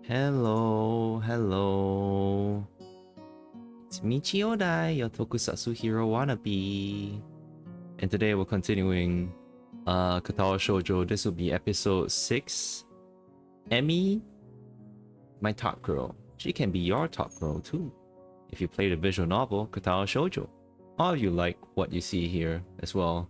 Hello, hello. It's Michio Dai, your tokusatsu hero wannabe. And today we're continuing Katawa Shoujo. This will be episode 6. Emmy, my top girl. She can be your top girl too. If you play the visual novel, Katawa Shoujo. Or you like what you see here as well.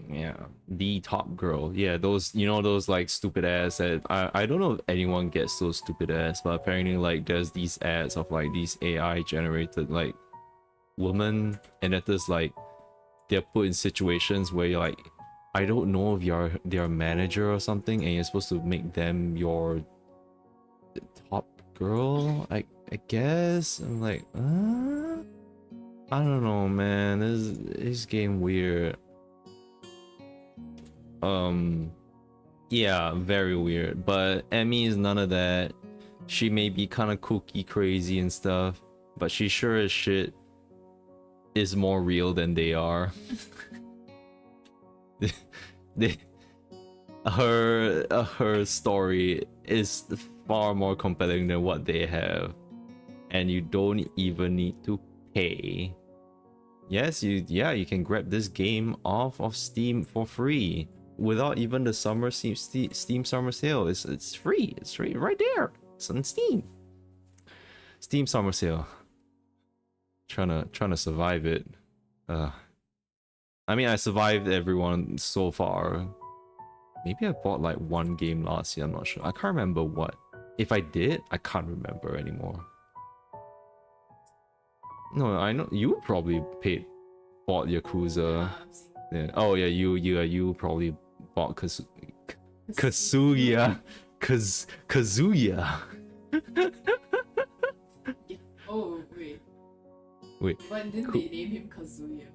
Yeah, the top girl. Yeah, those, you know, those like stupid ads that I don't know if anyone gets those stupid ads, but apparently like there's these ads of like these AI generated like women, and that is like they're put in situations where you're like, I don't know if you're their manager or something, and you're supposed to make them your top girl. I guess I'm like, I don't know, man. This game weird. Yeah, very weird, but Emmy is none of that. She may be kind of kooky crazy and stuff, but she sure as shit is more real than they are. they, her story is far more compelling than what they have, and you don't even need to pay. Yes, you can grab this game off of Steam for free without even the summer Steam summer sale. It's free. It's free right there. It's on Steam. Steam summer sale. Trying to survive it. I mean, I survived everyone so far. Maybe I bought like one game last year. I'm not sure. I can't remember what. If I did, I can't remember anymore. No, I know you probably bought Yakuza. Yeah. Oh yeah, you probably bought Kazuya. Kazuya. Oh wait. Wait. Why didn't they name him Kazuya?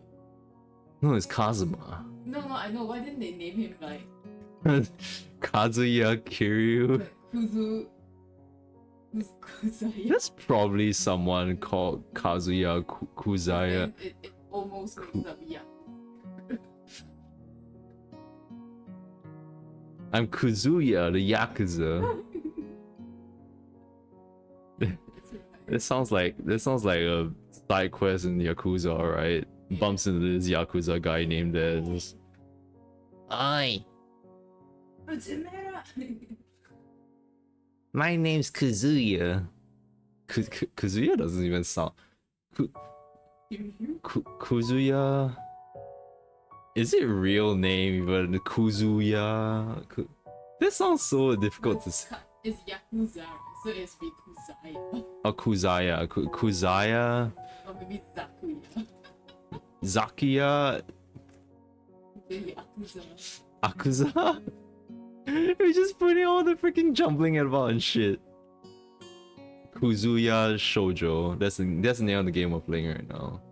No, it's Kazuma. No, I know. Why didn't they name him like Kazuya Kiryu? Kuzaya? That's probably someone called Kazuya Kuzaya. It almost makes up, yeah. I'm Kuzuya, the Yakuza. This sounds like a side quest in Yakuza, right? Bumps into this Yakuza guy named as. Oi! My name's Kazuya. Kazuya doesn't even sound. Kazuya. Is it real name even Kazuya? This sounds so difficult to say. It's Yakuza, so it's be Kuzaya. Oh, Kuzaya. Kuzaya. Or maybe Zakuya. Zakiya. Yakuza. Akuza? We're just putting all the freaking jumbling about and shit. Kuzuya Shoujo. That's the name of the game we're playing right now.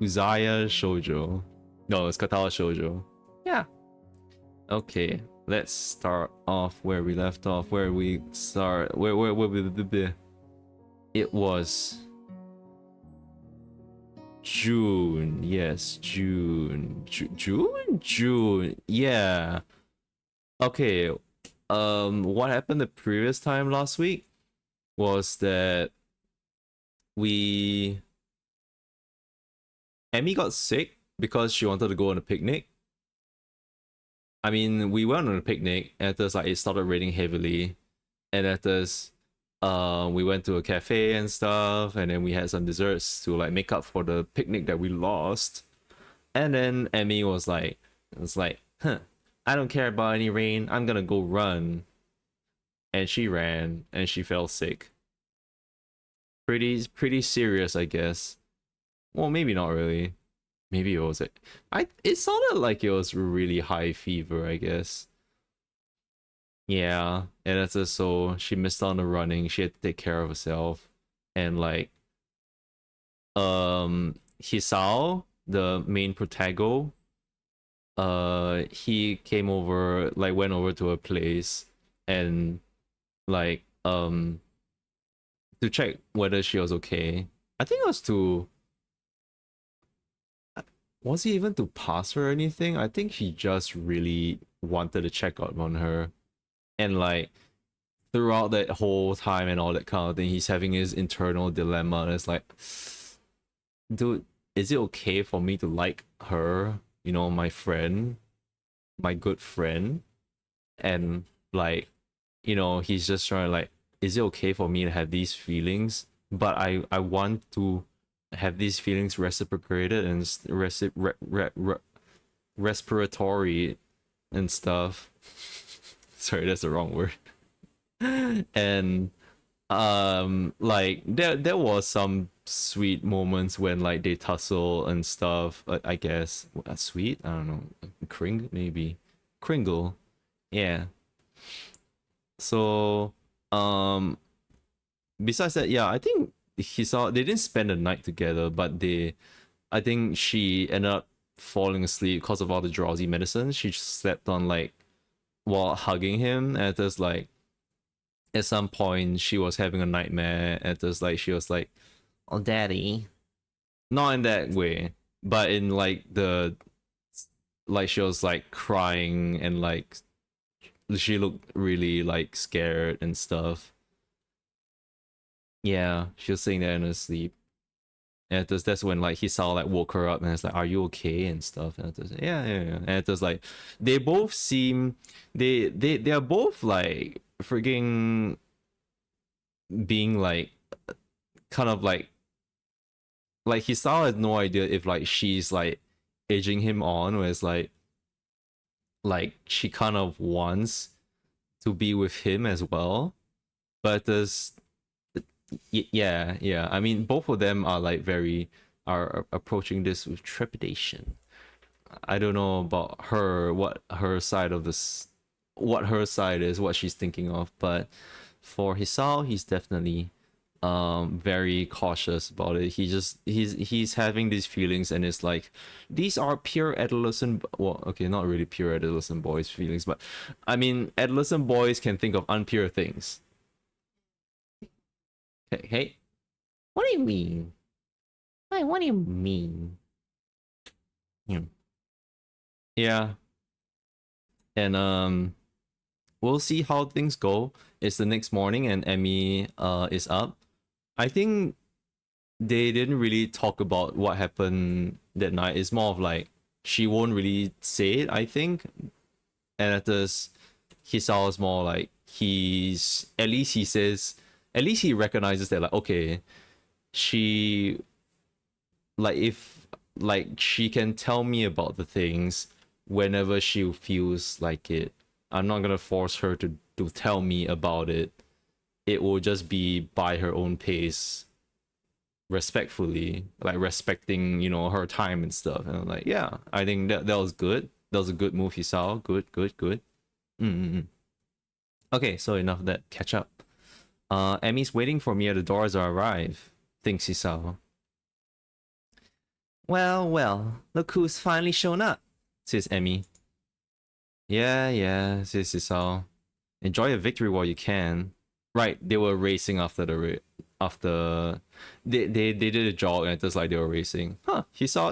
Kuzaya Shoujo. No, it's Katawa Shoujo. Yeah. Okay, let's start off where we left off. Where we start? Where we? It was June. Yes, June. June. Yeah. Okay. What happened the previous time last week was that Emmy got sick because she wanted to go on a picnic. I mean, we went on a picnic, and there's like it started raining heavily, and at this, we went to a cafe and stuff, and then we had some desserts to like make up for the picnic that we lost. And then Emmy was like, I don't care about any rain. I'm gonna go run. And she ran, and she fell sick. Pretty serious, I guess. Well, maybe not really. Maybe it was it sounded like it was really high fever, I guess. Yeah, and that's just so she missed on the running. She had to take care of herself, and like, Hisao, the main protago, he came over, like went over to her place, and like to check whether she was okay. I think it was to. Was he even to pass her or anything? I think he just really wanted to check out on her, and like throughout that whole time and all that kind of thing, he's having his internal dilemma, and it's like, dude, is it okay for me to like her, you know, my friend, my good friend? And like, you know, he's just trying to like, is it okay for me to have these feelings, but I want to have these feelings reciprocated and respiratory and stuff. Sorry, that's the wrong word. And like there was some sweet moments when like they tussle and stuff. I guess sweet, I don't know, maybe Kringle, yeah. So besides that, yeah, I think they didn't spend the night together, but I think she ended up falling asleep because of all the drowsy medicine. She slept on like while hugging him, and there's like at some point she was having a nightmare, and there's like she was like, "Oh, daddy," not in that way, but in like she was like crying, and like she looked really like scared and stuff. Yeah, she was sitting there in her sleep. And that's when like Hisao like woke her up, and it's like, "Are you okay?" and stuff. And it's like, yeah. And it was like they both seem they are both like freaking being like kind of like Hisao has no idea if like she's like edging him on, where it's like she kind of wants to be with him as well, but there's yeah, I mean both of them are like are approaching this with trepidation. I don't know about her, what her side is, what she's thinking of, but for Hisao, he's definitely very cautious about it. He's having these feelings, and it's like these are pure adolescent, well, okay, not really pure adolescent boys feelings, but I mean adolescent boys can think of unpure things. Hey, what do you mean? Hey, what do you mean? Yeah. And we'll see how things go. It's the next morning, and Emmy is up. I think they didn't really talk about what happened that night. It's more of like she won't really say it, I think. And at this, Hisao is more like at least he recognizes that like, okay, she like if like she can tell me about the things whenever she feels like it. I'm not gonna force her to tell me about it. It will just be by her own pace, respectfully, like respecting, you know, her time and stuff. And I'm like, yeah, I think that was good. That was a good move, Hisao. Good. Okay, so enough of that. Catch up. Emmy's waiting for me at the door as I arrive, thinks Hisao. Well, look who's finally shown up, says Emmy. Yeah, says Hisao. Enjoy a victory while you can. Right, they were racing after they did a jog, and it's like they were racing. He saw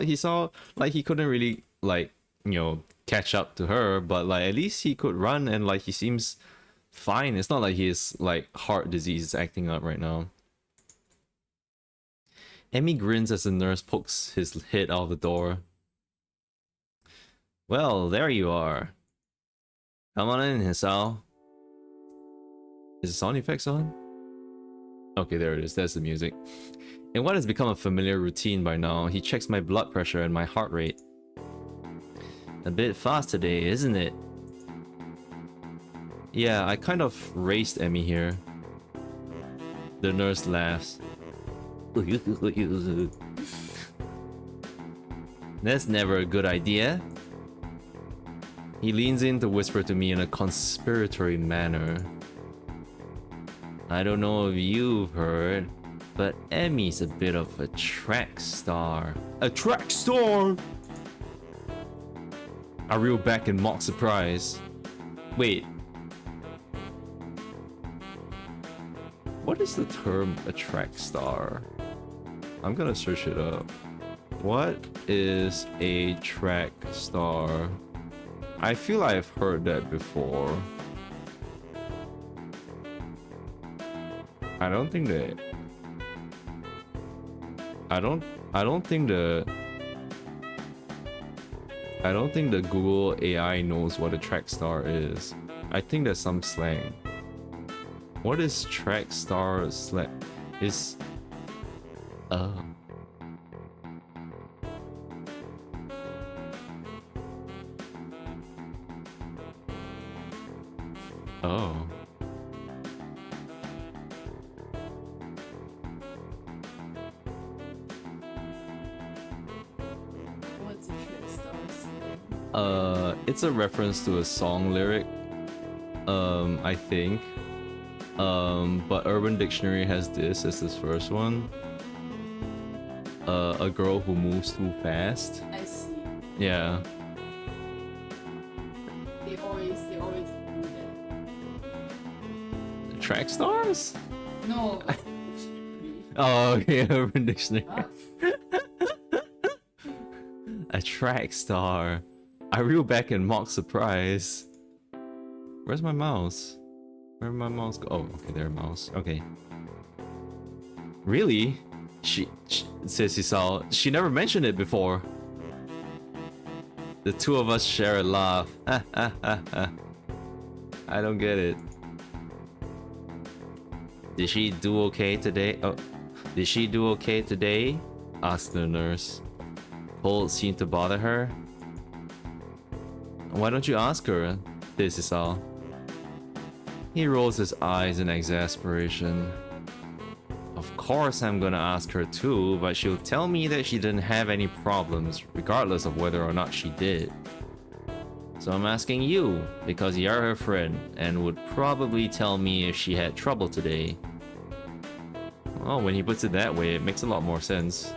like he couldn't really like, you know, catch up to her, but like at least he could run, and like he seems fine. It's not like his like heart disease is acting up right now. Emmy grins as the nurse pokes his head out of the door. Well, there you are. Come on in, Hisao. Is the sound effects on? Okay, there it is. There's the music. In what has become a familiar routine by now, he checks my blood pressure and my heart rate. A bit fast today, isn't it? Yeah, I kind of raced Emmy here. The nurse laughs. That's never a good idea. He leans in to whisper to me in a conspiratory manner. I don't know if you've heard, but Emmy's a bit of a track star. A track star? I reel back in mock surprise. Wait. What is the term a track star? I'm gonna search it up. What is a track star? I feel I've heard that before. I don't think that. I don't think the Google AI knows what a track star is. I think there's some slang. What is track star slang? Is oh. What's a trick star slang? It's a reference to a song lyric. I think. But Urban Dictionary has this as this first one. A girl who moves too fast. I see. Yeah. They always do that. Track stars? No. Oh, okay, Urban Dictionary. Huh? A track star. I reel back in mock surprise. Where's my mouse? Where'd my mouse go? Oh, okay, there, mouse. Okay. Really? She says Isao. She never mentioned it before. The two of us share a laugh. I don't get it. Did she do okay today? Oh, did she do okay today? Asked the nurse. Cold seemed to bother her. Why don't you ask her? This is all. He rolls his eyes in exasperation. Of course I'm gonna ask her too, but she'll tell me that she didn't have any problems, regardless of whether or not she did. So I'm asking you, because you're her friend, and would probably tell me if she had trouble today. Well, when he puts it that way, it makes a lot more sense.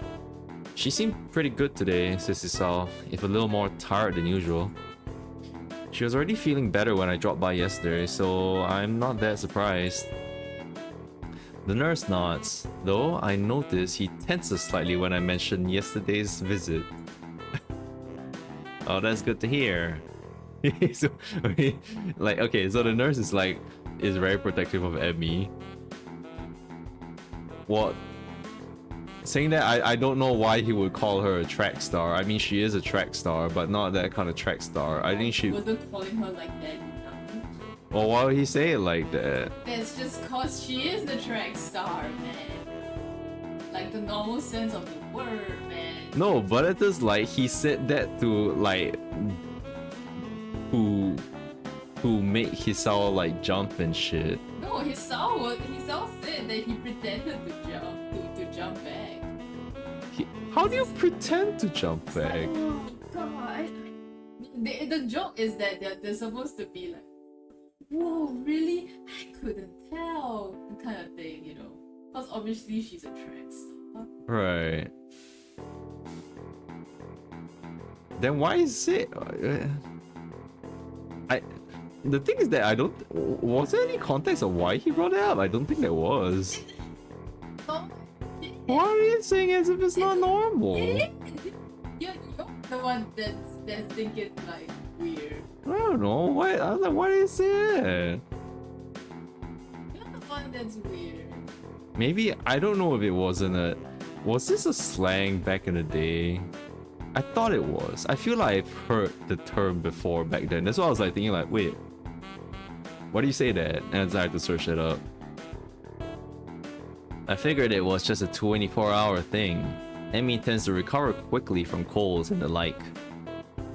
She seemed pretty good today, says Isao, if a little more tired than usual. She was already feeling better when I dropped by yesterday, so I'm not that surprised. The nurse nods, though I notice he tenses slightly when I mention yesterday's visit. Oh, that's good to hear. So, like, okay, so the nurse is very protective of Emmy. What? Saying that, I don't know why he would call her a track star. I mean, she is a track star, but not that kind of track star. I think she wasn't calling her like that, you know? Well, why would he say it like that? That's just cause she is the track star, man. Like the normal sense of the word, man. No, but it is like he said that to like who make Hisao like jump and shit. No, Hisao said that he pretended to jump back. How do you pretend to jump back? Oh god. The joke is that they're supposed to be like, whoa, really? I couldn't tell. Kind of thing, you know. Because obviously she's a track star. Right. Then why is it? The thing is that I don't. Was there any context of why he brought it up? I don't think there was. Why are you saying as if it's not normal? You're the one that's thinking like weird. I don't know. Why? I was like, why did you say it? You're the one that's weird. Maybe I don't know if it wasn't a. Was this a slang back in the day? I thought it was. I feel like I've heard the term before back then. That's why I was like thinking like, wait, why do you say that? And I had to search it up. I figured it was just a 24-hour thing. Emmy tends to recover quickly from colds and the like.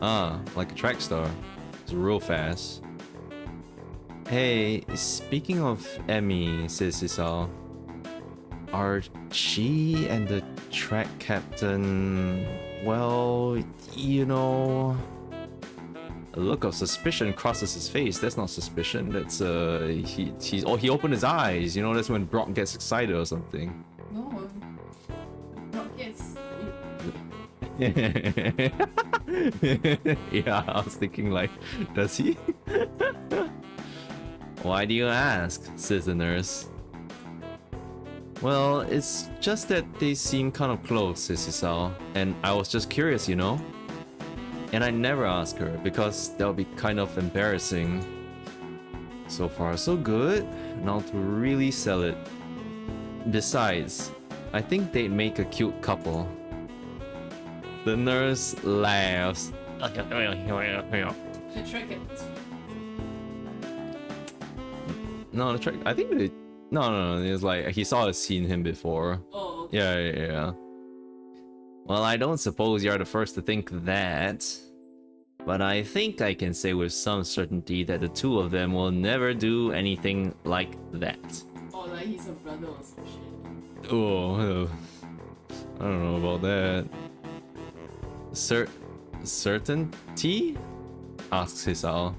Like a track star. It's real fast. Hey, speaking of Emmy, says Isao, are she and the track captain, well, you know... A look of suspicion crosses his face. That's not suspicion. That's he opened his eyes. You know, that's when Brock gets excited or something. No, Brock gets. Yeah, I was thinking like, does he? Why do you ask? Says the nurse. Well, it's just that they seem kind of close, says Isao, and I was just curious, you know. And I never ask her because that would be kind of embarrassing. So far, so good. Now to really sell it. Besides, I think they'd make a cute couple. The nurse laughs. The trick is. No, the trick. I think they. No. It's like he saw us seen him before. Oh, okay. Yeah. Well, I don't suppose you're the first to think that. But I think I can say with some certainty that the two of them will never do anything like that. Or like he's a brother or some shit. Oh, I don't know about that. Certainty? Asks Hisao.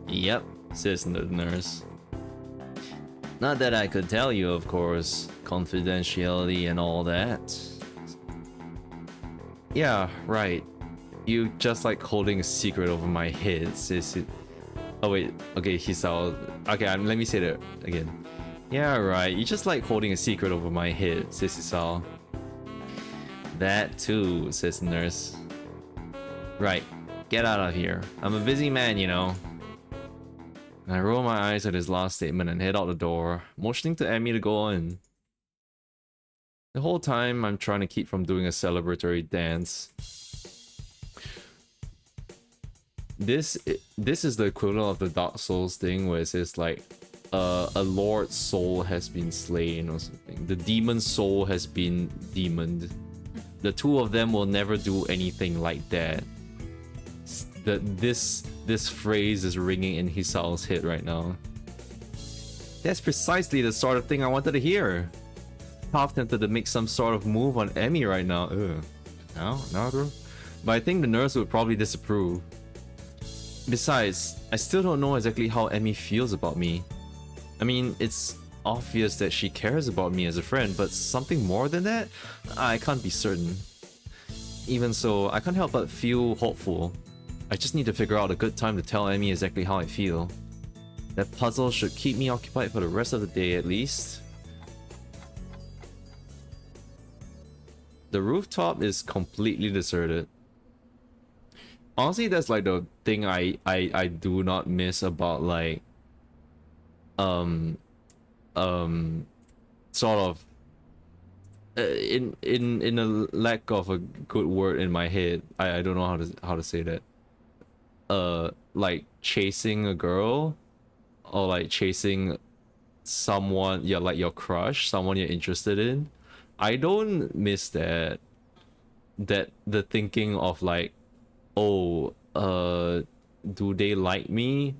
Yep, says the nurse. Not that I could tell you, of course. Confidentiality and all that. Yeah, right. You just like holding a secret over my head, says it. Oh wait, okay, Hisao. Okay, let me say that again. Yeah, right. You just like holding a secret over my head, says Hisao. That too, says the nurse. Right, get out of here. I'm a busy man, you know. I roll my eyes at his last statement and head out the door, motioning to Emmy to go on. The whole time, I'm trying to keep from doing a celebratory dance. This is the equivalent of the Dark Souls thing where it says like a lord's soul has been slain or something. The demon's soul has been demoned. The two of them will never do anything like that. This phrase is ringing in Hisao's head right now. That's precisely the sort of thing I wanted to hear. Half tempted to make some sort of move on Emmy right now. Ugh. No, bro. But I think the nurse would probably disapprove. Besides, I still don't know exactly how Emmy feels about me. I mean, it's obvious that she cares about me as a friend, but something more than that? I can't be certain. Even so, I can't help but feel hopeful. I just need to figure out a good time to tell Emmy exactly how I feel. That puzzle should keep me occupied for the rest of the day at least. The rooftop is completely deserted. Honestly, that's like the thing I do not miss about like sort of in a lack of a good word in my head. I don't know how to say that. Like chasing a girl or like chasing someone, yeah, like your crush, someone you're interested in. I don't miss that the thinking of like, oh, do they like me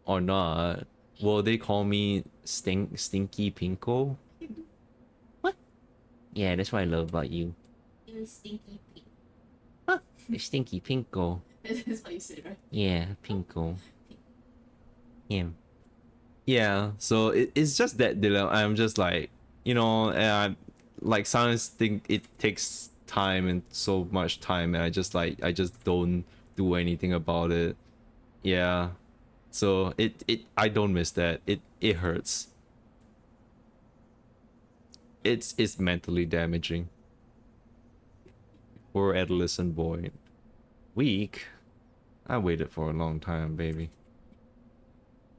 or not? Will they call me Stinky Pinko? What? Yeah, that's what I love about you. You're stinky pink. Huh? Stinky Pinko. That's what you said, right? Yeah, Pinko. Yeah, so it's just that dilemma. I'm just like, you know, and I like sometimes think it takes time and so much time, and I just don't do anything about it. Yeah, so I don't miss that. It hurts. It's mentally damaging. Poor adolescent boy. Weak. I waited for a long time, baby.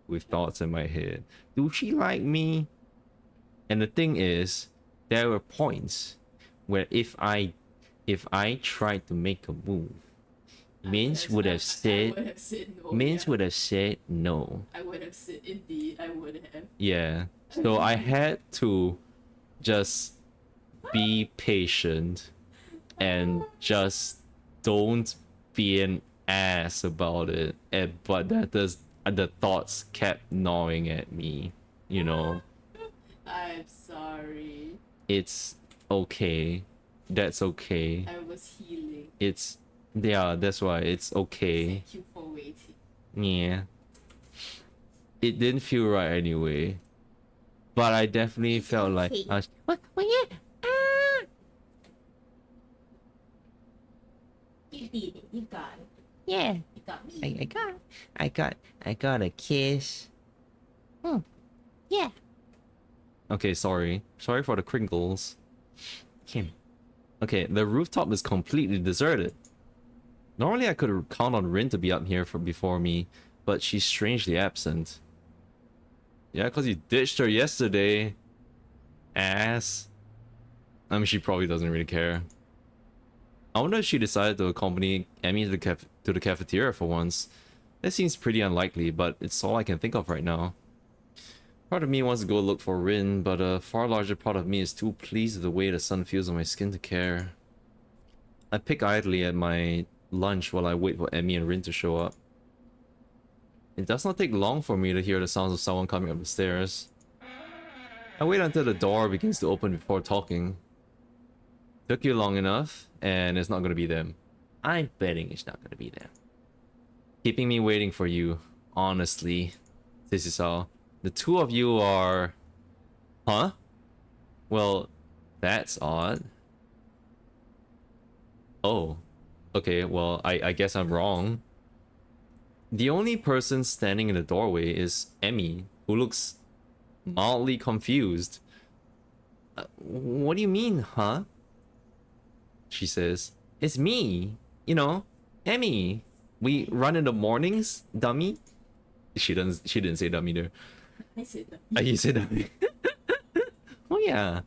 With thoughts in my head. Do she like me? And the thing is, there were points where if I tried to make a move, Minch would have said no. Minch would have said no. I would have said indeed. I would have. Yeah. So I had to just be patient and just don't be an ass about it. But the thoughts kept gnawing at me, you know. I'm sorry. It's okay. That's okay. I was healing. Yeah, that's why it's okay. Thank you for waiting. Yeah. It didn't feel right anyway. But I definitely felt like I was, what yeah. You did it. You got it. Yeah. You got me. I got a kiss. Yeah. Okay, sorry for the crinkles. Kim. Okay, the rooftop is completely deserted. Normally I could count on Rin to be up here before me, but she's strangely absent. Yeah, because you ditched her yesterday. Ass. I mean, she probably doesn't really care. I wonder if she decided to accompany Emmy to the cafeteria for once. That seems pretty unlikely, but it's all I can think of right now. Part of me wants to go look for Rin, but a far larger part of me is too pleased with the way the sun feels on my skin to care. I pick idly at my lunch while I wait for Emmy and Rin to show up. It does not take long for me to hear the sounds of someone coming up the stairs. I wait until the door begins to open before talking. Took you long enough, and it's not gonna be them. I'm betting it's not gonna be them. Keeping me waiting for you, honestly. This is all. The two of you are... Huh? Well, that's odd. Oh. Okay, well, I guess I'm wrong. The only person standing in the doorway is Emmy, who looks mildly confused. What do you mean, huh? She says, it's me, you know, Emmy. We run in the mornings, dummy. She didn't say dummy there. I said that. You said dummy. Oh yeah.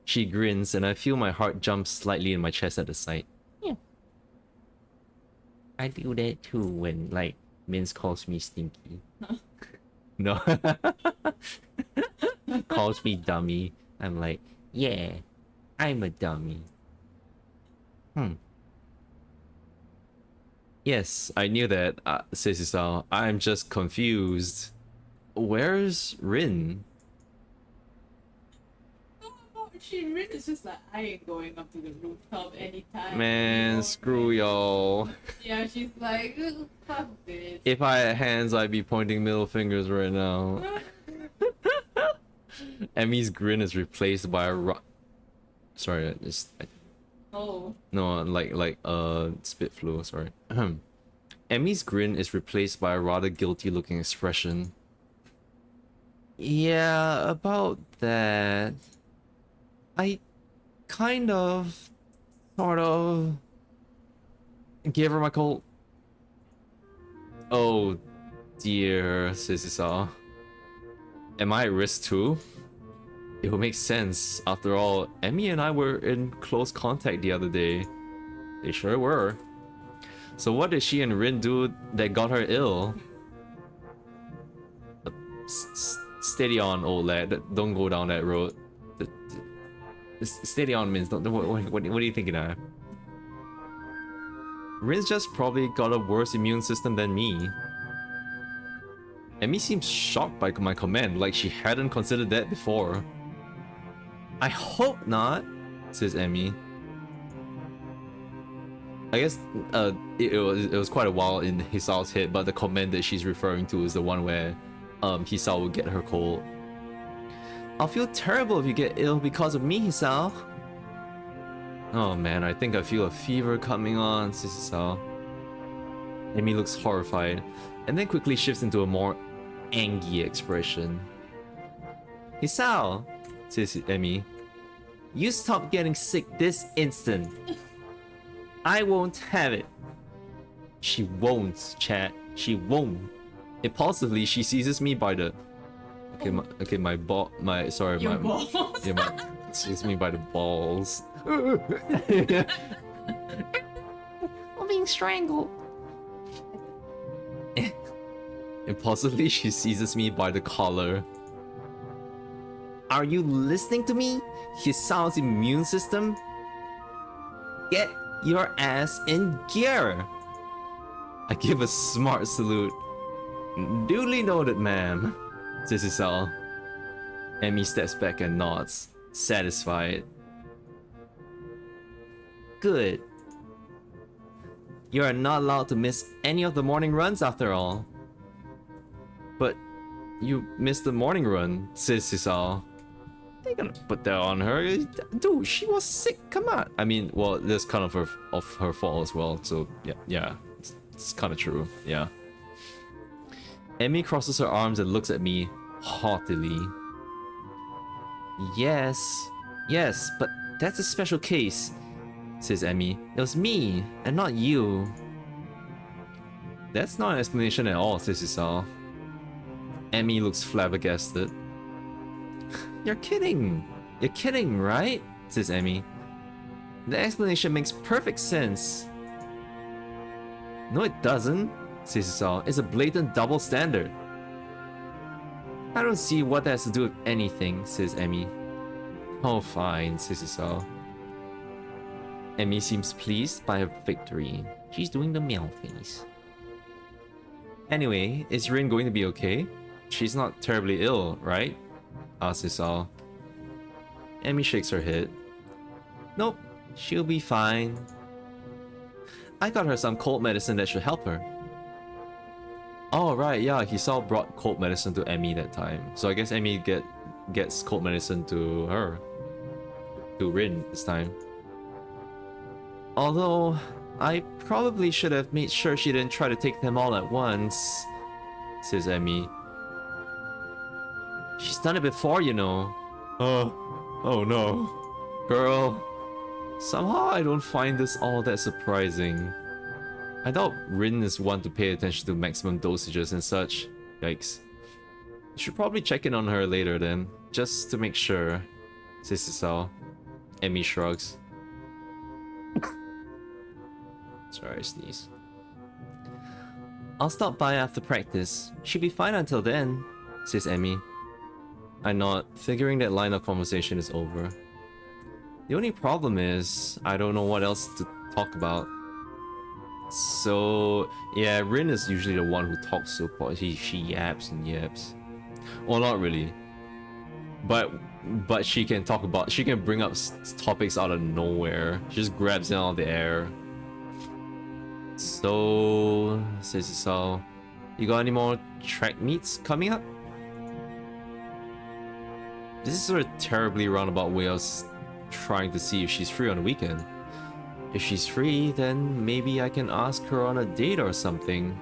She grins and I feel my heart jump slightly in my chest at the sight. Yeah. I do that too when like Mince calls me stinky. No. Calls me dummy. I'm like, yeah, I'm a dummy. Yes, I knew that, says Isao. I'm just confused. Where's Rin? Rin is just like, I ain't going up to the rooftop anytime. Man, screw y'all. Yeah, she's like, fuck this. If I had hands, I'd be pointing middle fingers right now. Emmy's grin is replaced by a sorry, Oh. no, like spit flu, sorry. Emmy's grin is replaced by a rather guilty looking expression. Yeah, about that. I kind of, sort of, gave her my cold. Oh dear, says Isao. Am I at risk too? It would make sense. After all, Emmy and I were in close contact the other day. They sure were. So what did she and Rin do that got her ill? Steady on, old lad. Don't go down that road. Steady on, Minz. What are you thinking of? Rin's just probably got a worse immune system than me. Emmy seems shocked by my comment, like she hadn't considered that before. I hope not, says Emmy. I guess it was quite a while in Hisao's head, but the comment that she's referring to is the one where Hisao will get her cold. I'll feel terrible if you get ill because of me, Hisao. Oh man, I think I feel a fever coming on, says Hisao. Emmy looks horrified, and then quickly shifts into a more angry expression. Hisao, says Emmy, you stop getting sick this instant. I won't have it. She won't, chat. She won't. Impulsively, she seizes me by the... my balls. Yeah, seizes me by the balls. I'm being strangled. Impulsively, she seizes me by the collar. Are you listening to me? Hisao's immune system? Get your ass in gear! I give a smart salute. Duly noted, ma'am, says Hisao. Emmy steps back and nods, satisfied. Good. You are not allowed to miss any of the morning runs after all. But you missed the morning run, says Hisao. They're gonna put that on her. Dude, she was sick, come on. I mean, well, that's kind of her fault as well, so yeah, it's kind of true, yeah. Emmy crosses her arms and looks at me haughtily. Yes, but that's a special case, says Emmy. It was me, and not you. That's not an explanation at all, says Isao. Emmy looks flabbergasted. You're kidding! You're kidding, right? Says Emmy. The explanation makes perfect sense. No, it doesn't, says Isao. It's a blatant double standard. I don't see what that has to do with anything, says Emmy. Oh, fine, says Isao. Emmy seems pleased by her victory. She's doing the meow face. Anyway, is Rin going to be okay? She's not terribly ill, right? Asks Isao. Emmy shakes her head. Nope, she'll be fine. I got her some cold medicine that should help her. Oh right, yeah, Hisao brought cold medicine to Emmy that time. So I guess Emmy gets cold medicine to her. To Rin this time. Although, I probably should have made sure she didn't try to take them all at once, says Emmy. She's done it before, you know. Oh no. Girl, somehow I don't find this all that surprising. I doubt Rin is one to pay attention to maximum dosages and such. Yikes. Should probably check in on her later then, just to make sure, says Isao. Emmy shrugs. Sorry, I sneeze. I'll stop by after practice. She'll be fine until then, says Emmy. I nod, figuring that line of conversation is over. The only problem is, I don't know what else to talk about. So, yeah, Rin is usually the one who talks so much. She yaps and yaps. Well, not really. But she can talk about, she can bring up topics out of nowhere. She just grabs it out of the air. So, says Isao, you got any more track meets coming up? This is sort of terribly roundabout way of trying to see if she's free on the weekend. If she's free, then maybe I can ask her on a date or something.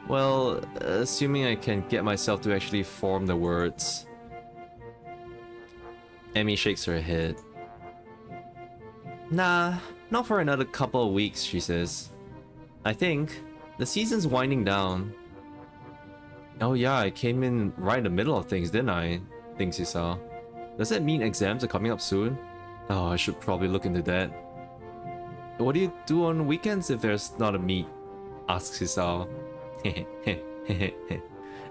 Well, assuming I can get myself to actually form the words. Emmy shakes her head. Nah, not for another couple of weeks, she says. I think the season's winding down. Oh yeah, I came in right in the middle of things, didn't I? Thinks Isao. Does that mean exams are coming up soon? Oh, I should probably look into that. What do you do on weekends if there's not a meet? Asks Isao.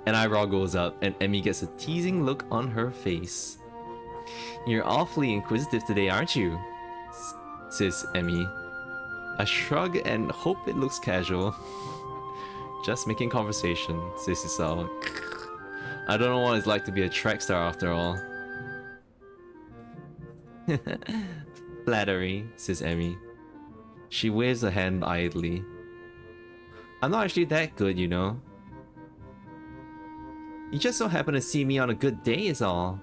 An eyebrow goes up and Emmy gets a teasing look on her face. You're awfully inquisitive today, aren't you? Says Emmy. I shrug and hope it looks casual. Just making conversation, says Isao. I don't know what it's like to be a track star after all. Flattery, says Emmy. She waves a hand idly. I'm not actually that good, you know. You just so happen to see me on a good day is all.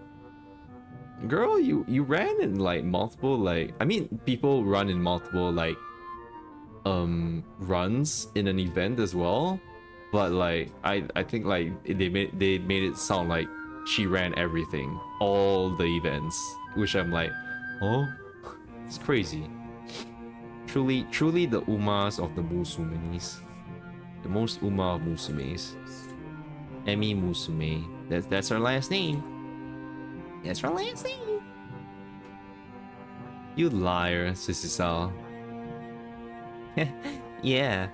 Girl, you ran in like multiple I mean people run in multiple runs in an event as well. But like I think like they made it sound like she ran everything, all the events, which I'm like, oh, it's crazy. Truly the umas of the musumes, the most uma of musumes. Emmy Musume. That's her last name. That's her last name. You liar, says Isao. Yeah,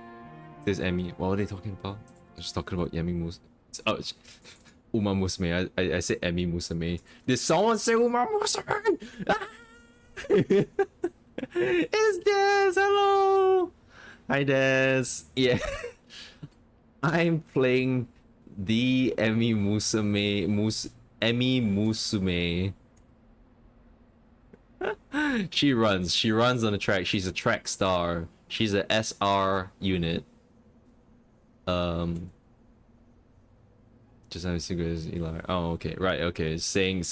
says Emmy. What were they talking about? I was just talking about Emmy Musume. Oh, Uma Musume. I said Emmy Musume. Did someone say Uma Musume? Ah! It's Des. Hello. Hi Des. Yeah. I'm playing the Emmy Musume. Emmy Musume. She runs on the track. She's a track star. She's a SR unit. Just having cigarettes, Eli. Oh, okay, right, okay. Saying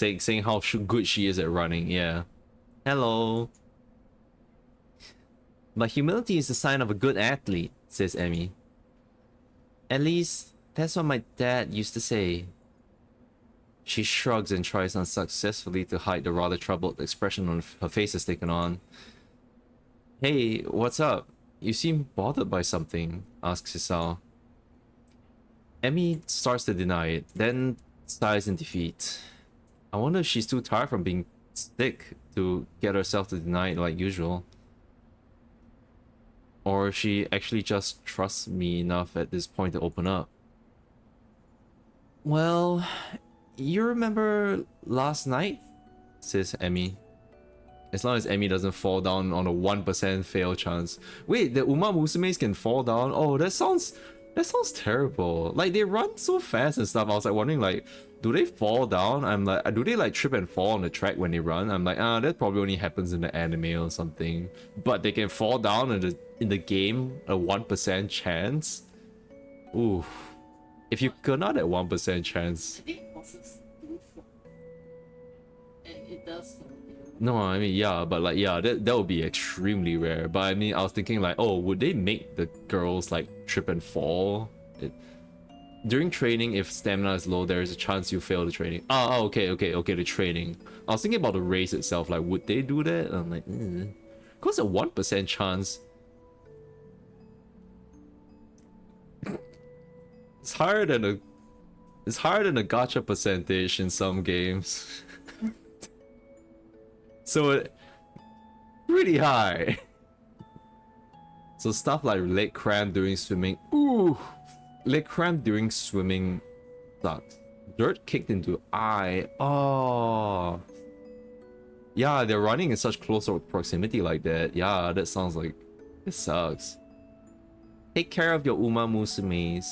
how good she is at running. Yeah. Hello. But humility is the sign of a good athlete, says Emmy. At least that's what my dad used to say. She shrugs and tries unsuccessfully to hide the rather troubled expression on her face has taken on. Hey, what's up? You seem bothered by something, asks Hisao. Emmy starts to deny it, then sighs in defeat. I wonder if she's too tired from being sick to get herself to deny it like usual. Or if she actually just trusts me enough at this point to open up. Well, you remember last night? Says Emmy. As long as Emmy doesn't fall down on a 1% fail chance. Wait, the Uma Musumes can fall down? Oh, that sounds terrible. Like, they run so fast and stuff. I was like wondering, like, do they fall down? I'm like, do they like trip and fall on the track when they run? I'm like, that probably only happens in the anime or something. But they can fall down in the game, a 1% chance? Ooh. If you could not at 1% chance. I think horses do fall. And it does fall. No, I mean, yeah, but like, yeah, that would be extremely rare. But I mean, I was thinking like, oh, would they make the girls like trip and fall? During training, if stamina is low, there is a chance you fail the training. Okay, the training. I was thinking about the race itself, like, would they do that? I'm like, because a 1% chance. It's higher than a gacha percentage in some games. So pretty high. So stuff like leg cramp during swimming. Ooh, leg cramp during swimming sucks. Dirt kicked into eye. Oh, yeah, they're running in such close proximity like that. Yeah, that sounds like it sucks. Take care of your Uma Musumes.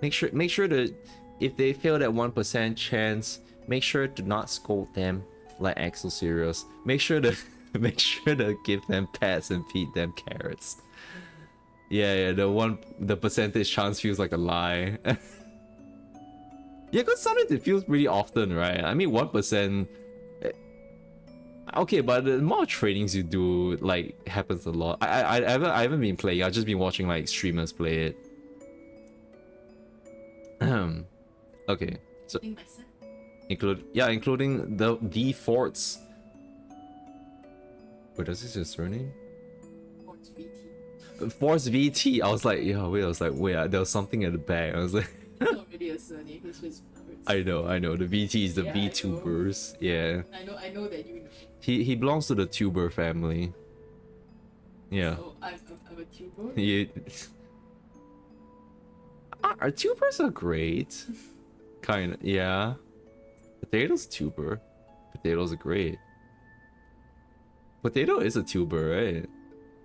Make sure that if they fail that 1% chance, make sure to not scold them like Axel Sirius. Make sure to give them pets and feed them carrots. Yeah, the percentage chance feels like a lie. Yeah, because sometimes it feels pretty often, right? I mean, 1%. Okay, but the more trainings you do, like, happens a lot. I haven't been playing. I've just been watching like streamers play it. Okay, so including the forts. Wait, does this just surname? Force VT. Force VT. I was like, wait, there was something at the back. I was like, it's not really a surname. It's just forwards. I know. The VT is the VTubers. Yeah. I know that you know. He belongs to the tuber family. Yeah. So I'm a tuber. Yeah. Our tubers are great. Kinda, yeah. Potato's tuber. Potatoes are great. Potato is a tuber, right?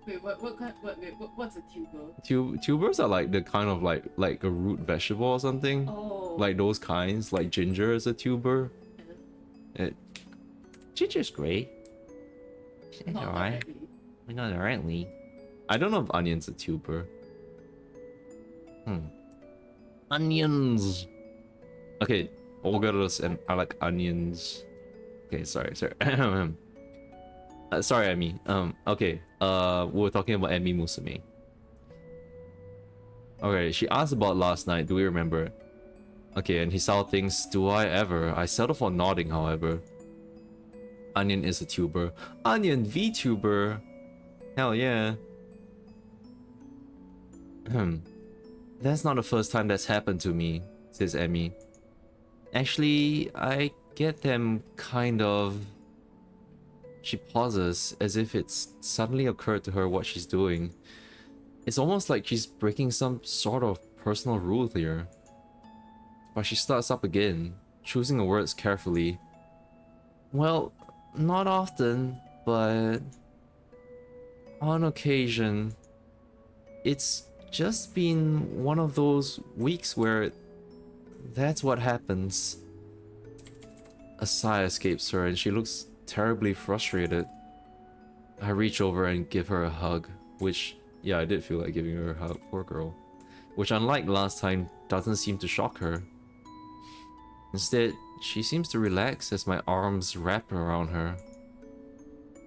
Wait, what's a tuber? Tubers are like the kind of like a root vegetable or something. Oh. Like those kinds. Like ginger is a tuber. Ginger's great. It's alright. Not directly. I don't know if onion's a tuber. Onions. Okay, ogres and I like onions. Okay, sorry. Sorry, Emmy. Okay. We were talking about Emmy Musume. Okay, she asked about last night. Do we remember? Okay, and Hisao thinks, do I ever? I settle for nodding, however. Onion is a tuber. Onion VTuber. Hell yeah. That's not the first time that's happened to me, says Emmy. Actually, I get them kind of... She pauses, as if it's suddenly occurred to her what she's doing. It's almost like she's breaking some sort of personal rule here. But she starts up again, choosing her words carefully. Well, not often, but... on occasion. It's just been one of those weeks where that's what happens. A sigh escapes her and she looks terribly frustrated. I reach over and give her a hug, which, yeah, I did feel like giving her a hug, poor girl. Which, unlike last time, doesn't seem to shock her. Instead, she seems to relax as my arms wrap around her.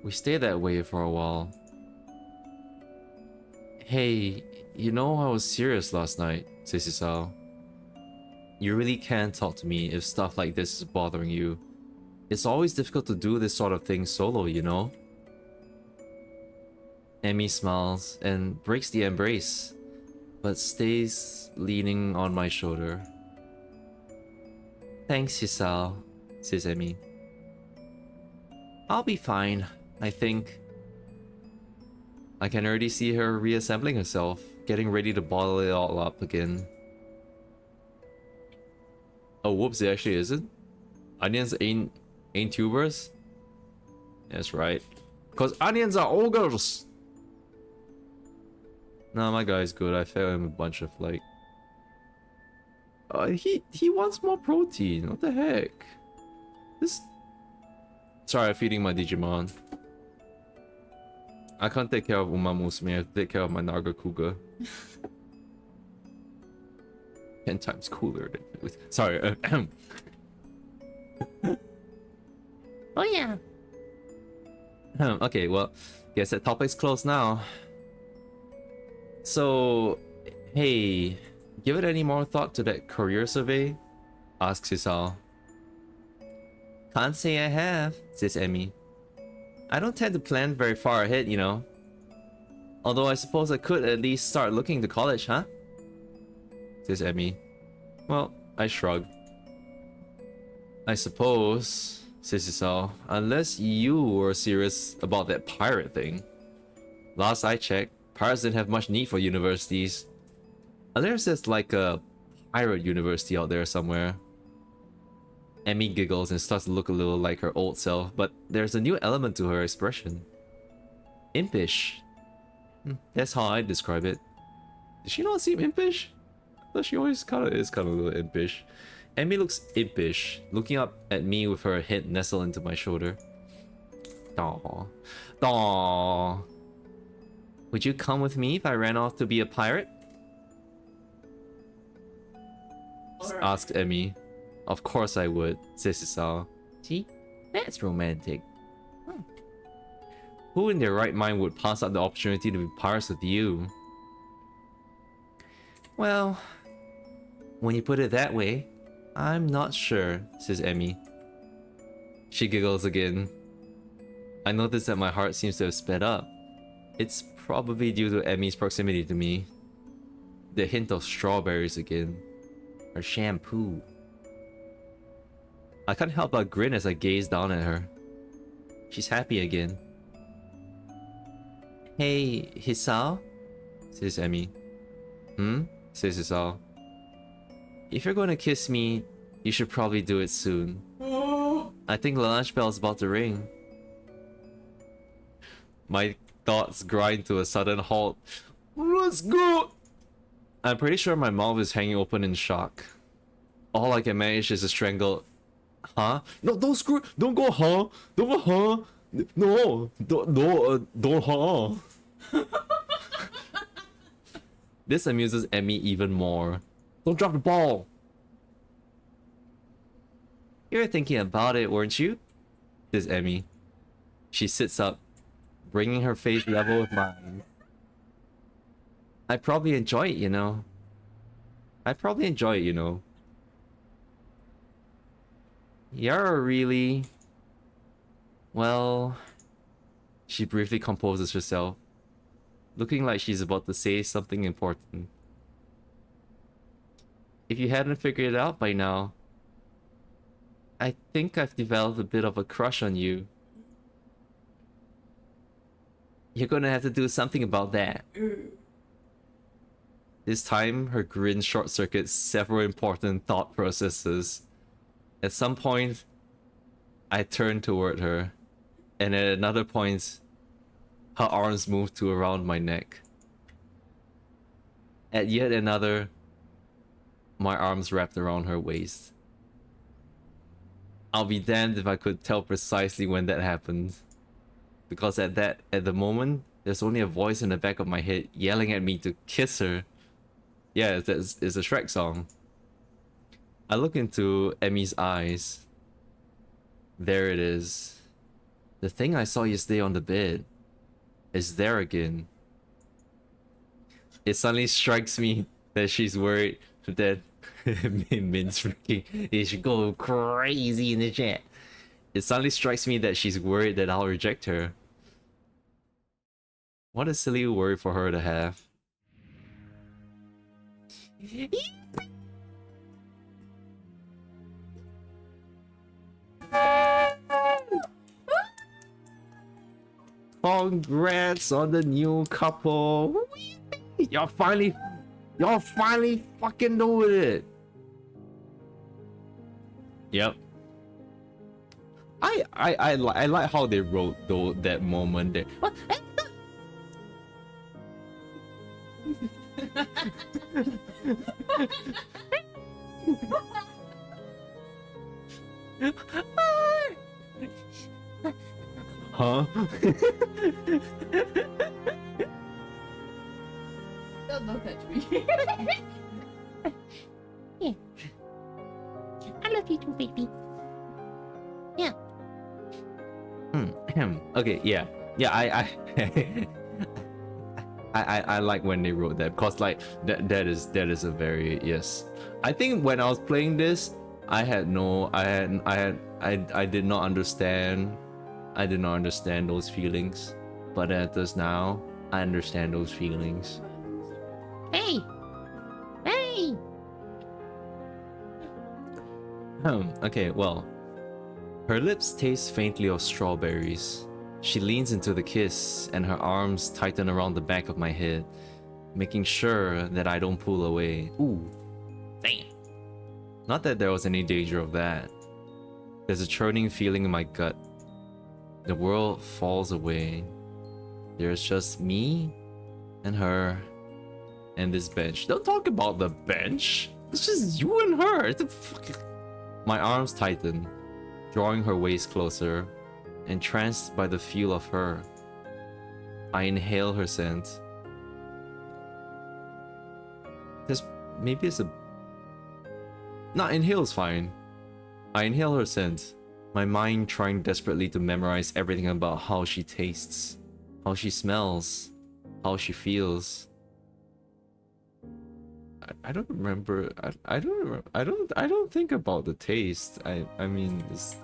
We stay that way for a while. Hey, you know I was serious last night, says Hisao. You really can talk to me if stuff like this is bothering you. It's always difficult to do this sort of thing solo, you know? Emmy smiles and breaks the embrace, but stays leaning on my shoulder. Thanks, Hisao, says Emmy. I'll be fine, I think. I can already see her reassembling herself, getting ready to bottle it all up again. Oh, whoops, it actually isn't. Onions ain't tubers? That's right. Because onions are ogres! Nah, my guy's good. I fed him a bunch of, like... he wants more protein. What the heck? This... Sorry, I'm feeding my Digimon. I can't take care of Uma Musume. I have to take care of my Nagakuga. 10 times cooler than... Sorry. Oh yeah. Okay, well, guess that topic's closed now. So, hey, give it any more thought to that career survey? Asks Hisao. Can't say I have, says Emmy. I don't tend to plan very far ahead, you know. Although I suppose I could at least start looking to college, huh? Says Emmy. Well, I shrug. I suppose, says Hisao, unless you were serious about that pirate thing. Last I checked, pirates didn't have much need for universities. Unless there's like a pirate university out there somewhere. Emmy giggles and starts to look a little like her old self, but there's a new element to her expression. Impish. That's how I describe it. Does she not seem impish? I thought she always kind of is kind of a little impish. Emmy looks impish, looking up at me with her head nestled into my shoulder. Aww. Aww. Would you come with me if I ran off to be a pirate? Right. Asked Emmy. Of course I would, says Hisao. See? That's romantic. Who in their right mind would pass up the opportunity to be pirates with you? Well, when you put it that way, I'm not sure, says Emmy. She giggles again. I notice that my heart seems to have sped up. It's probably due to Emmy's proximity to me. The hint of strawberries again. Her shampoo. I can't help but grin as I gaze down at her. She's happy again. Hey, Hisao? Says Emmy. Says Hisao. If you're going to kiss me, you should probably do it soon. I think the lunch bell's about to ring. My thoughts grind to a sudden halt. Let's go! I'm pretty sure my mouth is hanging open in shock. All I can manage is to strangle... Huh? No, don't screw... Don't go huh? Don't go huh? No! Don't huh? This amuses Emmy even more. Don't drop the ball! You were thinking about it, weren't you? Says Emmy. She sits up, bringing her face level with mine. I probably enjoy it, you know. You're really... Well... She briefly composes herself, looking like she's about to say something important. If you hadn't figured it out by now, I think I've developed a bit of a crush on you. You're gonna have to do something about that. This time, her grin short-circuits several important thought processes. At some point, I turn toward her, and at another point, her arms move to around my neck. At yet another, my arms wrapped around her waist. I'll be damned if I could tell precisely when that happened. Because at the moment, there's only a voice in the back of my head yelling at me to kiss her. Yeah, it's a Shrek song. I look into Emmy's eyes. There it is. The thing I saw yesterday on the bed is there again. It suddenly strikes me that she's worried that Min's freaking. They should go crazy in the chat. It suddenly strikes me that she's worried that I'll reject her. What a silly worry for her to have. Congrats on the new couple. Y'all finally fucking doing it. Yep. I like how they wrote though that moment there. What? Huh? Don't touch me. Yeah. I love you too, baby. Yeah. Okay, yeah. Yeah, I like when they wrote that because like that is a very yes. I think when I was playing this, I did not understand. I did not understand those feelings, but at this now, I understand those feelings. Hey. Hey. Okay, well, her lips taste faintly of strawberries. She leans into the kiss, and her arms tighten around the back of my head, making sure that I don't pull away. Ooh, damn. Not that there was any danger of that. There's a churning feeling in my gut. The world falls away. There's just me and her and this bench. Don't talk about the bench. It's just you and her. The fuck? My arms tighten, drawing her waist closer, entranced by the feel of her. I inhale her scent. Maybe it's a... Nah, inhale's fine. I inhale her scent, my mind trying desperately to memorize everything about how she tastes, how she smells, how she feels. I don't remember. I don't remember. I don't think about the taste. I mean, it's...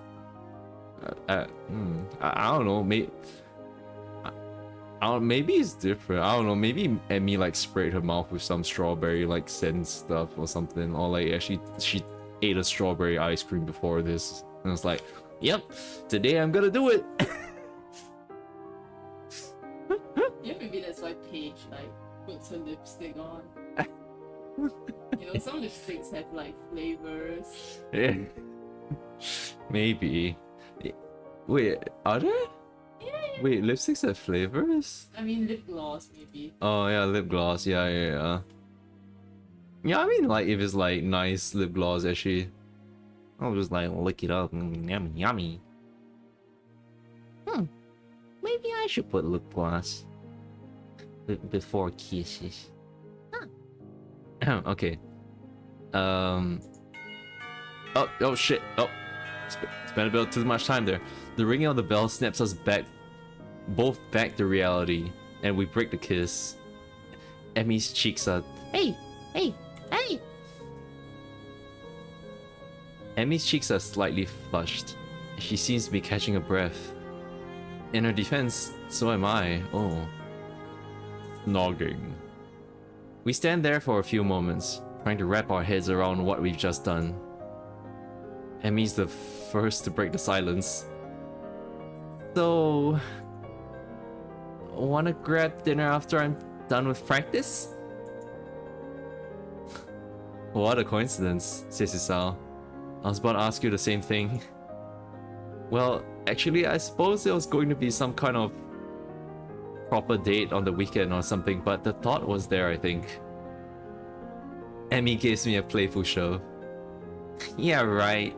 I don't know. Maybe it's different. I don't know. Maybe Emmy like sprayed her mouth with some strawberry like scent stuff or something, or like actually she ate a strawberry ice cream before this, and it's like, yep, today I'm gonna do it. Yeah, maybe that's why Paige like puts her lipstick on. You know, some lipsticks have like flavors. Yeah. Maybe. Wait, are there? Yeah. Wait, lipsticks have flavors? I mean, lip gloss maybe. Oh yeah, lip gloss. Yeah. Yeah, I mean, like if it's like nice lip gloss, actually, I'll just like lick it up. Yummy, yummy. Maybe I should put lip gloss before kisses. Okay. Oh shit. Oh, spent a bit too much time there. The ringing of the bell snaps us both back to reality, and we break the kiss. Emmy's cheeks are... Hey. Emmy's cheeks are slightly flushed. She seems to be catching her breath. In her defense, so am I. Oh. Snogging. We stand there for a few moments, trying to wrap our heads around what we've just done. Emmy's the first to break the silence. So... wanna grab dinner after I'm done with practice? What a coincidence, says Isao. I was about to ask you the same thing. Well, actually, I suppose there was going to be some kind of proper date on the weekend or something, but the thought was there, I think. Emmy gives me a playful shove. Yeah, right,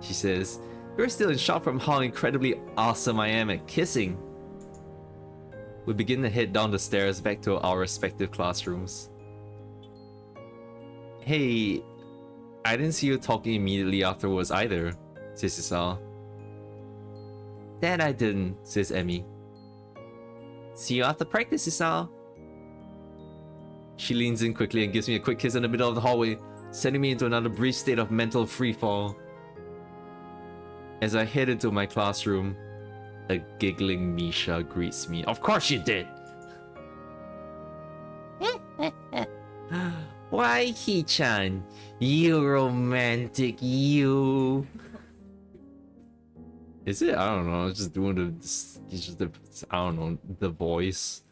she says. You're still in shock from how incredibly awesome I am at kissing. We begin to head down the stairs back to our respective classrooms. Hey, I didn't see you talking immediately afterwards either, says Isao. That I didn't, says Emmy. See you after practice, Isao. She leans in quickly and gives me a quick kiss in the middle of the hallway. sending me into another brief state of mental freefall. As I head into my classroom, a giggling Misha greets me. Of course you did! Why, Hee-chan? You romantic, you. Is it? I don't know. It's just doing I don't know, the voice.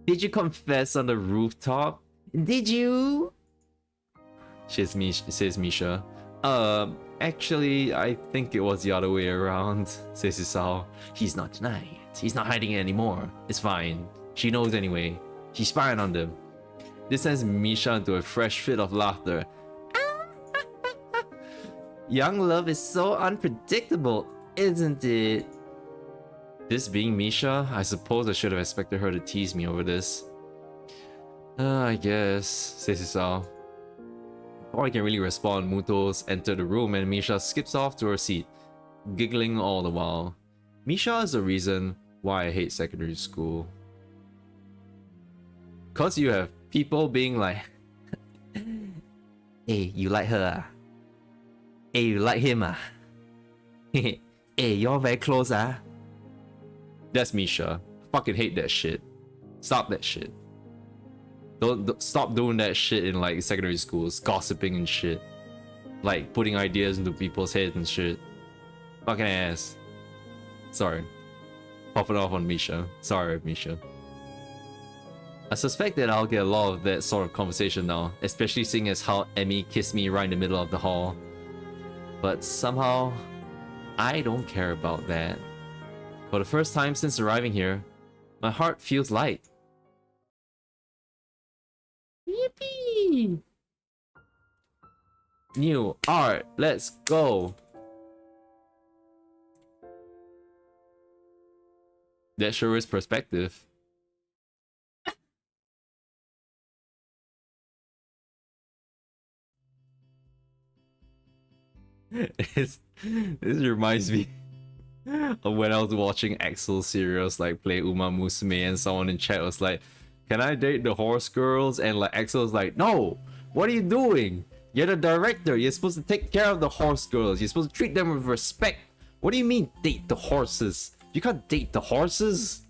Did you confess on the rooftop? Did you? Says Misha. Actually, I think it was the other way around, says Isao. He's not denying it. He's not hiding it anymore. It's fine. She knows anyway. She's spying on them. This sends Misha into a fresh fit of laughter. Young love is so unpredictable, isn't it? This being Misha, I suppose I should have expected her to tease me over this. I guess, says Isao. Before I can really respond, Muto's entered the room and Misha skips off to her seat, giggling all the while. Misha is the reason why I hate secondary school. Cause you have people being like, hey, you like her? Hey, you like him? Hey, you're very close, That's Misha. Fucking hate that shit. Stop that shit. Don't stop doing that shit in like secondary schools, gossiping and shit, like putting ideas into people's heads and shit. Fucking ass. Sorry, popping off on Misha. Sorry, Misha. I suspect that I'll get a lot of that sort of conversation now, especially seeing as how Emmy kissed me right in the middle of the hall. But somehow, I don't care about that. For the first time since arriving here, my heart feels light. Yippee! New art, let's go! That sure is perspective. This reminds me of when I was watching Axel serials like play Uma Musume and someone in chat was like, can I date the horse girls? And like Axel was like, no! What are you doing? You're the director. You're supposed to take care of the horse girls. You're supposed to treat them with respect. What do you mean date the horses? You can't date the horses.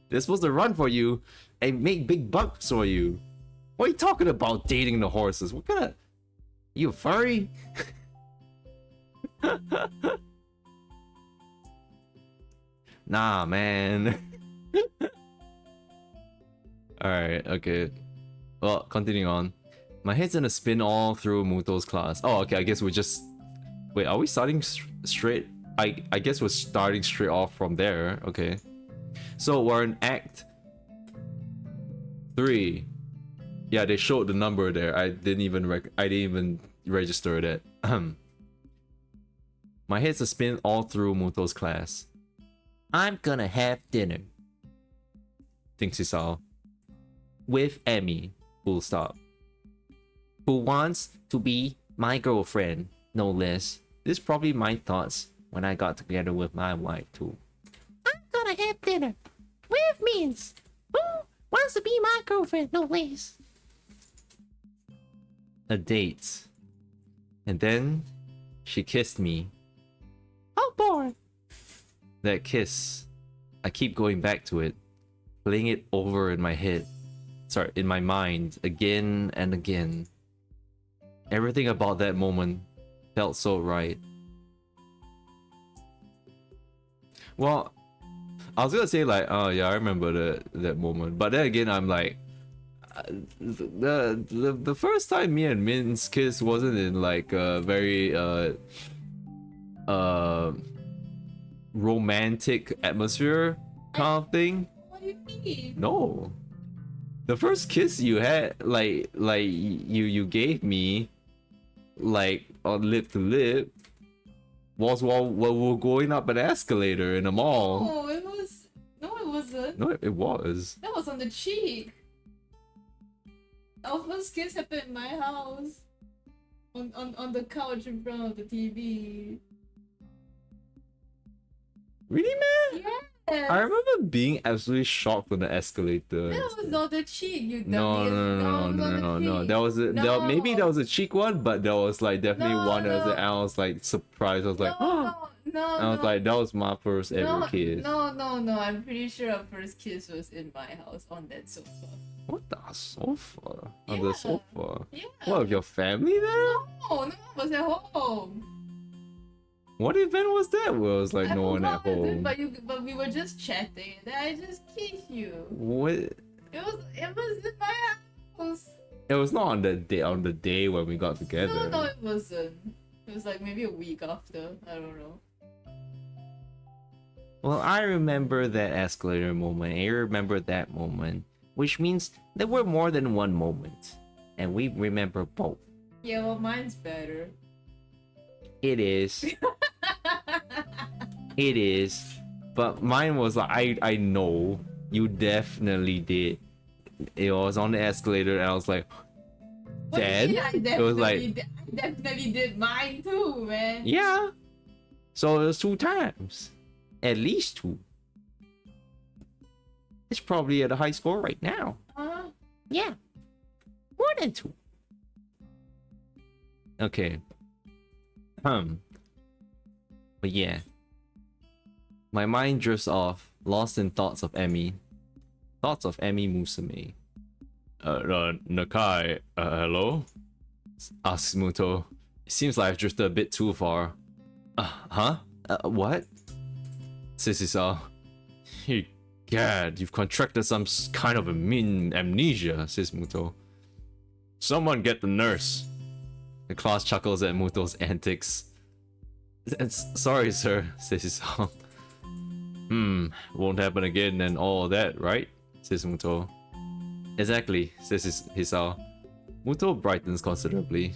They're supposed to run for you and make big bucks for you. What are you talking about dating the horses? What kind of... You a furry? Nah, man. Alright, okay. Well, continuing on. My head's in a spin all through Muto's class. Oh, okay, I guess we're just... Wait, are we starting straight? I guess we're starting straight off from there. Okay. So we're in Act 3. Yeah, they showed the number there. I didn't even register that. My head's a spin all through Muto's class. I'm gonna have dinner, thinks Isao. With Emmy, full stop. Who wants to be my girlfriend, no less. This is probably my thoughts when I got together with my wife too. I'm gonna have dinner with Minz. Who wants to be my girlfriend, no less. A date. And then she kissed me. Oh boy. That kiss. I keep going back to it, playing it over in my head. Sorry, in my mind, again and again. Everything about that moment felt so right. Well, I was gonna say like, oh yeah, I remember that moment. But then again, I'm like, the first time me and Min's kiss wasn't in like a very romantic atmosphere kind of thing. What do you mean? No. The first kiss you had, like you gave me, like on lip to lip, was while we were going up an escalator in the mall. No, it was. No, it wasn't. No, it was. That was on the cheek. Our first kiss happened in my house. On the couch in front of the TV. Really, man? I remember being absolutely shocked when the escalator. That was not the cheek, you No, dummy. no, no, no, no, no, no. That was a, No. maybe that was a cheek one, but there was like definitely No, one that was no. like, I was like surprised. I was like, oh. No, I was like, that was my first ever kiss. No. I'm pretty sure our first kiss was in my house on that sofa. What the sofa? On Yeah. the sofa? Yeah. What, with your family there? No one was at home. What event was that? Where it was like I no one at forgot, home. but we were just chatting and then I just kissed you. What? It was in my house. It was not on the day when we got together. No, it wasn't. It was like maybe a week after. I don't know. Well, I remember that escalator moment. I remember that moment, which means there were more than one moment, and we remember both. Yeah, well, mine's better. It is. It is. But mine was like, I know you definitely did. It was on the escalator, and I was like, What do you Dad? mean I It was like, I definitely did mine too, man. yeah. So it was 2 times. At least 2. It's probably at a high score right now. Yeah. More than 2. Okay. But yeah. My mind drifts off, lost in thoughts of Emmy. Thoughts of Emmy Musume. Nakai, hello? Asks Muto. It seems like I've drifted a bit too far. Huh? What? Sissy-san. Gad, you've contracted some kind of amnesia, says Muto. Someone get the nurse. The class chuckles at Muto's antics. Sorry, sir, says Hisao. Won't happen again and all that, right? Says Muto. Exactly, says Hisao. Muto brightens considerably.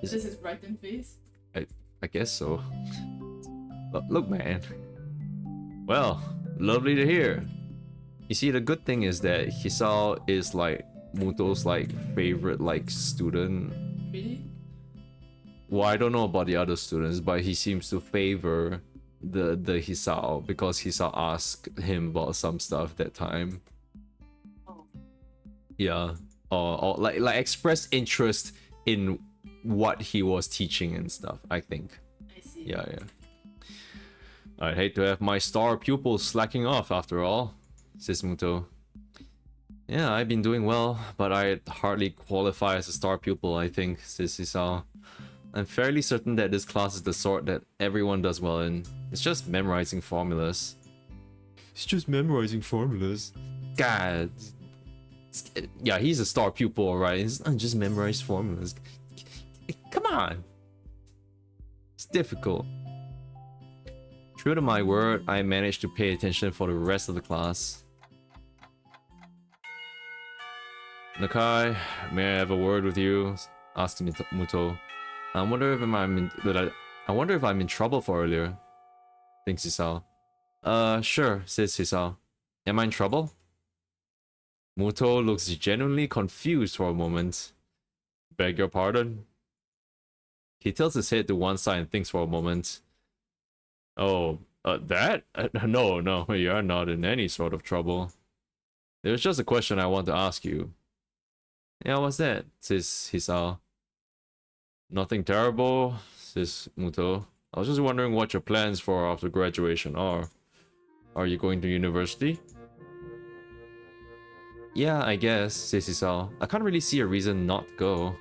This is Brighton face. I guess so. Look, man. Well, lovely to hear. You see, the good thing is that Hisao is like Muto's like favorite like student. Really? Well, I don't know about the other students, but he seems to favor the Hisao because Hisao asked him about some stuff that time. Oh. Yeah. Or like expressed interest in what he was teaching and stuff, I think. I see. Yeah. I'd hate to have my star pupils slacking off after all, says Muto. Yeah, I've been doing well, but I hardly qualify as a star pupil, I think, says Hisao. I'm fairly certain that this class is the sort that everyone does well in. It's just memorizing formulas. It's just memorizing formulas. God. Yeah, he's a star pupil, alright. It's not just memorize formulas. Come on. It's difficult. True to my word, I managed to pay attention for the rest of the class. Nakai, may I have a word with you? Asked Muto. I wonder if I'm in trouble for earlier. Thinks Hisao. Sure, says Hisao. Am I in trouble? Muto looks genuinely confused for a moment. Beg your pardon? He tilts his head to one side and thinks for a moment. Oh, that? No, you're not in any sort of trouble. There's just a question I want to ask you. Yeah, what's that? Says Hisao. Nothing terrible, says Muto. I was just wondering what your plans for after graduation are. Are you going to university? Yeah, I guess, says Hisao. I can't really see a reason not to go.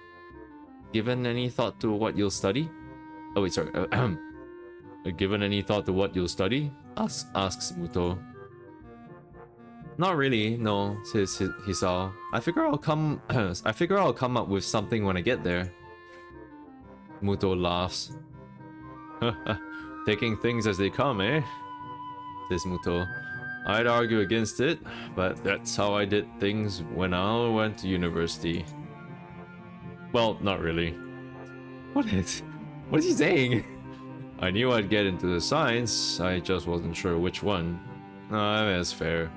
Given any thought to what you'll study? Oh wait, sorry. Given any thought to what you'll study? Asks Muto. Not really, no, says Hisao. I figure I'll come up with something when I get there. Muto laughs. Taking things as they come, eh? Says Muto. I'd argue against it, but that's how I did things when I went to university. Well, not really. What is he saying? I knew I'd get into the science, I just wasn't sure which one. That's fair.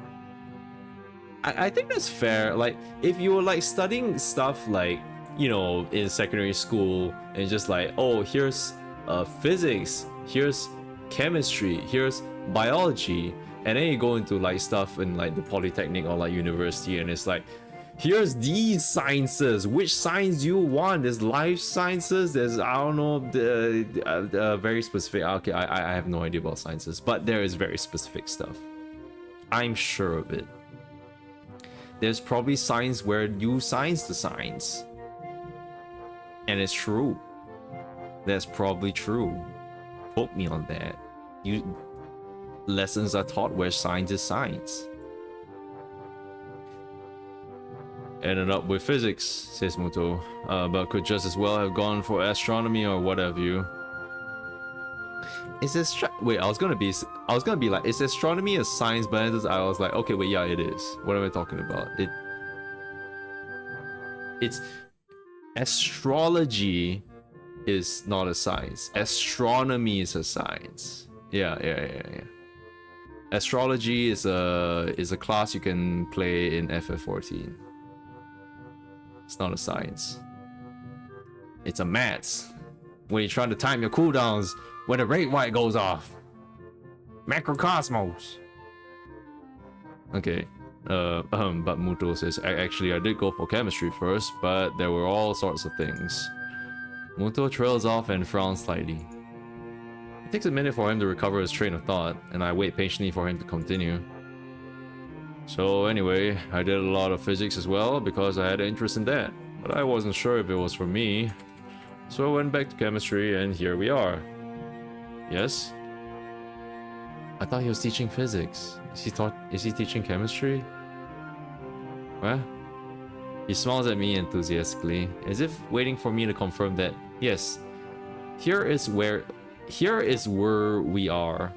I think that's fair. Like, if you were like studying stuff like, you know, in secondary school, and just like, oh, here's physics, here's chemistry, here's biology, and then you go into like stuff in like the polytechnic or like university, and it's like, here's these sciences. Which science do you want? There's life sciences. There's, I don't know, the very specific. Okay, I have no idea about sciences, but there is very specific stuff. I'm sure of it. There's probably science where you science the science, and it's true. That's probably true. Quote me on that. Lessons are taught where science is science. Ended up with physics, says Muto, but could just as well have gone for astronomy or what have you. Is this wait? I was gonna be like, is astronomy a science? But I was like, okay, wait, yeah, it is. What am I talking about? It's astrology is not a science. Astronomy is a science. Yeah. Astrology is a class you can play in FF14. It's not a science. It's a maths. When you're trying to time your cooldowns when the rate white goes off. Macrocosmos. Okay. But Muto says, actually I did go for chemistry first, but there were all sorts of things. Muto trails off and frowns slightly. It takes a minute for him to recover his train of thought, and I wait patiently for him to continue. So anyway, I did a lot of physics as well because I had an interest in that, but I wasn't sure if it was for me. So I went back to chemistry and here we are. Yes? I thought he was teaching physics. Is he teaching chemistry? Well, he smiles at me enthusiastically, as if waiting for me to confirm that, yes, here is where we are.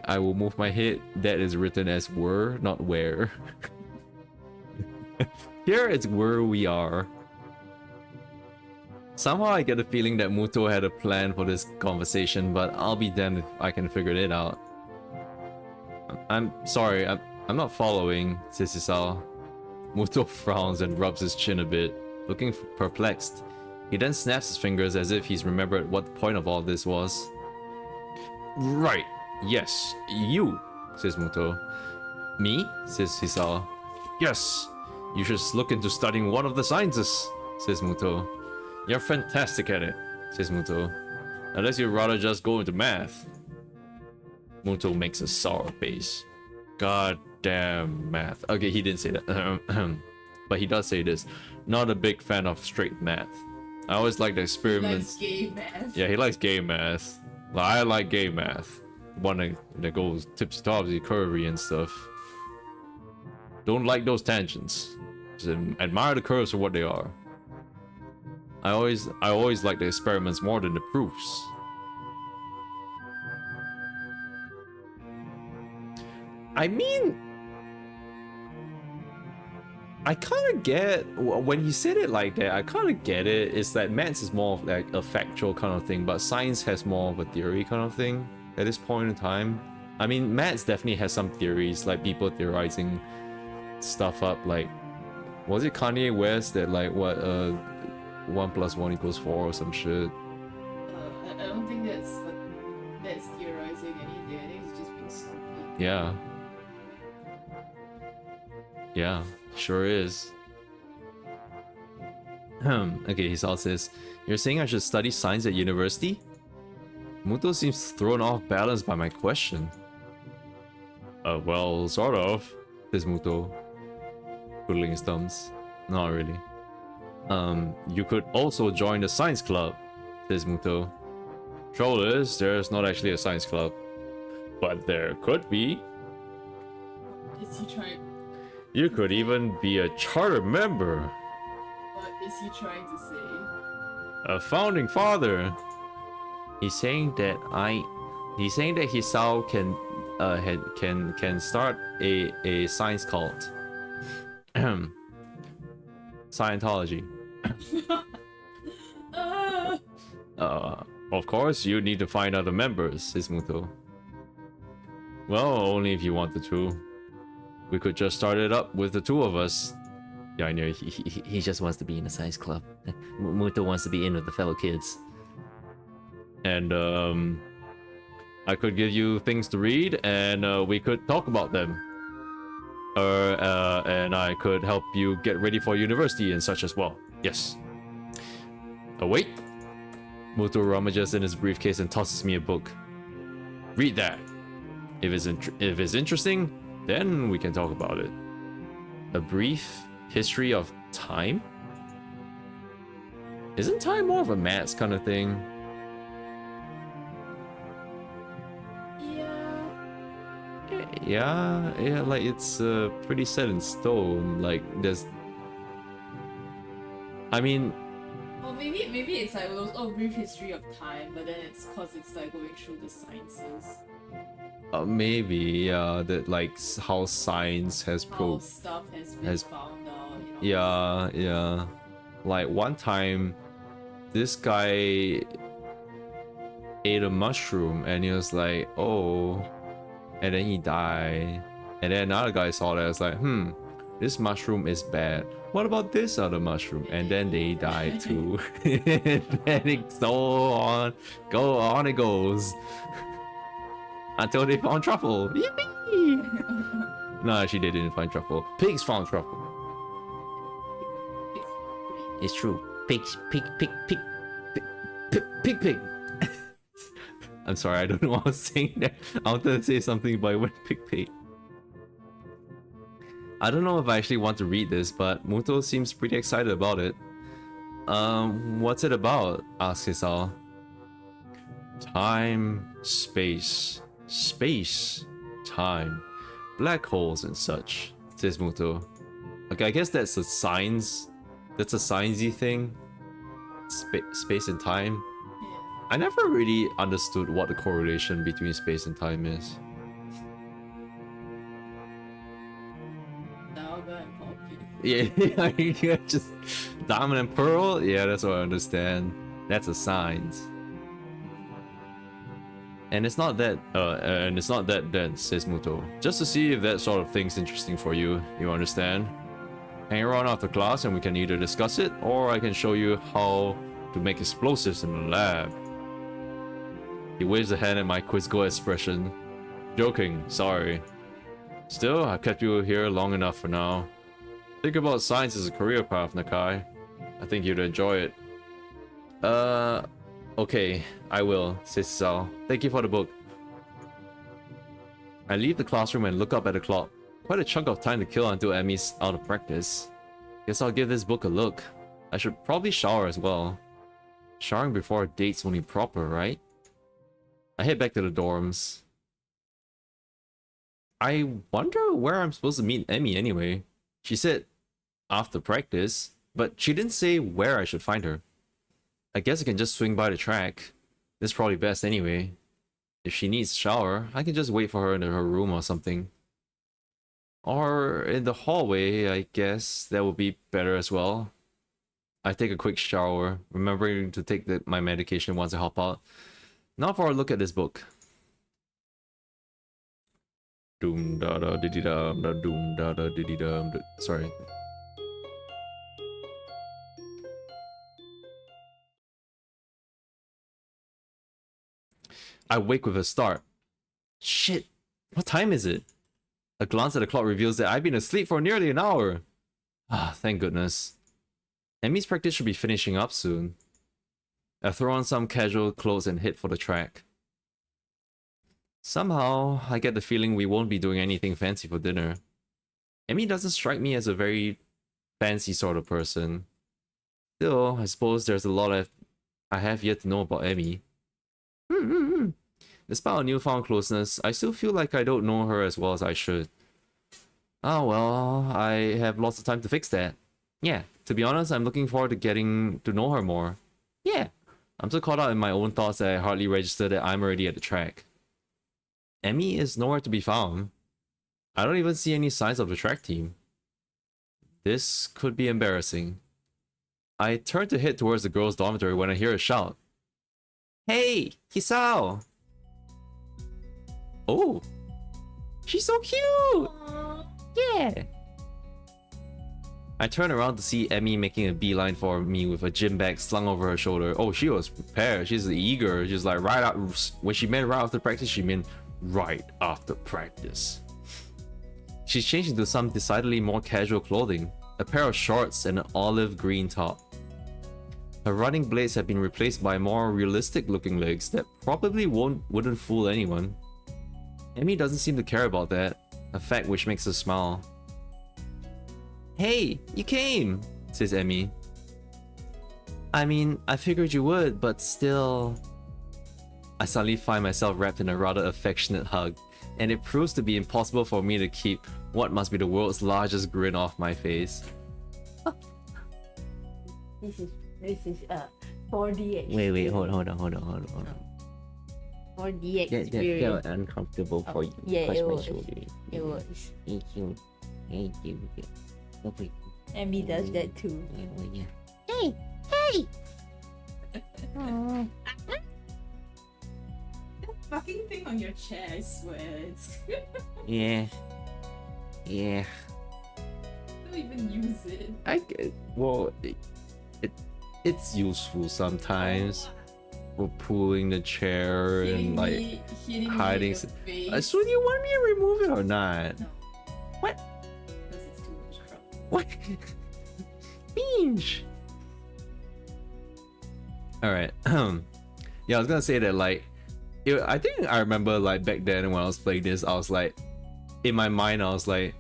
I will move my head. That is written as were, not where. Here is where we are. Somehow I get a feeling that Muto had a plan for this conversation, but I'll be damned if I can figure it out. I'm sorry, I'm not following, says Isao. Muto frowns and rubs his chin a bit, looking perplexed. He then snaps his fingers as if he's remembered what the point of all this was. Right. Yes, you, says Muto. Me? Says Hisao. Yes, you should look into studying one of the sciences, says Muto. You're fantastic at it, says Muto. Unless you'd rather just go into math. Muto makes a sour face. God damn math. Okay, he didn't say that. But he does say this. Not a big fan of straight math. I always like the experiments. He likes gay math. Yeah, he likes gay math. I like gay math. One that goes tipsy-topsy, curvy and stuff. Don't like those tangents. Just admire the curves for what they are. I always like the experiments more than the proofs. I mean, I kind of get when you said it like that. I kind of get it. It's that maths is more of like a factual kind of thing, but science has more of a theory kind of thing at this point in time. I mean, maths definitely has some theories, like people theorizing stuff up. Like, was it Kanye West that like what 1 + 1 = 4 or some shit? I don't think that's theorizing anything. I think it's just being stupid. Yeah. Yeah, sure is. Okay, Hisao says, you're saying I should study science at university? Muto seems thrown off balance by my question. Well, sort of, says Muto, twiddling his thumbs. Not really. You could also join the science club, says Muto. Trouble is, there's not actually a science club. But there could be. Is he trying? You could even be a charter member. What is he trying to say? A founding father. He's saying that Hisao can start a science cult. Scientology. Of course, you need to find other members, says Muto. Well, only if you wanted to. We could just start it up with the two of us. Yeah, I know. He just wants to be in a science club. Muto wants to be in with the fellow kids. And I could give you things to read, and we could talk about them. And I could help you get ready for university and such as well. Yes. Oh, wait. Muto rummages in his briefcase and tosses me a book. Read that. If it's interesting, then we can talk about it. A brief history of time? Isn't time more of a maths kind of thing? Yeah, like it's pretty set in stone. Like there's, I mean, Well, maybe it's like those brief history of time, but then it's cause it's like going through the sciences. maybe that like how science has How stuff has been found out. Yeah. Like one time, this guy ate a mushroom and he was like, oh, and then he died. And then another guy saw that, was like, this mushroom is bad. What about this other mushroom? And then they died too. And it's so on, go on it goes. Until they found truffle. Yippee! No, actually they didn't find truffle. Pigs found truffle. It's true. Pigs, pig. I'm sorry, I don't know what I was saying there. I wanted to say something, but I went pig. I don't know if I actually want to read this, but Muto seems pretty excited about it. What's it about? Asks Hisao. Time, space, time, black holes and such, says Muto. Okay, I guess that's a science. That's a sciencey thing. Space and time. I never really understood what the correlation between space and time is. Yeah, just diamond and pearl. Yeah, that's what I understand. That's a science. And it's not that dense, says Muto. Just to see if that sort of thing's interesting for you. You understand? Hang around after class and we can either discuss it, or I can show you how to make explosives in the lab. He waves a hand at my quizzical expression. Joking, sorry. Still, I've kept you here long enough for now. Think about science as a career path, Nakai. I think you'd enjoy it. Okay, I will, says Sal. Thank you for the book. I leave the classroom and look up at the clock. Quite a chunk of time to kill until Emmy's out of practice. Guess I'll give this book a look. I should probably shower as well. Showering before a date's only proper, right? I head back to the dorms. I wonder where I'm supposed to meet Emmy anyway. She said after practice, but she didn't say where I should find her. I guess I can just swing by the track. This is probably best anyway. If she needs a shower, I can just wait for her in her room or something. Or in the hallway, I guess that would be better as well. I take a quick shower, remembering to take my medication once I hop out. Now for a look at this book. Doom da da diddy dum da doom da da diddy dum. Sorry. I wake with a start. Shit, what time is it? A glance at the clock reveals that I've been asleep for nearly an hour. Ah, thank goodness. Emmy's practice should be finishing up soon. I throw on some casual clothes and head for the track. Somehow, I get the feeling we won't be doing anything fancy for dinner. Emmy doesn't strike me as a very fancy sort of person. Still, I suppose there's a lot I have yet to know about Emmy. Despite our newfound closeness, I still feel like I don't know her as well as I should. Oh well, I have lots of time to fix that. Yeah, to be honest, I'm looking forward to getting to know her more. Yeah, I'm so caught up in my own thoughts that I hardly register that I'm already at the track. Emmy is nowhere to be found. I don't even see any signs of the track team. This could be embarrassing. I turn to head towards the girls' dormitory when I hear a shout. Hey, Hisao! Oh, she's so cute! Aww. Yeah! I turned around to see Emmy making a beeline for me with a gym bag slung over her shoulder. Oh, she was prepared. She's eager. She's like right out. When she meant right after practice, she meant right after practice. She's changed into some decidedly more casual clothing, a pair of shorts and an olive green top. Her running blades have been replaced by more realistic looking legs that probably wouldn't fool anyone. Emmy doesn't seem to care about that, a fact which makes her smile. Hey, you came, says Emmy. I mean, I figured you would, but still... I suddenly find myself wrapped in a rather affectionate hug, and it proves to be impossible for me to keep what must be the world's largest grin off my face. This is 4D. Wait, hold on. 4D That experience. felt uncomfortable for you. Yeah, Touch it my was. shoulder. It was. Thank you. Okay. Emmy does that too. Yeah. Hey, hey. Oh, That fucking thing on your chair, I swear. Yeah. Don't even use it. It's useful sometimes for pulling the chair and like hitting hiding. me in the face. So do you want me to remove it or not? No. What? Because it's too much trouble. What? Binge. All right. Yeah, I was gonna say that like, I think I remember like back then when I was playing this, I was like, in my mind, I was like,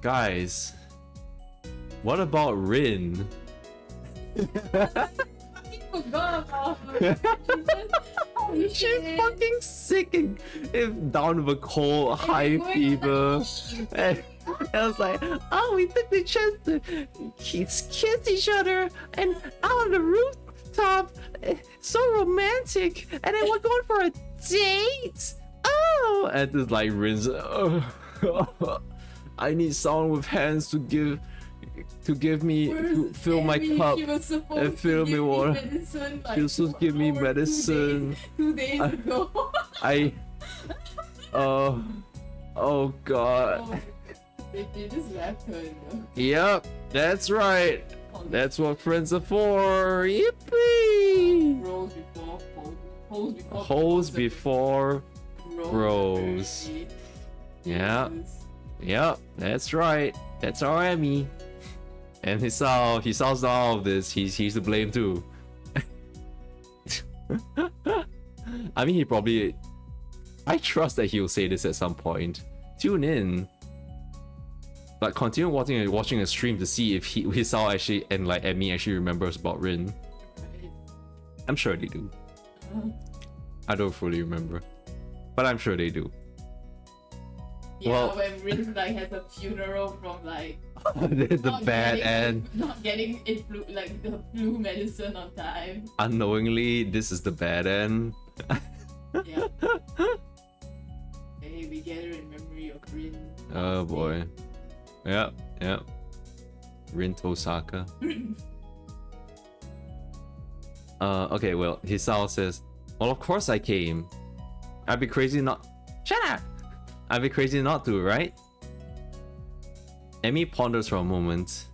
guys, what about Rin? I forgot about her. Holy She's shit. fucking sick and down with a cold, high Going fever. on. And I was like, oh, we took the chance to kiss each other and out on the rooftop. So romantic. And then we're going for a date. Oh, and this like Rin's. I need someone with hands to give me to fill my Emmy? cup She was supposed and fill to me give water. Medicine, like, She was supposed to give me 2 medicine. 2 days ago. Oh god. They just left her in the Yep, that's right. That's what friends are for. Yippee! Rose before holes before Holes before. Rose. bros. apparently. Yeah. Jesus. Yep, that's right. That's our Emmy. And he solves all of this. He's to blame too. I mean, he probably. I trust that he'll say this at some point. Tune in. Like, continue watching a stream to see if Hisao actually and like Emmy actually remembers about Rin. Right. I'm sure they do. Uh, I don't fully remember, but I'm sure they do. yeah, Well- when Rin like has a funeral from like the not bad getting, end. not getting like the flu medicine on time. Unknowingly, this is the bad end. Yeah. Hey, we gather in memory of Rin. Oh boy. Yep. Rin Tosaka. Okay, well, Hisao says, well, of course I came. I'd be crazy not. Shut up! I'd be crazy not to, right? Emmy ponders for a moment.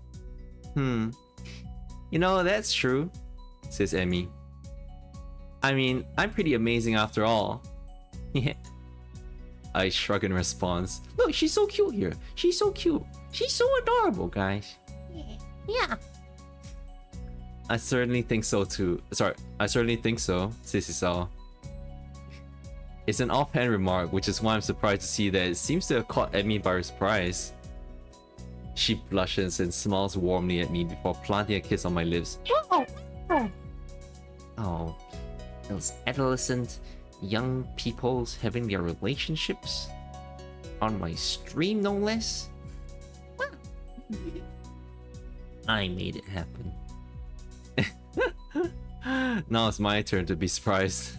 You know, that's true, says Emmy. I mean, I'm pretty amazing after all. I shrug in response. Look, she's so cute here. She's so cute. She's so adorable, guys. yeah. I certainly think so too. Sorry, I certainly think so, says Hisao. It's an offhand remark, which is why I'm surprised to see that it seems to have caught Emmy by surprise. She blushes and smiles warmly at me before planting a kiss on my lips. Oh, those adolescent young peoples having their relationships? On my stream, no less? I made it happen. Now it's my turn to be surprised.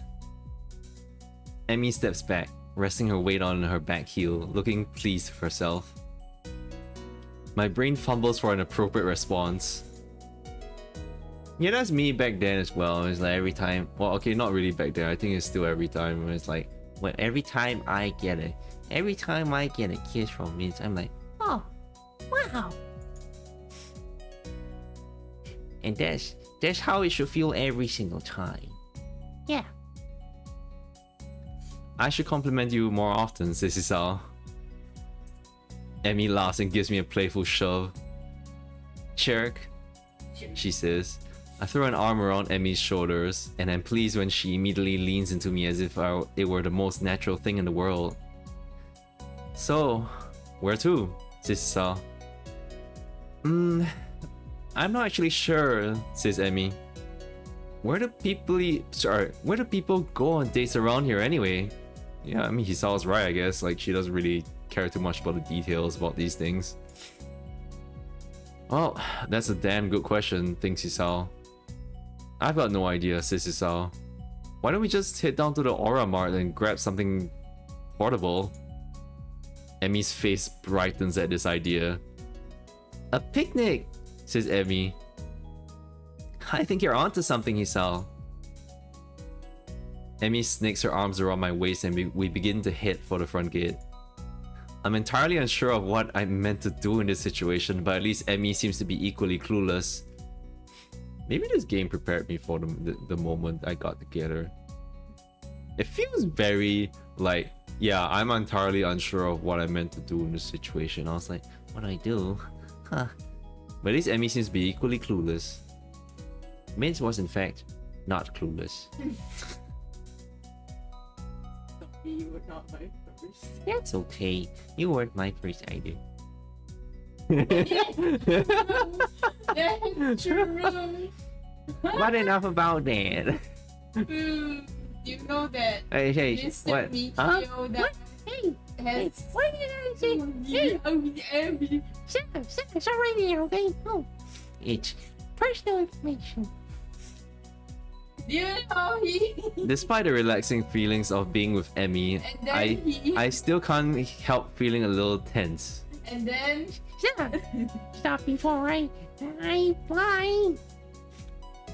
Emmy steps back, resting her weight on her back heel, looking pleased with herself. My brain fumbles for an appropriate response. Yeah, that's me back then as well. It's like every time. Well, okay, not really back then. I think it's still every time. It's like, well, every time I get a kiss from Mint, I'm like, Oh, wow. And that's how it should feel every single time. Yeah. I should compliment you more often, Sissy-sao. Emmy laughs and gives me a playful shove. Chirk, she says. I throw an arm around Emmy's shoulders, and I'm pleased when she immediately leans into me as if it were the most natural thing in the world. So, where to, Sissy-sao? I'm not actually sure, says Emmy. Where do people go on dates around here anyway? Yeah, I mean, Hisao's right, I guess. Like, she doesn't really care too much about the details about these things. Well, that's a damn good question, thinks Hisao. I've got no idea, says Hisao. Why don't we just head down to the Aura Mart and grab something portable? Emmy's face brightens at this idea. A picnic, says Emmy. I think you're onto something, Hisao. Emmy snakes her arms around my waist and we begin to head for the front gate. I'm entirely unsure of what I meant to do in this situation, but at least Emmy seems to be equally clueless. Maybe this game prepared me for the moment I got together. It feels very like, yeah, I'm entirely unsure of what I meant to do in this situation. I was like, what do I do? Huh. But at least Emmy seems to be equally clueless. Mince was in fact not clueless. You were not my first. That's okay. You weren't my first idea. That's true. But enough about that. You know that Hey, Mr. what? Mikio Huh? that Hey, has what did I say? Hey, it's already there, okay? Oh, it's personal information. you know he Despite the relaxing feelings of being with Emmy, and then I still can't help feeling a little tense. and then Stop before I fly.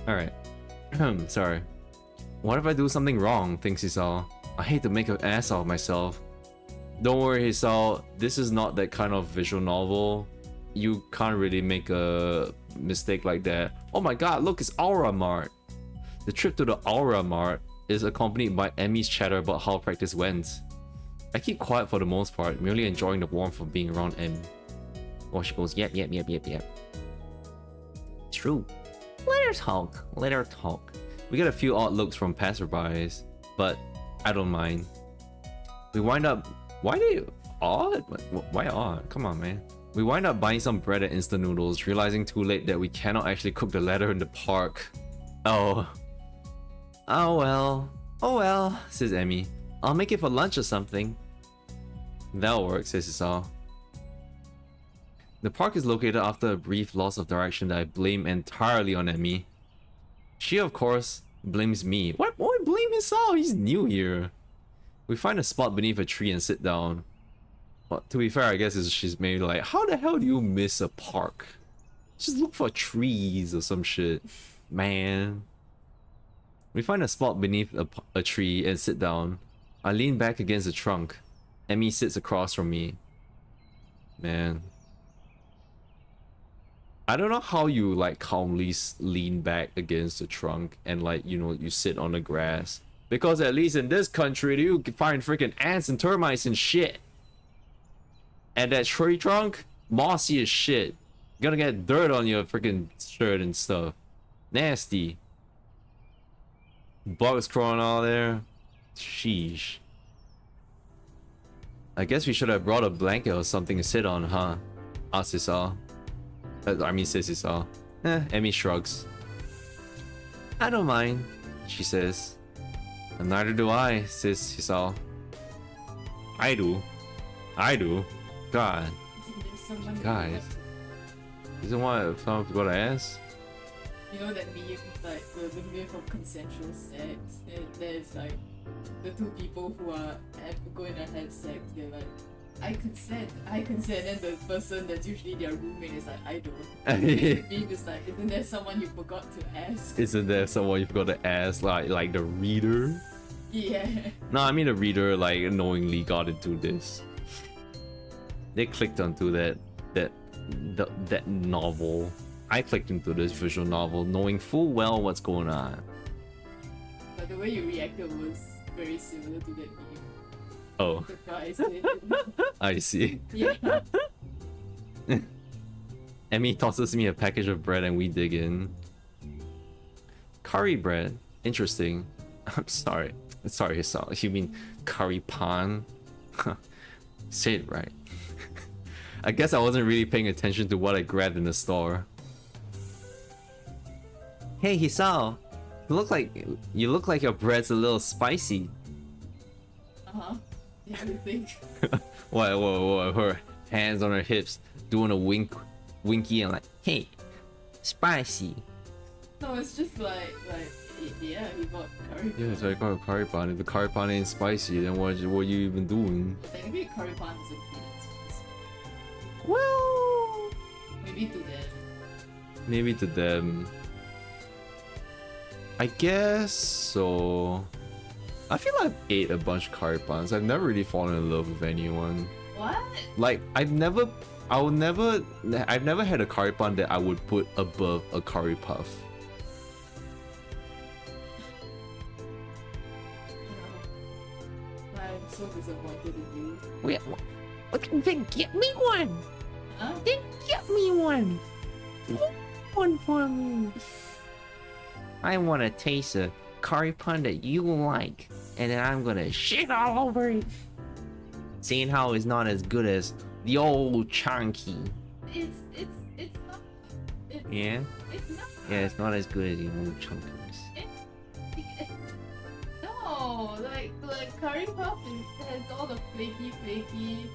Alright. Sorry. What if I do something wrong, thinks Hisao. I hate to make an ass out of myself. Don't worry, Hisao. This is not that kind of visual novel. You can't really make a mistake like that. Oh my god, look, it's Aura Mart. The trip to the Aura Mart is accompanied by Emmy's chatter about how practice went. I keep quiet for the most part, merely enjoying the warmth of being around Emmy. Oh, she goes, yep. True. Let her talk. We get a few odd looks from passerbys, but I don't mind. We wind up... Why they odd? Why odd? Come on, man. We wind up buying some bread and instant noodles, realizing too late that we cannot actually cook the latter in the park. Oh well, says Emmy. I'll make it for lunch or something. That'll work, says Hisao. The park is located after a brief loss of direction that I blame entirely on Emmy. She, of course, blames me. Why blame Hisao? He's new here. We find a spot beneath a tree and sit down. Well, to be fair, I guess she's maybe like, how the hell do you miss a park? Just look for trees or some shit. Man. We find a spot beneath a tree and sit down. I lean back against the trunk. Emmy sits across from me. Man. I don't know how you like calmly lean back against the trunk and like, you know, you sit on the grass. Because at least in this country, you can find freaking ants and termites and shit. And that tree trunk, mossy as shit. You're gonna get dirt on your freaking shirt and stuff. Nasty. Bugs crawling all there. Sheesh. I guess we should have brought a blanket or something to sit on, huh? Asked Hisao. Says Hisao. Emmy shrugs. I don't mind, she says. And neither do I, says Hisao. I do. God. Guys. Isn't what someone forgot to ask? You know that meme, like the meme from consensual sex, and there's like the two people who are going to have sex, they're like, I consent, and the person that's usually their roommate is like, I don't. The meme is like, isn't there someone you forgot to ask? Isn't there someone you forgot to ask? Like the reader? Yeah. No, I mean the reader like knowingly got into this. They clicked onto that novel. I clicked into this visual novel knowing full well what's going on. But the way you reacted was very similar to that meme. Oh, The guy said, I see. yeah. Emmy tosses me a package of bread and we dig in. Curry bread. Interesting. I'm sorry. Sorry, Hisao. You mean curry pan? Say it right. I guess I wasn't really paying attention to what I grabbed in the store. Hey, Hisao. You look like your bread's a little spicy. Uh-huh. Yeah, you think? What? Her hands on her hips, doing a winky and like, hey, spicy. No, it's just like, yeah, he bought curry. Yeah, so I got a curry pan. If the curry pan ain't spicy, then what are you even doing? Technically, curry pan is a peanut spice. Well, Maybe to them. maybe to them. I guess so. I feel like I've ate a bunch of curry pans. I've never really fallen in love with anyone. What? Like I've never had a curry pan that I would put above a curry puff. I'm so disappointed in you. Wait, then get me one. Huh? Then get me one. One for me. I want to taste a curry pun that you like, and then I'm gonna shit all over it. Seeing how it's not as good as the old chunky. It's not. Yeah? It's not. Yeah, it's not as good as the old chunkies. No, like curry puff has all the flaky.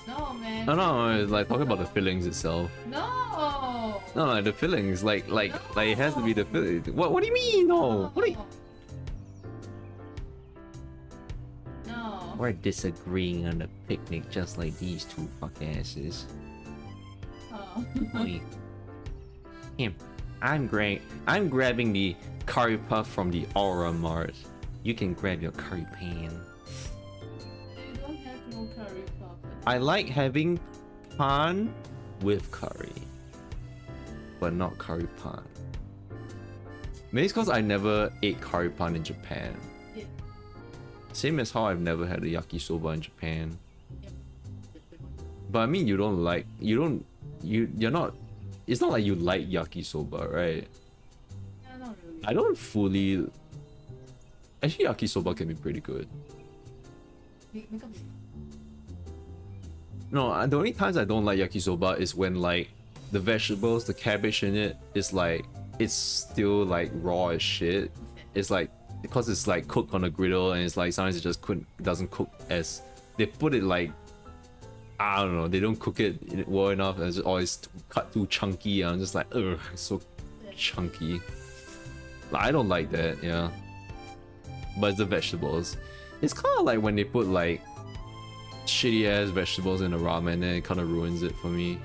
No, man. No, it's like talking about the fillings itself. No. No, like the fillings, like it has to be the filling. What do you mean? No. What do you... No. We're disagreeing on a picnic just like these two fuck asses. Oh. Wait. Him. I'm grabbing the curry puff from the Aura Mart. You can grab your curry pan. They don't have no curry puff. I like having pan with curry, but not curry pan. Maybe it's because I never ate curry pan in Japan. Yeah. Same as how I've never had a yakisoba in Japan. Yep. But I mean, you're not. It's not like you like yakisoba, right? Yeah, not really. I don't fully. Actually, yakisoba can be pretty good. Make up. No, the only times I don't like yakisoba is when like the vegetables, the cabbage in it is like it's still like raw as shit. It's like because it's like cooked on a griddle and it's like sometimes it just doesn't cook as they put it like I don't know, they don't cook it well enough and it's always cut too chunky and I'm just like ugh, it's so chunky. Like, I don't like that, yeah. But it's the vegetables. It's kind of like when they put like shitty ass vegetables in a ramen and it kind of ruins it for me.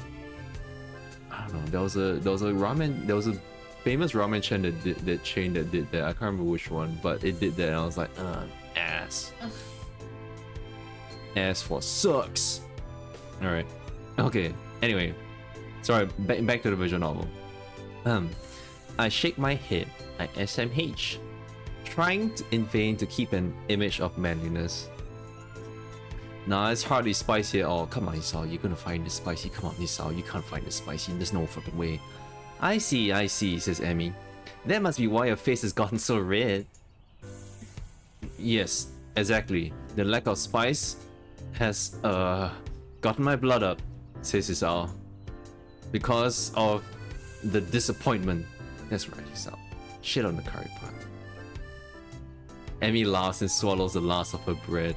I don't know. There was a famous ramen chain that did that. I can't remember which one, but it did that and I was like, ass. Ass for sucks. Alright. Okay. Anyway. Sorry, back to the visual novel. I shake my head. I SMH. Trying in vain to keep an image of manliness. Nah, it's hardly spicy at all. Come on, Isao, you're gonna find this spicy. Come on, Isao, you can't find this spicy. There's no fucking way. I see, says Emmy. That must be why your face has gotten so red. Yes, exactly. The lack of spice has, gotten my blood up, says Isao. Because of the disappointment. That's right, Isao. Shit on the curry pot. Emmy laughs and swallows the last of her bread.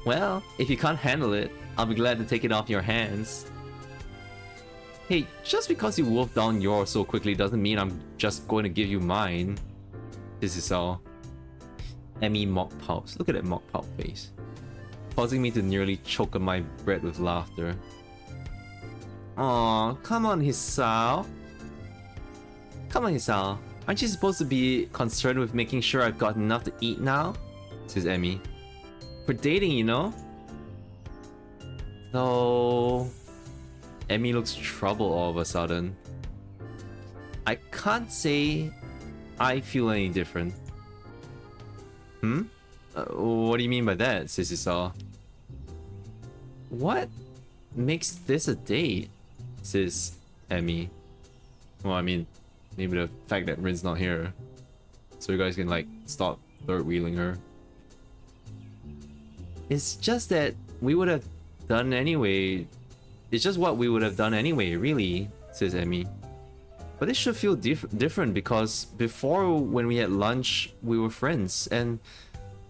Well, if you can't handle it, I'll be glad to take it off your hands. Hey, just because you wolfed down yours so quickly doesn't mean I'm just going to give you mine. This is all. Emmy mock pouts. Look at that mock pout face. Causing me to nearly choke on my bread with laughter. Aw, come on, Hisao. Come on, Hisao. Aren't you supposed to be concerned with making sure I've got enough to eat now? Says Emmy. For dating, you know? Though... Emmy looks troubled all of a sudden. I can't say I feel any different. What do you mean by that, Sissy Saw? What makes this a date, says Emmy. Well, I mean, maybe the fact that Rin's not here. So you guys can like stop third wheeling her. It's just that we would have done anyway. It's just what we would have done anyway, really, says Emmy. But it should feel different because before, when we had lunch, we were friends, and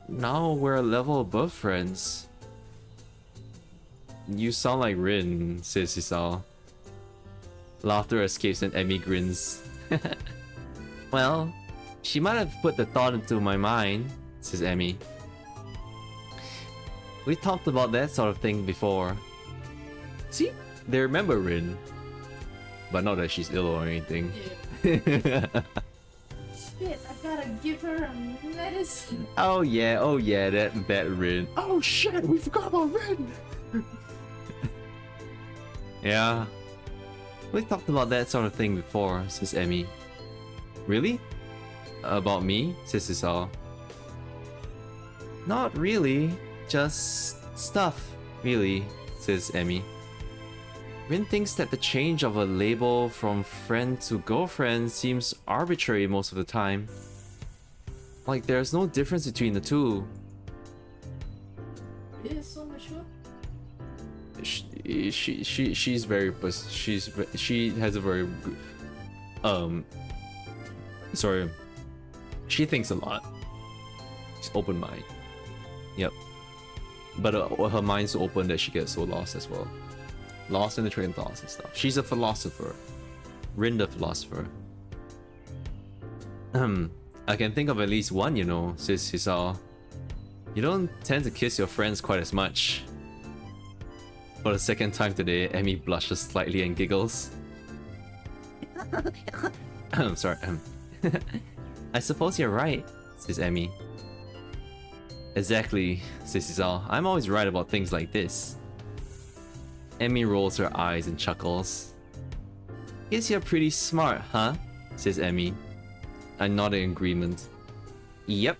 now we're a level above friends. You sound like Rin, says Hisao. Laughter escapes and Emmy grins. Well, she might have put the thought into my mind, says Emmy. We talked about that sort of thing before. See, they remember Rin. But not that she's ill or anything. Yeah. Shit, I gotta give her a medicine. Oh yeah, that Rin. Oh shit, we forgot about Rin! Yeah. We've talked about that sort of thing before, says Emmy. Really? About me? Says Isao. Not really. Just stuff, really, says Emmy. Rin thinks that the change of a label from friend to girlfriend seems arbitrary most of the time. Like there's no difference between the two. It is so mature. She's very she has a very sorry, she thinks a lot. She's open mind. Yep. But her mind's so open that she gets so lost as well. Lost in the train of thoughts and stuff. She's a philosopher. Rin the philosopher. I can think of at least one, you know, says Hisao. You don't tend to kiss your friends quite as much. For the second time today, Emmy blushes slightly and giggles. I'm sorry. I suppose you're right, says Emmy. Exactly, says Hisao. I'm always right about things like this. Emmy rolls her eyes and chuckles. Guess you're pretty smart, huh? Says Emmy. I nod in agreement. Yep,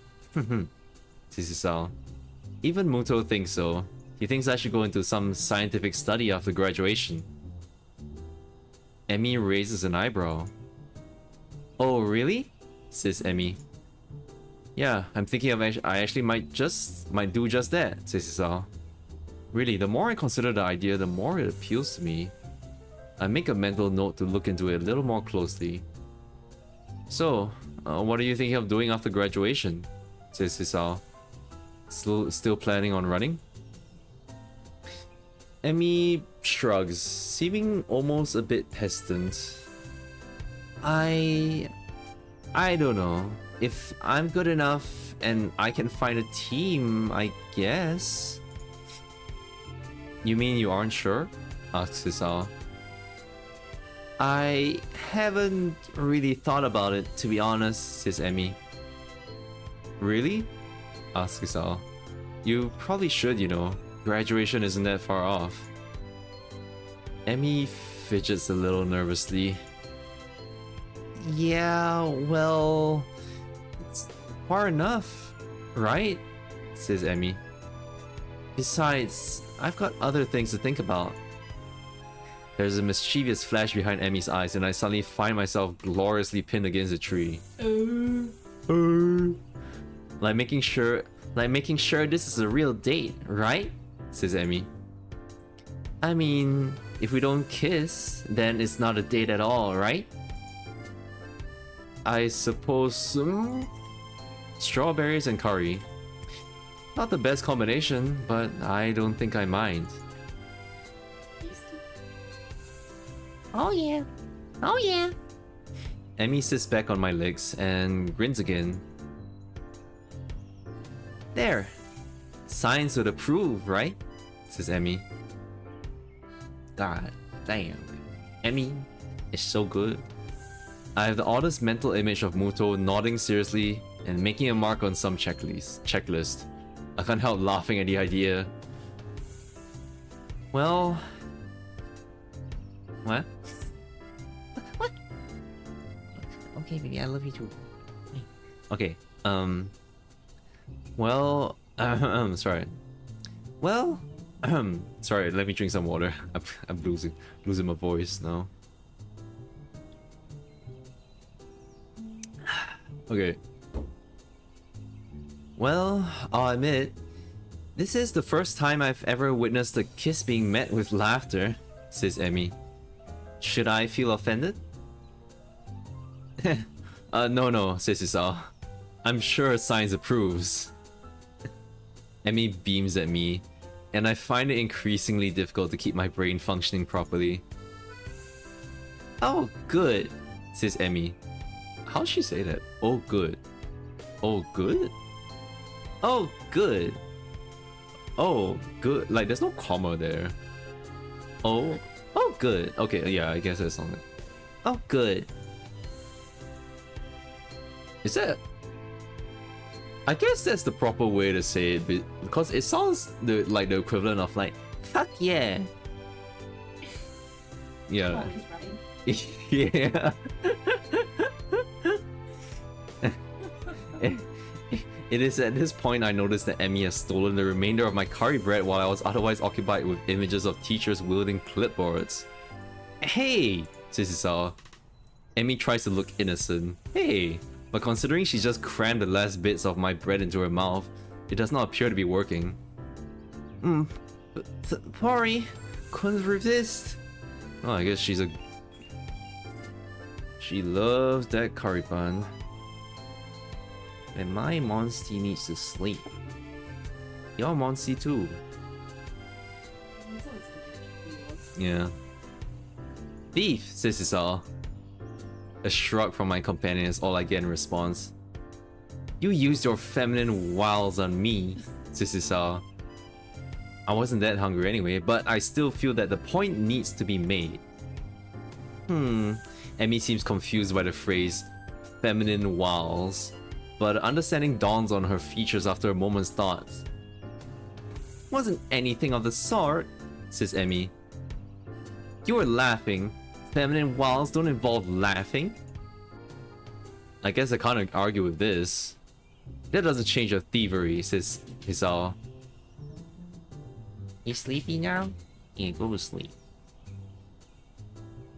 says Hisao. Even Muto thinks so. He thinks I should go into some scientific study after graduation. Emmy raises an eyebrow. Oh, really? Says Emmy. Yeah, I'm thinking of I actually might do just that, says Hisao. Really, the more I consider the idea, the more it appeals to me. I make a mental note to look into it a little more closely. So, what are you thinking of doing after graduation? Says Hisao. Still planning on running? Emmy shrugs, seeming almost a bit hesitant. I don't know. If I'm good enough and I can find a team, I guess. You mean you aren't sure? Asks Hisao. I haven't really thought about it, to be honest, says Emmy. Really? Asks Hisao. You probably should, you know. Graduation isn't that far off. Emmy fidgets a little nervously. Yeah, well, it's far enough, right? Says Emmy. Besides, I've got other things to think about. There's a mischievous flash behind Emmy's eyes, and I suddenly find myself gloriously pinned against a tree. Like making sure this is a real date, right? Says Emmy. I mean, if we don't kiss, then it's not a date at all, right? I suppose strawberries and curry. Not the best combination, but I don't think I mind. Oh yeah. Oh yeah. Emmy sits back on my legs and grins again. There. Science would approve, right? Says Emmy. God damn. Emmy is so good. I have the oddest mental image of Muto nodding seriously and making a mark on some checklist. I can't help laughing at the idea. Well, What? What? Okay, baby, I love you too. Okay. Well, sorry. Well, sorry. Let me drink some water. I'm losing my voice now. Okay. Well, I'll admit, this is the first time I've ever witnessed a kiss being met with laughter, says Emmy. Should I feel offended? No, says Isao. I'm sure science approves. Emmy beams at me, and I find it increasingly difficult to keep my brain functioning properly. Oh, good, says Emmy. How'd she say that? Oh, good. Oh, good? Oh, good. Oh, good. Like, there's no comma there. Oh, good. Okay, yeah, I guess that's something. Oh, good. Is that... I guess that's the proper way to say it, because it sounds like the equivalent of like, fuck yeah. Yeah. Always right. Yeah. It is at this point I noticed that Emmy has stolen the remainder of my curry bread while I was otherwise occupied with images of teachers wielding clipboards. Hey, says Isao. Emmy tries to look innocent. Hey, but considering she's just crammed the last bits of my bread into her mouth, it does not appear to be working. Sorry, couldn't resist. Oh, I guess she loves that curry pan. And my Monsty needs to sleep. Your Monsty too. Yeah. Thief, says Isao. A shrug from my companion is all I get in response. You used your feminine wiles on me, says Isao. I wasn't that hungry anyway, but I still feel that the point needs to be made. Emmy seems confused by the phrase feminine wiles, but understanding dawns on her features after a moment's thought. Wasn't anything of the sort, says Emmy. You were laughing. Feminine wiles don't involve laughing. I guess I can't argue with this. That doesn't change your thievery, says Hisao. You sleepy now? Yeah, go to sleep.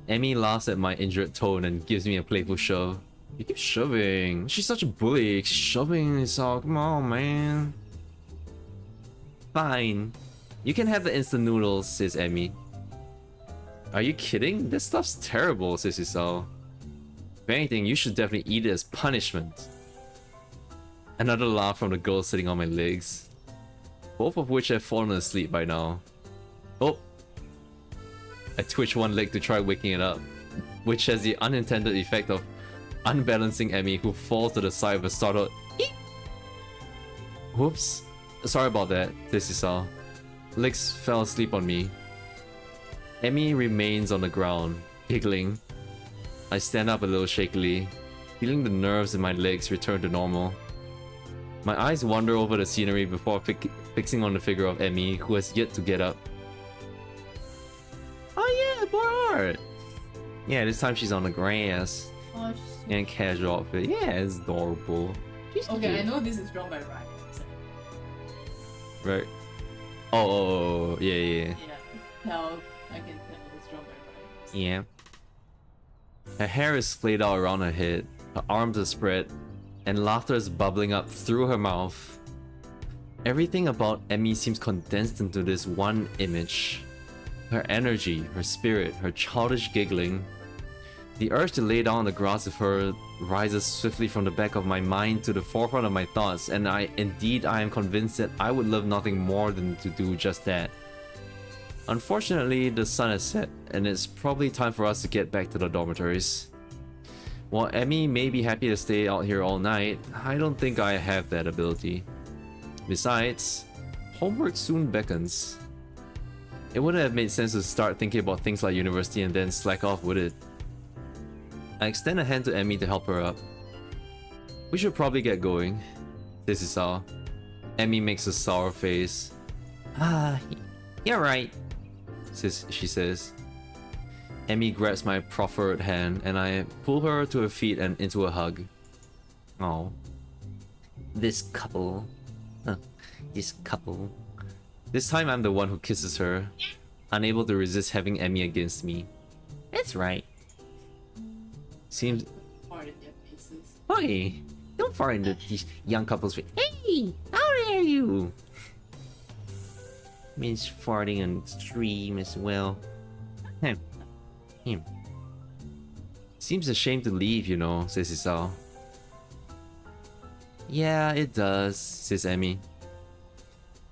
Emmy laughs at my injured tone and gives me a playful shove. You keep shoving. She's such a bully. She's shoving Hisao. Come on, man. Fine. You can have the instant noodles, says Emmy. Are you kidding? This stuff's terrible, says Isao. If anything, you should definitely eat it as punishment. Another laugh from the girl sitting on my legs, both of which have fallen asleep by now. Oh! I twitch one leg to try waking it up, which has the unintended effect of unbalancing Emmy, who falls to the side with a startled eep. Whoops. Sorry about that, says Isao. Legs fell asleep on me. Emmy remains on the ground, giggling. I stand up a little shakily, feeling the nerves in my legs return to normal. My eyes wander over the scenery before fixing on the figure of Emmy, who has yet to get up. Oh yeah, Bart! Yeah, this time she's on the grass. Oh, In a casual outfit. Yeah, it's adorable. She's okay, cute. I know this is drawn by Ryan. So, Right. Oh, yeah. yeah, now I can tell it's drawn by Ryan. Yeah. Her hair is splayed out around her head, her arms are spread, and laughter is bubbling up through her mouth. Everything about Emmy seems condensed into this one image. Her energy, her spirit, her childish giggling. The urge to lay down on the grass with her rises swiftly from the back of my mind to the forefront of my thoughts, and I am convinced that I would love nothing more than to do just that. Unfortunately, the sun has set, and it's probably time for us to get back to the dormitories. While Emmy may be happy to stay out here all night, I don't think I have that ability. Besides, homework soon beckons. It wouldn't have made sense to start thinking about things like university and then slack off with it. I extend a hand to Emmy to help her up. We should probably get going. This is all. Emmy makes a sour face. You're right. She says. Emmy grabs my proffered hand and I pull her to her feet and into a hug. Oh. This couple. Huh. This couple. This time I'm the one who kisses her, unable to resist having Emmy against me. That's right. Seems Fart in their faces. Okay. Don't fart into these young couples' face. Hey! How dare you? Means farting on stream as well. Him. seems a shame to leave, you know, says Isao. Yeah, it does, says Emmy.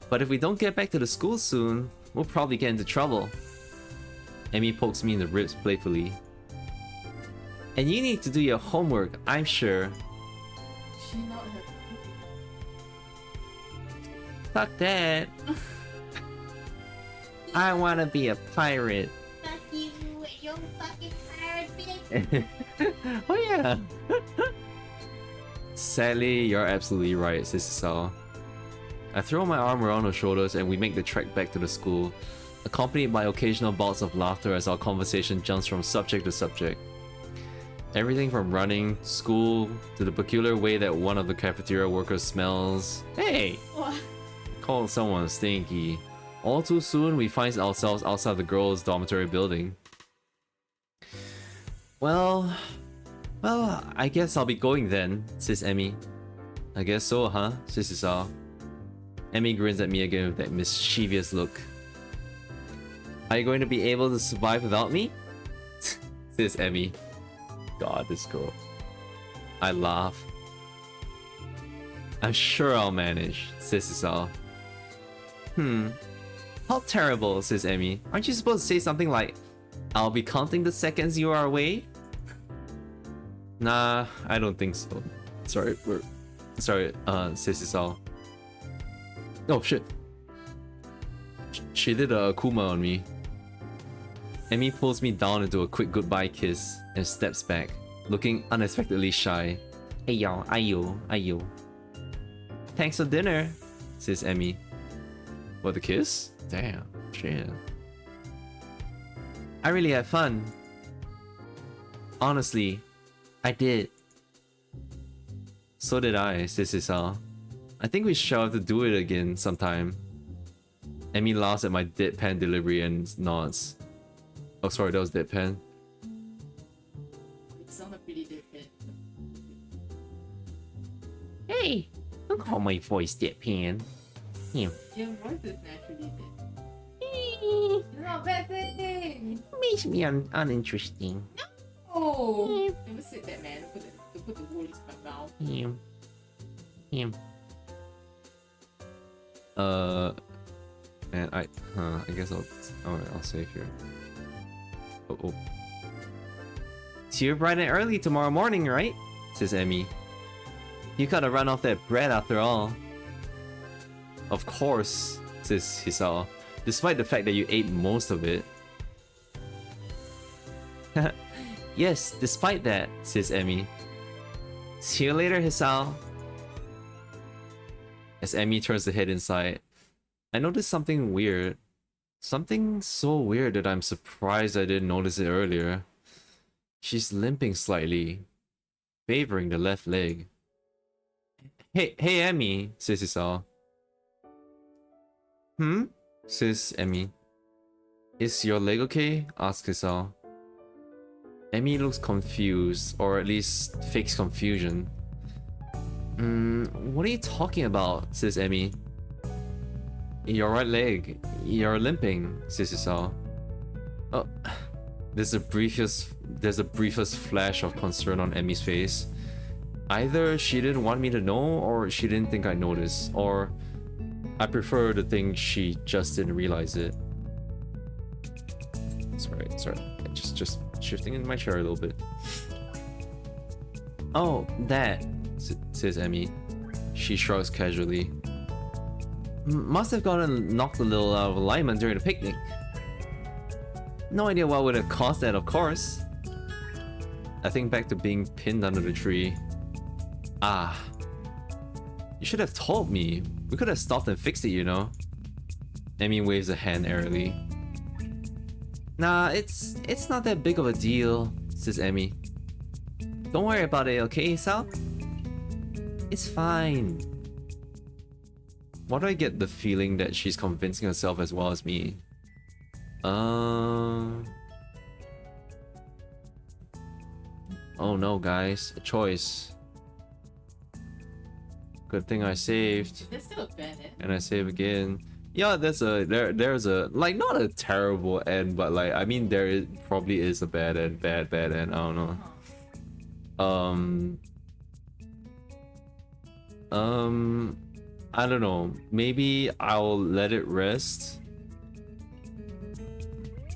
But if we don't get back to the school soon, we'll probably get into trouble. Emmy pokes me in the ribs playfully. And you need to do your homework, I'm sure. She not happy. Fuck that. I wanna be a pirate. Fuck you, you fucking pirate bitch. Oh yeah. Sadly, you're absolutely right, says Isao. I throw my arm around her shoulders and we make the trek back to the school, accompanied by occasional bouts of laughter as our conversation jumps from subject to subject. Everything from running, school, to the peculiar way that one of the cafeteria workers smells. Hey! What? Called someone stinky. All too soon, we find ourselves outside the girls' dormitory building. Well, I guess I'll be going then, says Emmy. I guess so, huh? Says Isao. Emmy grins at me again with that mischievous look. Are you going to be able to survive without me? Says Emmy. God, this girl. I laugh. I'm sure I'll manage, says Isao. How terrible, says Emmy. Aren't you supposed to say something like, I'll be counting the seconds you are away? Nah, I don't think so. Sorry, says Isao. Oh shit. She did a Akuma on me. Emmy pulls me down into a quick goodbye kiss and steps back, looking unexpectedly shy. Ayo, ayo. Thanks for dinner, says Emmy. What, the kiss? Damn, shit. I really had fun. Honestly, I did. So did I, says Isao. I think we shall have to do it again sometime. Emmy laughs at my deadpan delivery and nods. Oh, sorry, that was deadpan. It sounded pretty different. Hey, don't call my voice deadpan. Him. Your voice is naturally dead. Eh, It's not a bad thing! makes me uninteresting. Oh! Never said that, man. Put the words in my mouth. Him. And I guess I'll save here. Oh. So you're bright and early tomorrow morning, right? Says Emmy. You gotta run off that bread after all. Of course, says Hisao, despite the fact that you ate most of it. Yes, despite that, says Emmy. See you later, Hisao. As Emmy turns to head inside, I notice something weird. Something so weird that I'm surprised I didn't notice it earlier. She's limping slightly, favoring the left leg. Hey, Emmy, says Isao. Says Emmy. Is your leg okay? Asks Isao. Emmy looks confused, or at least fakes confusion. What are you talking about? Says Emmy. Your right leg. You're limping, says Isao. Oh, there's the briefest flash of concern on Emmy's face. Either she didn't want me to know, or she didn't think I noticed, or I prefer to think she just didn't realize it. Sorry. Just shifting in my chair a little bit. Oh, that, says Emmy. She shrugs casually. Must have gotten knocked a little out of alignment during the picnic. No idea what would have caused that, of course. I think back to being pinned under the tree. Ah. You should have told me. We could have stopped and fixed it, you know. Emmy waves a hand airily. Nah, it's not that big of a deal, says Emmy. Don't worry about it, okay, Sal? It's fine. Why do I get the feeling that she's convincing herself as well as me? Oh no, guys, a choice. Good thing I saved. There's still a bad end. And I save again. Yeah, there's a like not a terrible end, but like I mean probably is a bad end, bad end. I don't know. I don't know. Maybe I'll let it rest.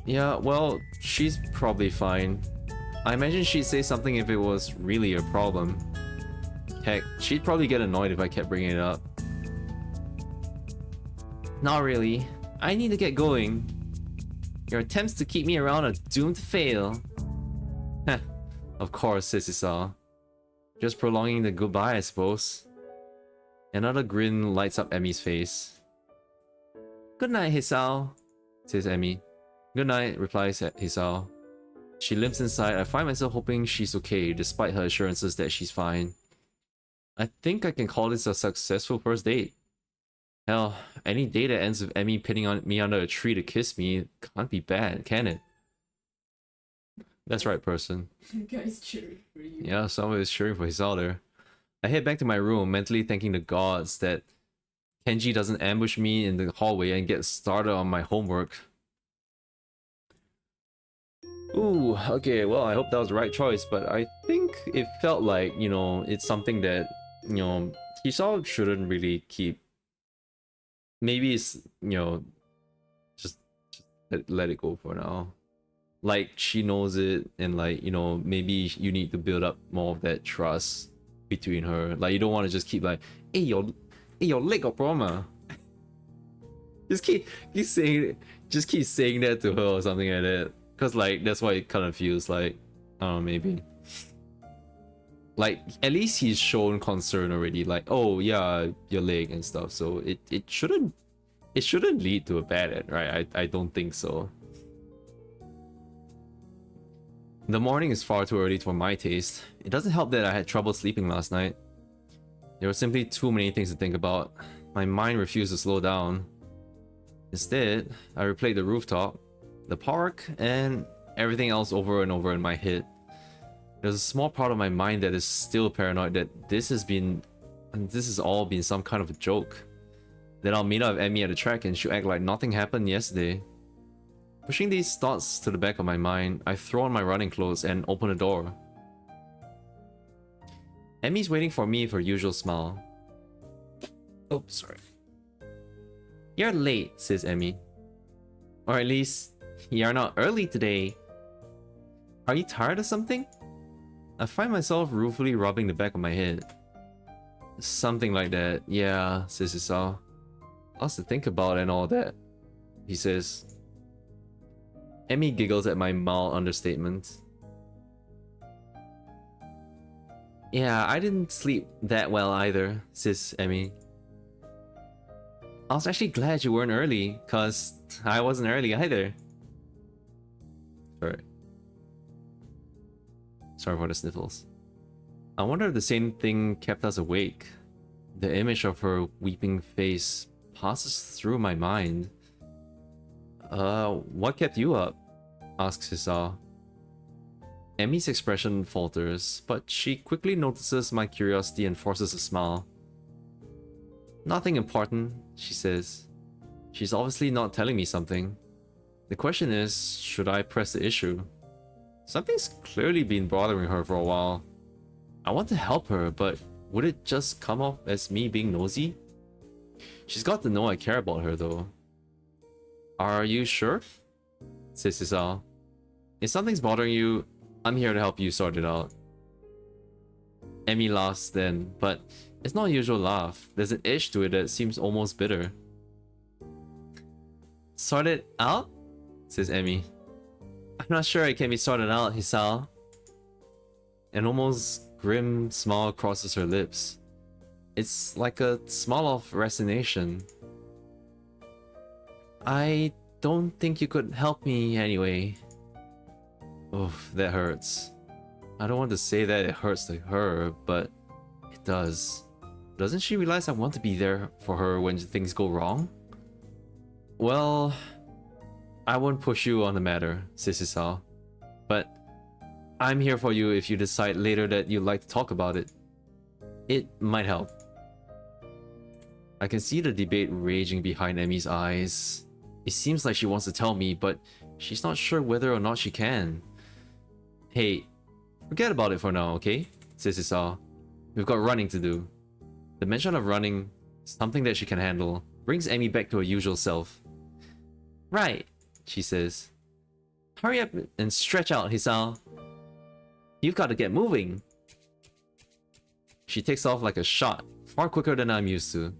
Yeah, well, she's probably fine. I imagine she'd say something if it was really a problem. Heck, she'd probably get annoyed if I kept bringing it up. Not really. I need to get going. Your attempts to keep me around are doomed to fail. Heh, of course, says Isao. Just prolonging the goodbye, I suppose. Another grin lights up Emmy's face. Good night, Hisao, says Emmy. Good night, replies Hisao. She limps inside. I find myself hoping she's okay, despite her assurances that she's fine. I think I can call this a successful first date. Hell, any date that ends with Emmy pinning on me under a tree to kiss me can't be bad, can it? That's right, person. Guys cheering for you. Yeah, someone is cheering for Hisao there. I head back to my room, mentally thanking the gods that Kenji doesn't ambush me in the hallway and get started on my homework. Ooh, okay, well, I hope that was the right choice, but I think it felt like, you know, it's something that, you know, Hisao shouldn't really keep. Maybe it's, you know, just let it go for now. Like, she knows it, and like, you know, maybe you need to build up more of that trust between her. Like, you don't want to just keep like, hey, your leg got problem, ah." Just keep saying that to her or something like that. Cause like that's what it kind of feels like. I don't know, maybe. Like at least he's shown concern already. Like, oh yeah, your leg and stuff. So it shouldn't lead to a bad end, right? I don't think so. The morning is far too early for my taste. It doesn't help that I had trouble sleeping last night. There were simply too many things to think about. My mind refused to slow down. Instead, I replayed the rooftop, the park, and everything else over and over in my head. There's a small part of my mind that is still paranoid that this has all been some kind of a joke. Then I'll meet up with Emmy at the track and she'll act like nothing happened yesterday. Pushing these thoughts to the back of my mind, I throw on my running clothes and open the door. Emmy's waiting for me with her usual smile. Oh, sorry. You're late, says Emmy. Or at least, you're not early today. Are you tired of something? I find myself ruefully rubbing the back of my head. Something like that, yeah, says Isao. Lots to think about and all that, he says. Emmy giggles at my mild understatement. Yeah, I didn't sleep that well either, says Emmy. I was actually glad you weren't early, cause I wasn't early either. Sorry for the sniffles. I wonder if the same thing kept us awake. The image of her weeping face passes through my mind. What kept you up? Asks Hisao. Emmy's expression falters, but she quickly notices my curiosity and forces a smile. Nothing important, she says. She's obviously not telling me something. The question is, should I press the issue? Something's clearly been bothering her for a while. I want to help her, but would it just come off as me being nosy? She's got to know I care about her though. Are you sure? Says Isao. If something's bothering you, I'm here to help you sort it out. Emmy laughs then, but it's not a usual laugh. There's an edge to it that seems almost bitter. Sort it out? Says Emmy. I'm not sure it can be sorted out, Hisao. An almost grim smile crosses her lips. It's like a smile of resignation. I don't think you could help me anyway. Oof, that hurts. I don't want to say that it hurts to her, but it does. Doesn't she realize I want to be there for her when things go wrong? Well, I won't push you on the matter, Sissy-san. But I'm here for you if you decide later that you'd like to talk about it. It might help. I can see the debate raging behind Emmy's eyes. It seems like she wants to tell me, but she's not sure whether or not she can. Hey, forget about it for now, okay? Sissy-san. We've got running to do. The mention of running, something that she can handle, brings Emmy back to her usual self. Right, she says. Hurry up and stretch out, Hisao. You've got to get moving. She takes off like a shot, far quicker than I'm used to.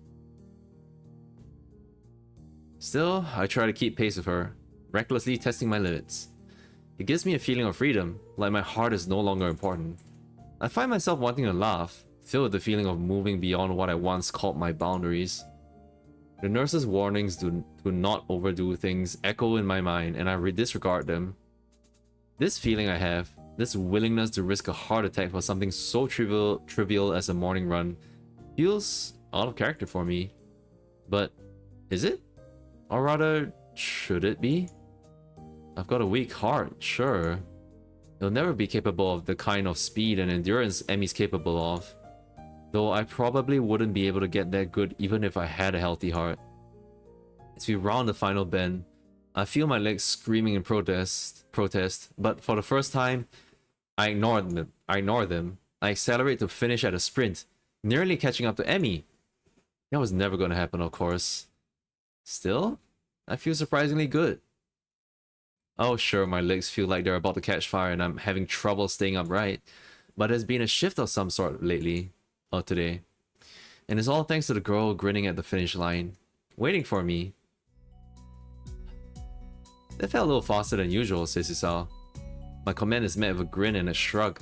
Still, I try to keep pace with her, recklessly testing my limits. It gives me a feeling of freedom, like my heart is no longer important. I find myself wanting to laugh, filled with the feeling of moving beyond what I once called my boundaries. The nurse's warnings to not overdo things echo in my mind, and I disregard them. This feeling I have, this willingness to risk a heart attack for something so trivial as a morning run, feels out of character for me. But is it? Or rather, should it be? I've got a weak heart, sure. It'll never be capable of the kind of speed and endurance Emmy's capable of. Though I probably wouldn't be able to get that good even if I had a healthy heart. As we round the final bend, I feel my legs screaming in protest, but for the first time, I ignore them. I accelerate to finish at a sprint, nearly catching up to Emmy. That was never going to happen, of course. Still, I feel surprisingly good. Oh sure, my legs feel like they're about to catch fire and I'm having trouble staying upright, but there's been a shift of some sort lately, or today. And it's all thanks to the girl grinning at the finish line, waiting for me. That felt a little faster than usual, says Isao. My comment is met with a grin and a shrug.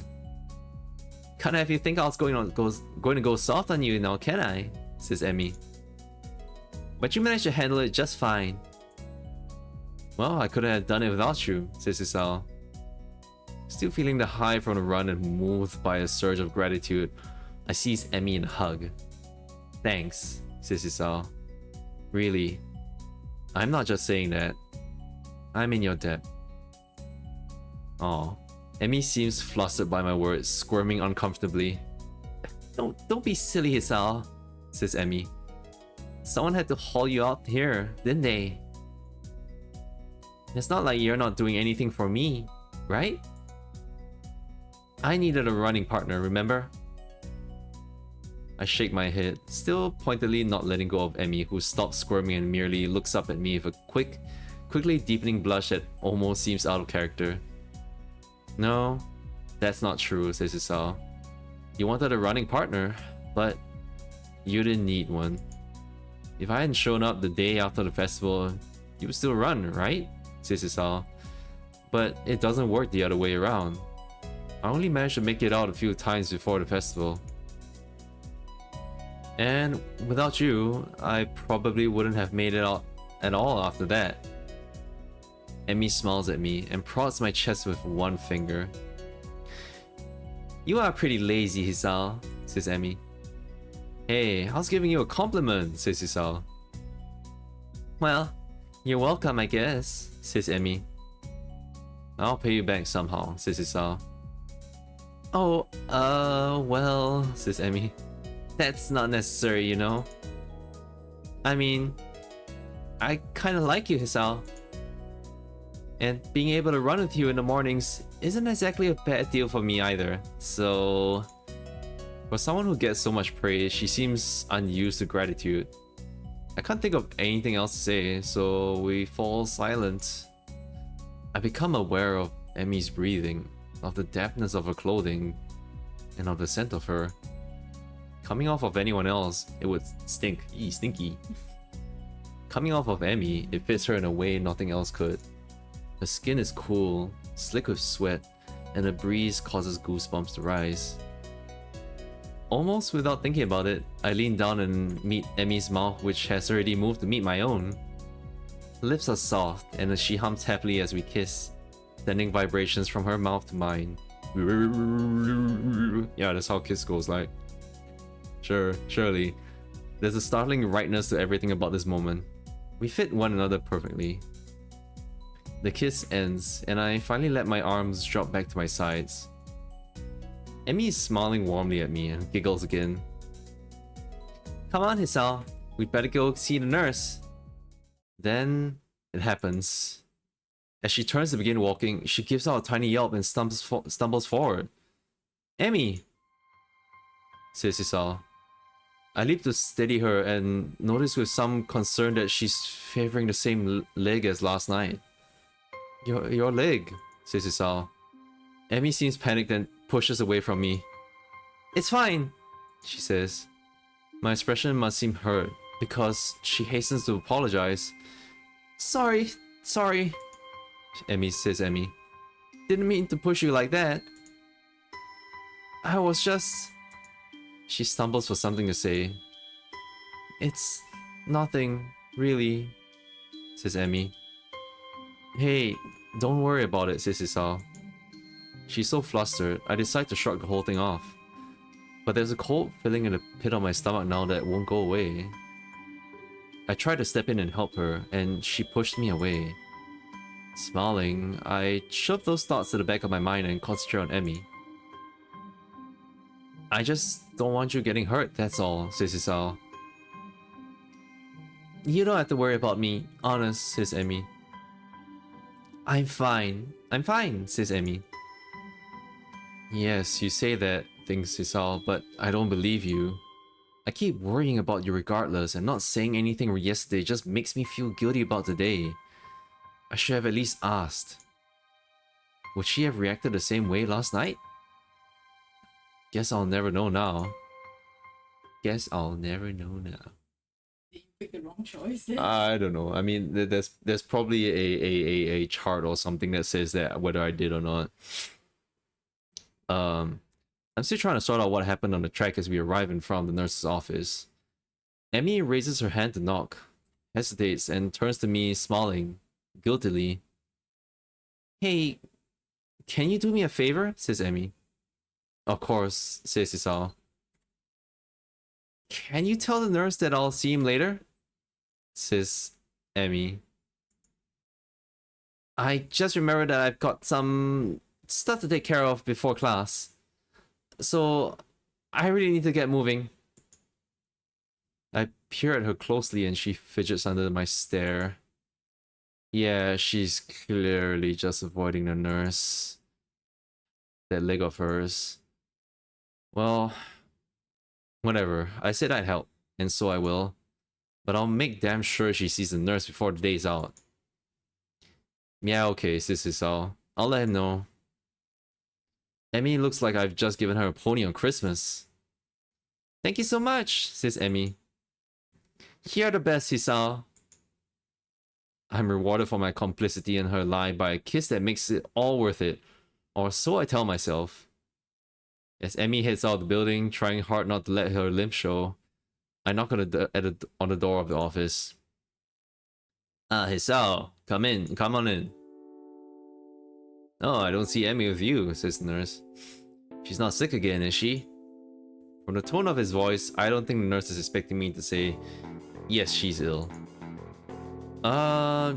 Can't have you think I was going to go soft on you now, can I? Says Emmy. But you managed to handle it just fine. Well, I couldn't have done it without you, says Isao. Still feeling the high from the run and moved by a surge of gratitude, I seize Emmy in a hug. Thanks, says Isao. Really, I'm not just saying that. I'm in your debt. Aw. Emmy seems flustered by my words, squirming uncomfortably. Don't be silly, Hisao, says Emmy. Someone had to haul you out here, didn't they? It's not like you're not doing anything for me, right? I needed a running partner, remember? I shake my head, still pointedly not letting go of Emmy, who stops squirming and merely looks up at me with a quickly deepening blush that almost seems out of character. No, that's not true, says Isao. You wanted a running partner, but you didn't need one. If I hadn't shown up the day after the festival, you would still run, right? Says Isao. But it doesn't work the other way around. I only managed to make it out a few times before the festival. And without you, I probably wouldn't have made it out at all after that. Emmy smiles at me and prods my chest with one finger. You are pretty lazy, Hisao, says Emmy. Hey, I was giving you a compliment, says Hisao. Well, you're welcome, I guess, says Emmy. I'll pay you back somehow, says Hisao. Oh, well, says Emmy. That's not necessary, you know. I mean, I kinda like you, Hisao. And being able to run with you in the mornings isn't exactly a bad deal for me either, so... For someone who gets so much praise, she seems unused to gratitude. I can't think of anything else to say, so we fall silent. I become aware of Emmy's breathing, of the dampness of her clothing, and of the scent of her. Coming off of anyone else, it would stink. Eee, stinky. Coming off of Emmy, it fits her in a way nothing else could. Her skin is cool, slick with sweat, and the breeze causes goosebumps to rise. Almost without thinking about it, I lean down and meet Emmy's mouth, which has already moved to meet my own. lips are soft, and she hums happily as we kiss, sending vibrations from her mouth to mine. Yeah, that's how kiss goes like. Sure, surely. There's a startling rightness to everything about this moment. We fit one another perfectly. The kiss ends, and I finally let my arms drop back to my sides. Emmy is smiling warmly at me and giggles again. Come on, Hisao. We'd better go see the nurse. Then it happens. As she turns to begin walking, she gives out a tiny yelp and stumbles forward. Emmy! Says Hisao. I leap to steady her and notice with some concern that she's favoring the same leg as last night. Your leg, says Hisao. Emmy seems panicked and pushes away from me. It's fine, she says. My expression must seem hurt because she hastens to apologize. Sorry, Emmy says. Didn't mean to push you like that. I was just... She stumbles for something to say. It's nothing, really, says Emmy. Hey, don't worry about it, says Hisao. She's so flustered, I decide to shrug the whole thing off. But there's a cold feeling in the pit of my stomach now that won't go away. I try to step in and help her, and she pushed me away. Smiling, I shove those thoughts to the back of my mind and concentrate on Emmy. I just don't want you getting hurt, that's all, says Hisao. You don't have to worry about me, honest, says Emmy. I'm fine, says Emmy. Yes, you say that, thinks Hisao, but I don't believe you. I keep worrying about you regardless, and not saying anything yesterday just makes me feel guilty about today. I should have at least asked. Would she have reacted the same way last night? Guess I'll never know now. Did you pick the wrong choice then? I don't know. I mean, there's probably a chart or something that says that whether I did or not. I'm still trying to sort out what happened on the track as we arrive in front of the nurse's office. Emmy raises her hand to knock, hesitates, and turns to me, smiling guiltily. Hey, can you do me a favor? Says Emmy. Of course, says Hisao. Can you tell the nurse that I'll see him later? Says Emmy. I just remembered that I've got some stuff to take care of before class. So, I really need to get moving. I peer at her closely and she fidgets under my stare. Yeah, she's clearly just avoiding the nurse. That leg of hers. Well, whatever. I said I'd help, and so I will. But I'll make damn sure she sees the nurse before the day's out. Yeah, okay, says Hisao. I'll let him know. Emmy looks like I've just given her a pony on Christmas. Thank you so much, says Emmy. You're the best, Hisao. I'm rewarded for my complicity in her lie by a kiss that makes it all worth it. Or so I tell myself. As Emmy heads out of the building, trying hard not to let her limp show, I knock on the door of the office. Hisao, come on in. Oh, I don't see Emmy with you, says the nurse. She's not sick again, is she? From the tone of his voice, I don't think the nurse is expecting me to say, yes, she's ill.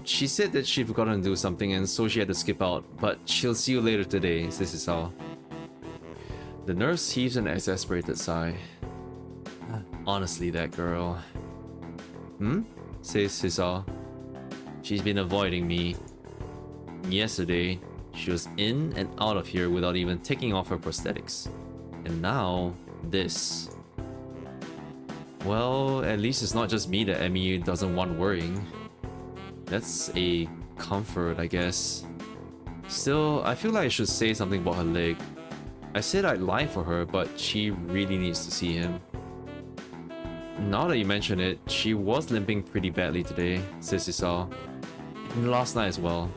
She said that she'd forgotten to do something and so she had to skip out, but she'll see you later today, says Hisao. The nurse heaves an exasperated sigh. Honestly, that girl. Says Hisao. She's been avoiding me. Yesterday, she was in and out of here without even taking off her prosthetics. And now, this. Well, at least it's not just me that Emmy doesn't want worrying. That's a comfort, I guess. Still, I feel like I should say something about her leg. I said I'd lie for her, but she really needs to see him. Now that you mention it, she was limping pretty badly today, says Hisao. And last night as well.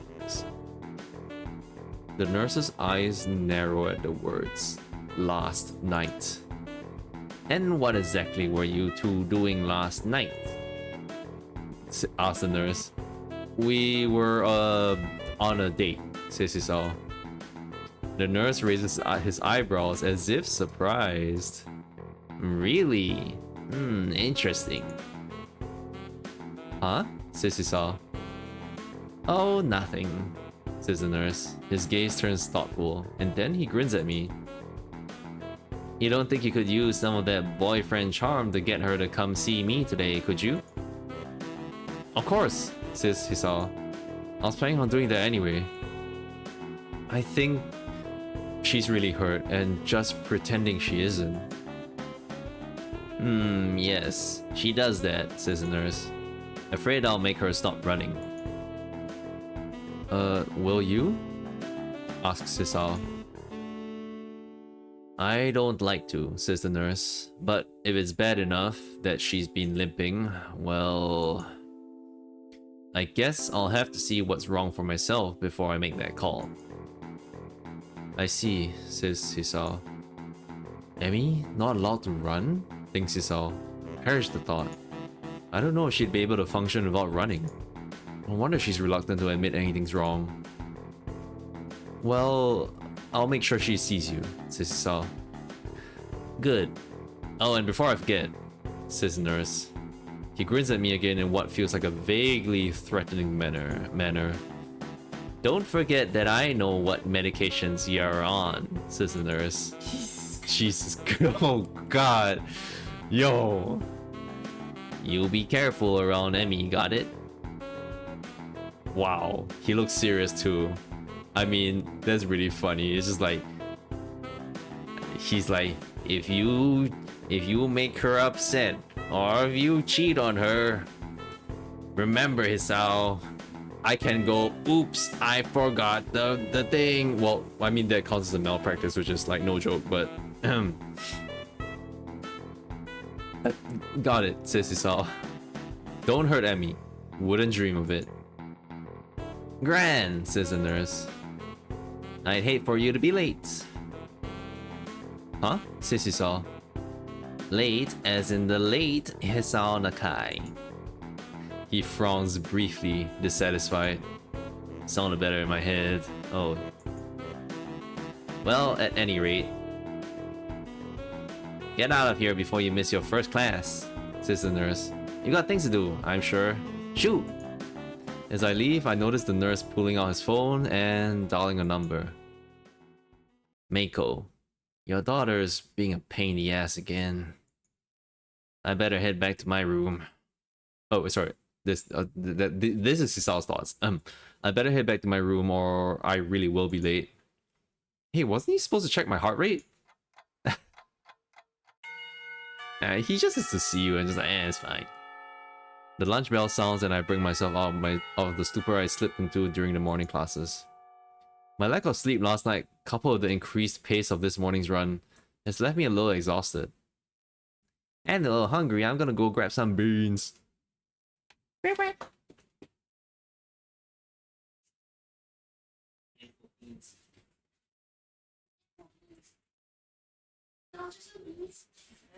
The nurse's eyes narrow at the words, last night. And what exactly were you two doing last night? Asked the nurse. We were on a date, says Hisao. The nurse raises his eyebrows as if surprised. Really? Interesting. Huh? Says Hisao. Oh, nothing. Says the nurse. His gaze turns thoughtful, and then he grins at me. You don't think you could use some of that boyfriend charm to get her to come see me today, could you? Of course, says Hisao. I was planning on doing that anyway. I think she's really hurt and just pretending she isn't. Yes. She does that, says the nurse. Afraid I'll make her stop running. Will you? Asks Hisao. I don't like to, says the nurse. But if it's bad enough that she's been limping, well... I guess I'll have to see what's wrong for myself before I make that call. I see, says Hisao. Emmy, not allowed to run? Thinks Hisao. Perish the thought. I don't know if she'd be able to function without running. No wonder she's reluctant to admit anything's wrong. Well, I'll make sure she sees you, says Hisao. Good. Oh, and before I forget, says the nurse. He grins at me again in what feels like a vaguely threatening manner. Don't forget that I know what medications you're on, says the nurse. Jesus. Jesus, oh god. Yo. You be careful around Emmy, got it? Wow, he looks serious too. I mean, that's really funny. It's just like, He's like, if you make her upset, or if you cheat on her, remember, Hisao, I can go, oops, I forgot the thing. Well, I mean, that causes a malpractice, which is like no joke, but got it, says Hisao. Don't hurt Emmy. Wouldn't dream of it. Grand, Says the nurse. I'd hate for you to be late. Huh? Says Hisao. Late as in the late Hisao Nakai. He frowns briefly, dissatisfied. Sounded better in my head. Oh. Well, at any rate, get out of here before you miss your first class, Says the nurse. you got things to do, I'm sure. Shoot! As I leave, I notice the nurse pulling out his phone and dialing a number. Mako, your daughter's being a pain in the ass again. I better head back to my room. Oh, sorry. This is Hisao's thoughts. I better head back to my room or I really will be late. Hey, wasn't he supposed to check my heart rate? He just has to see you and just like, it's fine. The lunch bell sounds and I bring myself out of the stupor I slipped into during the morning classes. My lack of sleep last night, coupled with the increased pace of this morning's run, has left me a little exhausted. And a little hungry, I'm gonna go grab some beans. I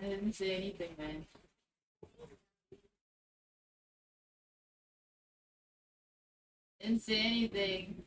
didn't say anything, man. Didn't say anything.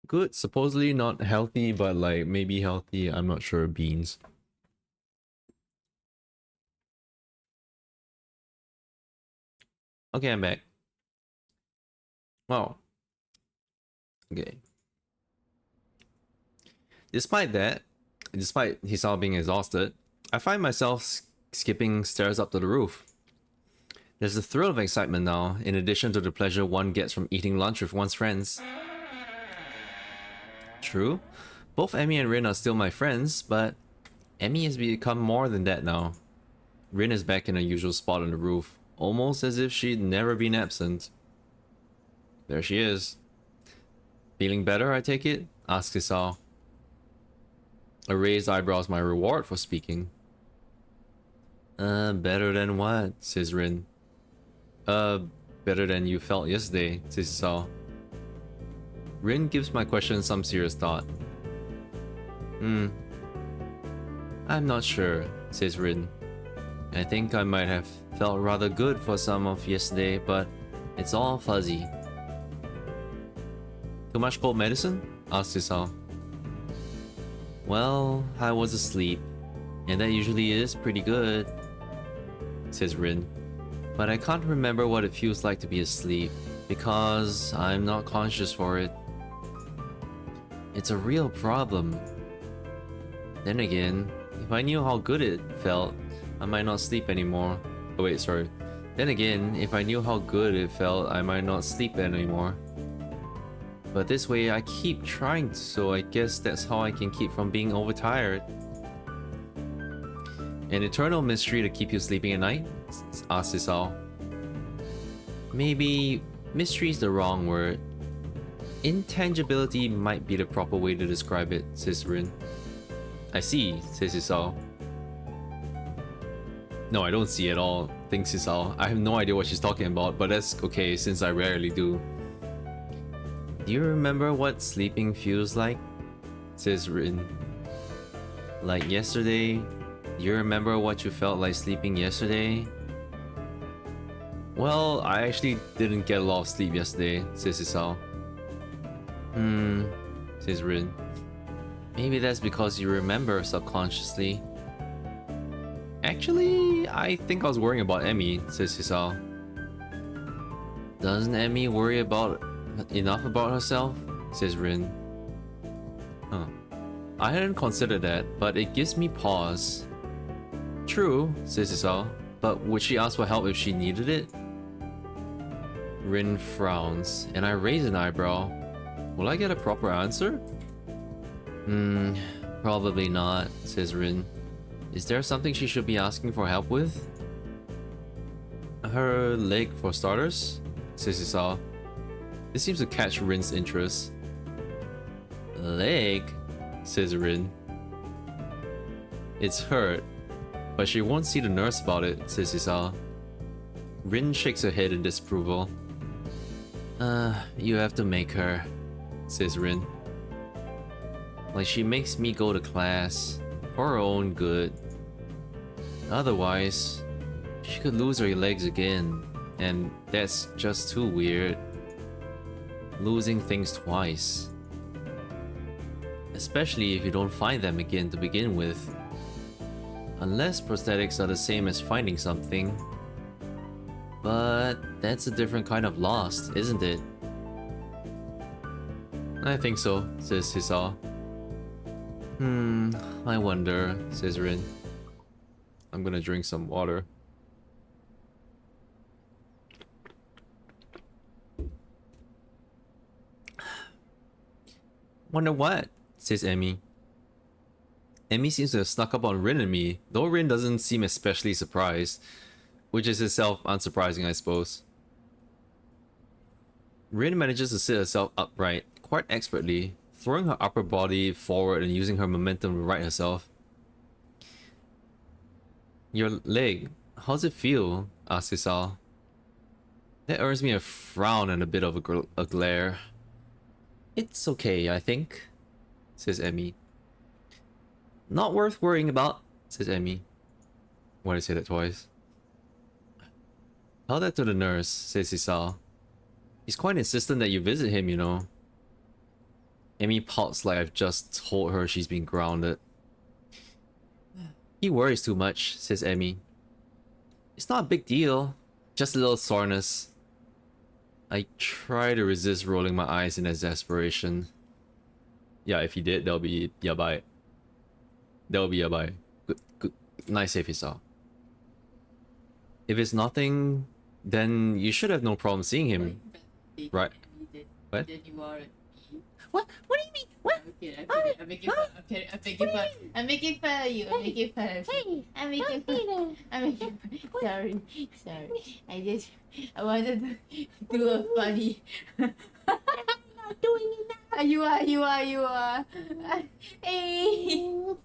Good, supposedly not healthy, but like maybe healthy, I'm not sure. Beans. Okay, I'm back. Wow. Okay. Despite Hisao being exhausted, I find myself skipping stairs up to the roof. There's a thrill of excitement now, in addition to the pleasure one gets from eating lunch with one's friends. True. Both Emmy and Rin are still my friends, but Emmy has become more than that now. Rin is back in her usual spot on the roof, almost as if she'd never been absent. There she is. Feeling better, I take it? Asks Isao. A raised eyebrow is my reward for speaking. Better than what? Says Rin. Better than you felt yesterday, says Isao. Rin gives my question some serious thought. I'm not sure, says Rin. I think I might have felt rather good for some of yesterday, but it's all fuzzy. Too much cold medicine? Asks Isao. Well, I was asleep, and that usually is pretty good, says Rin. But I can't remember what it feels like to be asleep, because I'm not conscious for it. It's a real problem. Then again, if I knew how good it felt, I might not sleep anymore. Oh wait, sorry. Then again, if I knew how good it felt, I might not sleep anymore. But this way, I keep trying, so I guess that's how I can keep from being overtired. An eternal mystery to keep you sleeping at night? Asks Isao. Maybe mystery is the wrong word. Intangibility might be the proper way to describe it, says Rin. I see, says Isao. No, I don't see at all, thinks Isao. I have no idea what she's talking about, but that's okay since I rarely do. Do you remember what sleeping feels like? Says Rin. Like yesterday? Do you remember what you felt like sleeping yesterday? Well, I actually didn't get a lot of sleep yesterday, says Isao. Says Rin. Maybe that's because you remember subconsciously. Actually, I think I was worrying about Emmy, says Isao. Doesn't Emmy worry enough about herself? Says Rin. Huh. I hadn't considered that, but it gives me pause. True, says Isao, but would she ask for help if she needed it? Rin frowns, and I raise an eyebrow. Will I get a proper answer? Probably not, says Rin. Is there something she should be asking for help with? Her leg, for starters, says Isao. This seems to catch Rin's interest. Leg? Says Rin. It's hurt, but she won't see the nurse about it, says Isao. Rin shakes her head in disapproval. You have to make her, says Rin. Like she makes me go to class, for her own good. Otherwise, she could lose her legs again, and that's just too weird. Losing things twice. Especially if you don't find them again to begin with. Unless prosthetics are the same as finding something. But that's a different kind of lost, isn't it? I think so, says Isao. I wonder, says Rin. I'm gonna drink some water. Wonder what? Says Emmy. Emmy seems to have snuck up on Rin and me, though Rin doesn't seem especially surprised, which is itself unsurprising, I suppose. Rin manages to sit herself upright quite expertly, throwing her upper body forward and using her momentum to right herself. Your leg, how's it feel? Asks Isao. That earns me a frown and a bit of a glare. It's okay, I think, says Emmy. Not worth worrying about, says Emmy. Why did I say that twice? Tell that to the nurse, says Isao. He's quite insistent that you visit him, you know. Emmy pouts like I've just told her she's been grounded. He worries too much, says Emmy. It's not a big deal, just a little soreness. I try to resist rolling my eyes in exasperation. Yeah, if he did, that'll be yabai. That'll be yabai. Good. Nice save, Isao. If it's nothing, then you should have no problem seeing him. Right. What? Then you are. What? What do you mean? I'm making fun. I'm making fun of you. I'm making fun of you. I'm making fun. I'm making fun. Sorry. I wanted to do a funny. I'm not doing it now. You are. Hey.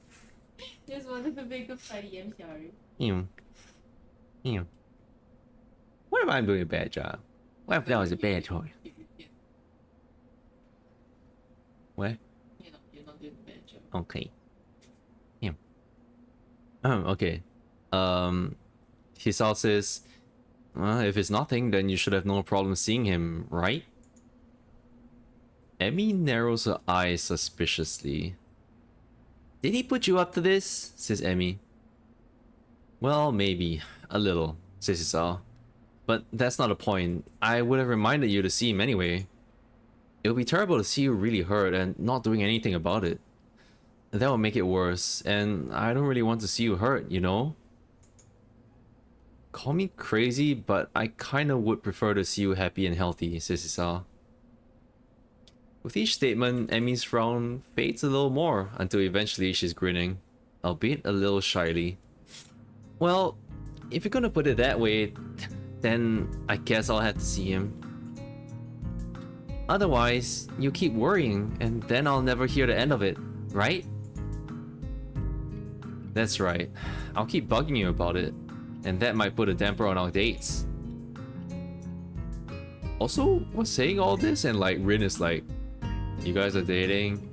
Just wanted to make a funny. I'm sorry. What if I'm doing a bad job? What if that was a bad choice? What? You're not doing a bad job. Okay. Okay. Hisao says, well, if it's nothing, then you should have no problem seeing him, right? Emmy narrows her eyes suspiciously. Did he put you up to this? Says Emmy. Well, maybe. A little, says Hisao. But that's not the point. I would have reminded you to see him anyway. It would be terrible to see you really hurt and not doing anything about it. That would make it worse, and I don't really want to see you hurt, you know? Call me crazy, but I kinda would prefer to see you happy and healthy, says Hisao. With each statement, Emmy's frown fades a little more until eventually she's grinning, albeit a little shyly. Well, if you're gonna put it that way, then I guess I'll have to see him. Otherwise, you keep worrying, and then I'll never hear the end of it, right? That's right. I'll keep bugging you about it, and that might put a damper on our dates. Also, what's saying all this and like Rin is like, you guys are dating?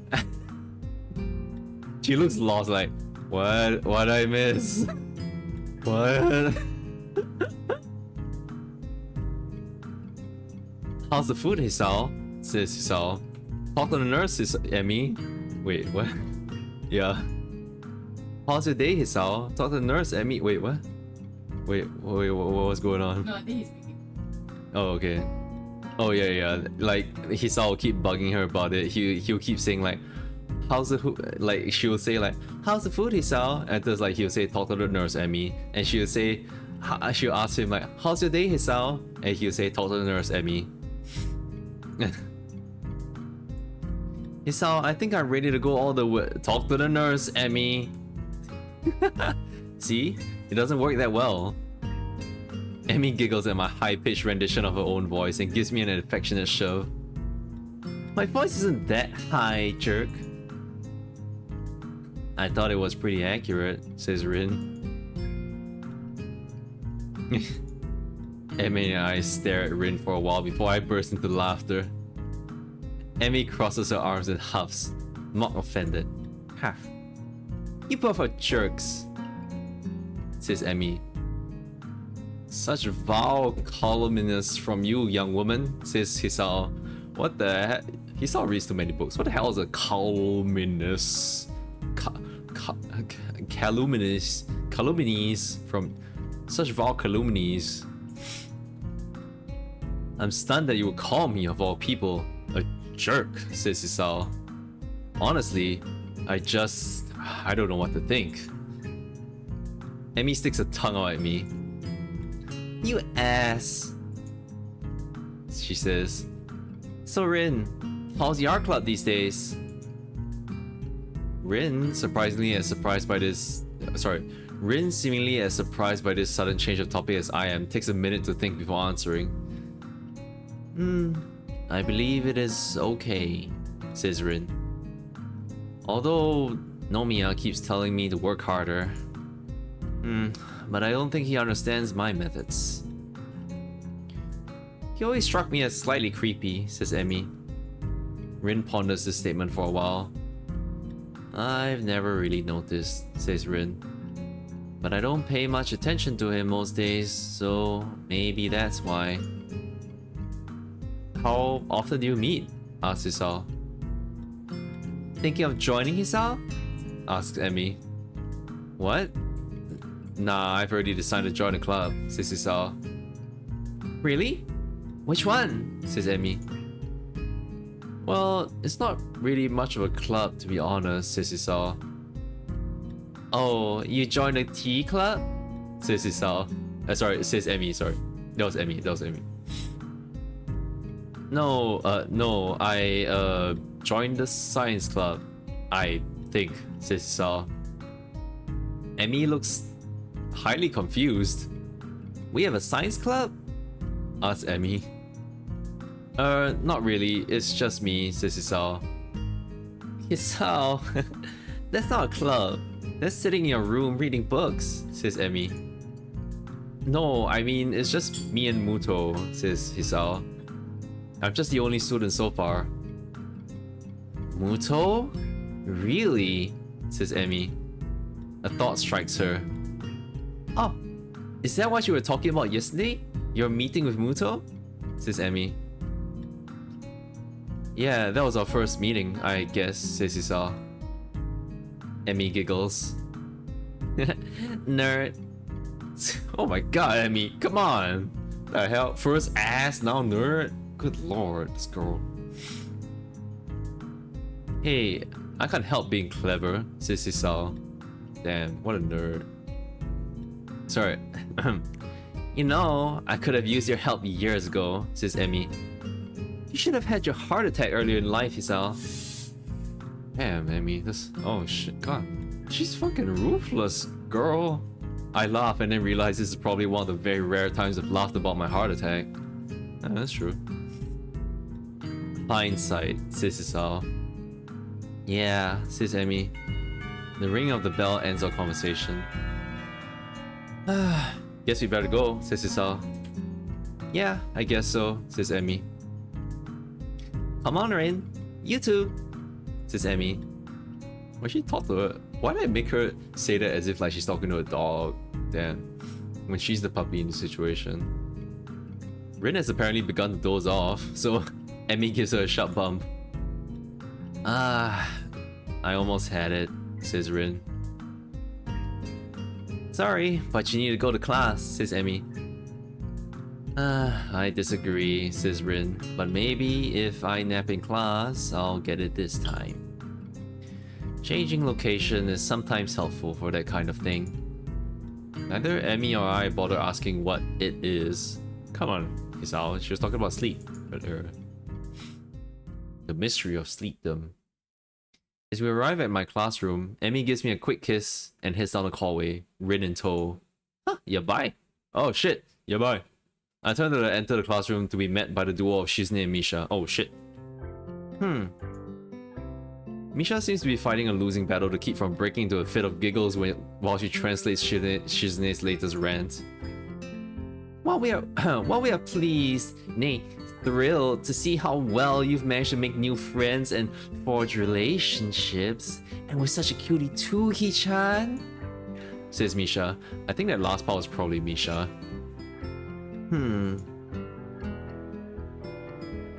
She looks lost like, what I miss? What? How's the food, Hisao? Says Hisao. Talk to the nurse, Emmy. Wait, what? Yeah. How's your day, Hisao? Talk to the nurse, Emmy. Wait, what? Wait, what was going on? No, I think he's speaking. Oh, okay. Oh, yeah. Like, Hisao will keep bugging her about it. He'll keep saying, like, how's the food? Like, she will say, like, how's the food, Hisao? And just like, he'll say, talk to the nurse, Emmy. And she'll say, she'll ask him, like, how's your day, Hisao? And he'll say, talk to the nurse, Emmy. Hisao, I think I'm ready to go all the way. Talk to the nurse, Emmy. See? It doesn't work that well. Emmy giggles at my high-pitched rendition of her own voice and gives me an affectionate shove. My voice isn't that high, jerk. I thought it was pretty accurate, says Rin. Emmy and I stare at Rin for a while before I burst into laughter. Emmy crosses her arms and huffs, mock offended. Huff. You both are jerks, says Emmy. Such vile calumnies from you, young woman, says Hisao. What the heck? Hisao reads too many books. What the hell is a calumnies? Calumnies from such vile calumnies. I'm stunned that you would call me, of all people, a jerk, says Hisao. Honestly, I don't know what to think. Emmy sticks a tongue out at me. You ass, she says. So Rin, how's the art club these days? Rin, seemingly as surprised by this sudden change of topic as I am, takes a minute to think before answering. I believe it is okay, says Rin. Although Nomiya keeps telling me to work harder. But I don't think he understands my methods. He always struck me as slightly creepy, says Emmy. Rin ponders this statement for a while. I've never really noticed, says Rin. But I don't pay much attention to him most days, so maybe that's why. How often do you meet? Asks Hisao. Thinking of joining Hisao? Asks Emmy. What? Nah, I've already decided to join a club, says Hisao. Really? Which one? Says Emmy. Well, it's not really much of a club, to be honest, says Hisao. Oh, you joined a tea club? Says Hisao. Says Emmy, sorry. That was Emmy. No, I Join the science club, I think, says Hisao. Emmy looks highly confused. We have a science club? Asks Emmy. Not really, it's just me, says Hisao. Hisao, that's not a club. That's sitting in your room reading books, says Emmy. No, I mean, it's just me and Muto, says Hisao. I'm just the only student so far. Muto? Really? Says Emmy. A thought strikes her. Oh, is that what you were talking about yesterday? Your meeting with Muto? Says Emmy. Yeah, that was our first meeting, I guess, says Hisao. Emmy giggles. Nerd. Oh my god, Emmy, come on! The hell? First ass, now nerd? Good lord, this girl. Hey, I can't help being clever, says Hisao. Damn, what a nerd. Sorry. You know, I could have used your help years ago, says Emmy. You should have had your heart attack earlier in life, Hisao. Damn, Emmy, this... Oh shit, god. She's fucking ruthless, girl. I laugh and then realize this is probably one of the very rare times I've laughed about my heart attack. That's true. Hindsight, says Hisao. Yeah, says Emmy. The ringing of the bell ends our conversation. Guess we better go, says Hisao. Yeah, I guess so, says Emmy. Come on, Rin. You too, says Emmy. Why she talk to her? Why did I make her say that as if like she's talking to a dog? Damn. When she's the puppy in the situation. Rin has apparently begun to doze off, so Emmy gives her a sharp bump. I almost had it, says Rin. Sorry, but you need to go to class, says Emmy. I disagree, says Rin, but maybe if I nap in class, I'll get it this time. Changing location is sometimes helpful for that kind of thing. Neither Emmy or I bother asking what it is. Come on, Hisao, she was talking about sleep earlier. The mystery of sleepdom. As we arrive at my classroom, Emmy gives me a quick kiss and heads down the hallway, Rin in tow. Huh, yeah, bye. Oh shit, yeah, bye. I turn to enter the classroom to be met by the duo of Shizune and Misha. Oh shit. Misha seems to be fighting a losing battle to keep from breaking into a fit of giggles while she translates Shizune's latest rant. While we are pleased, nay, thrilled to see how well you've managed to make new friends and forge relationships, and with such a cutie too, Hee-chan, says Misha. I think that last part was probably Misha.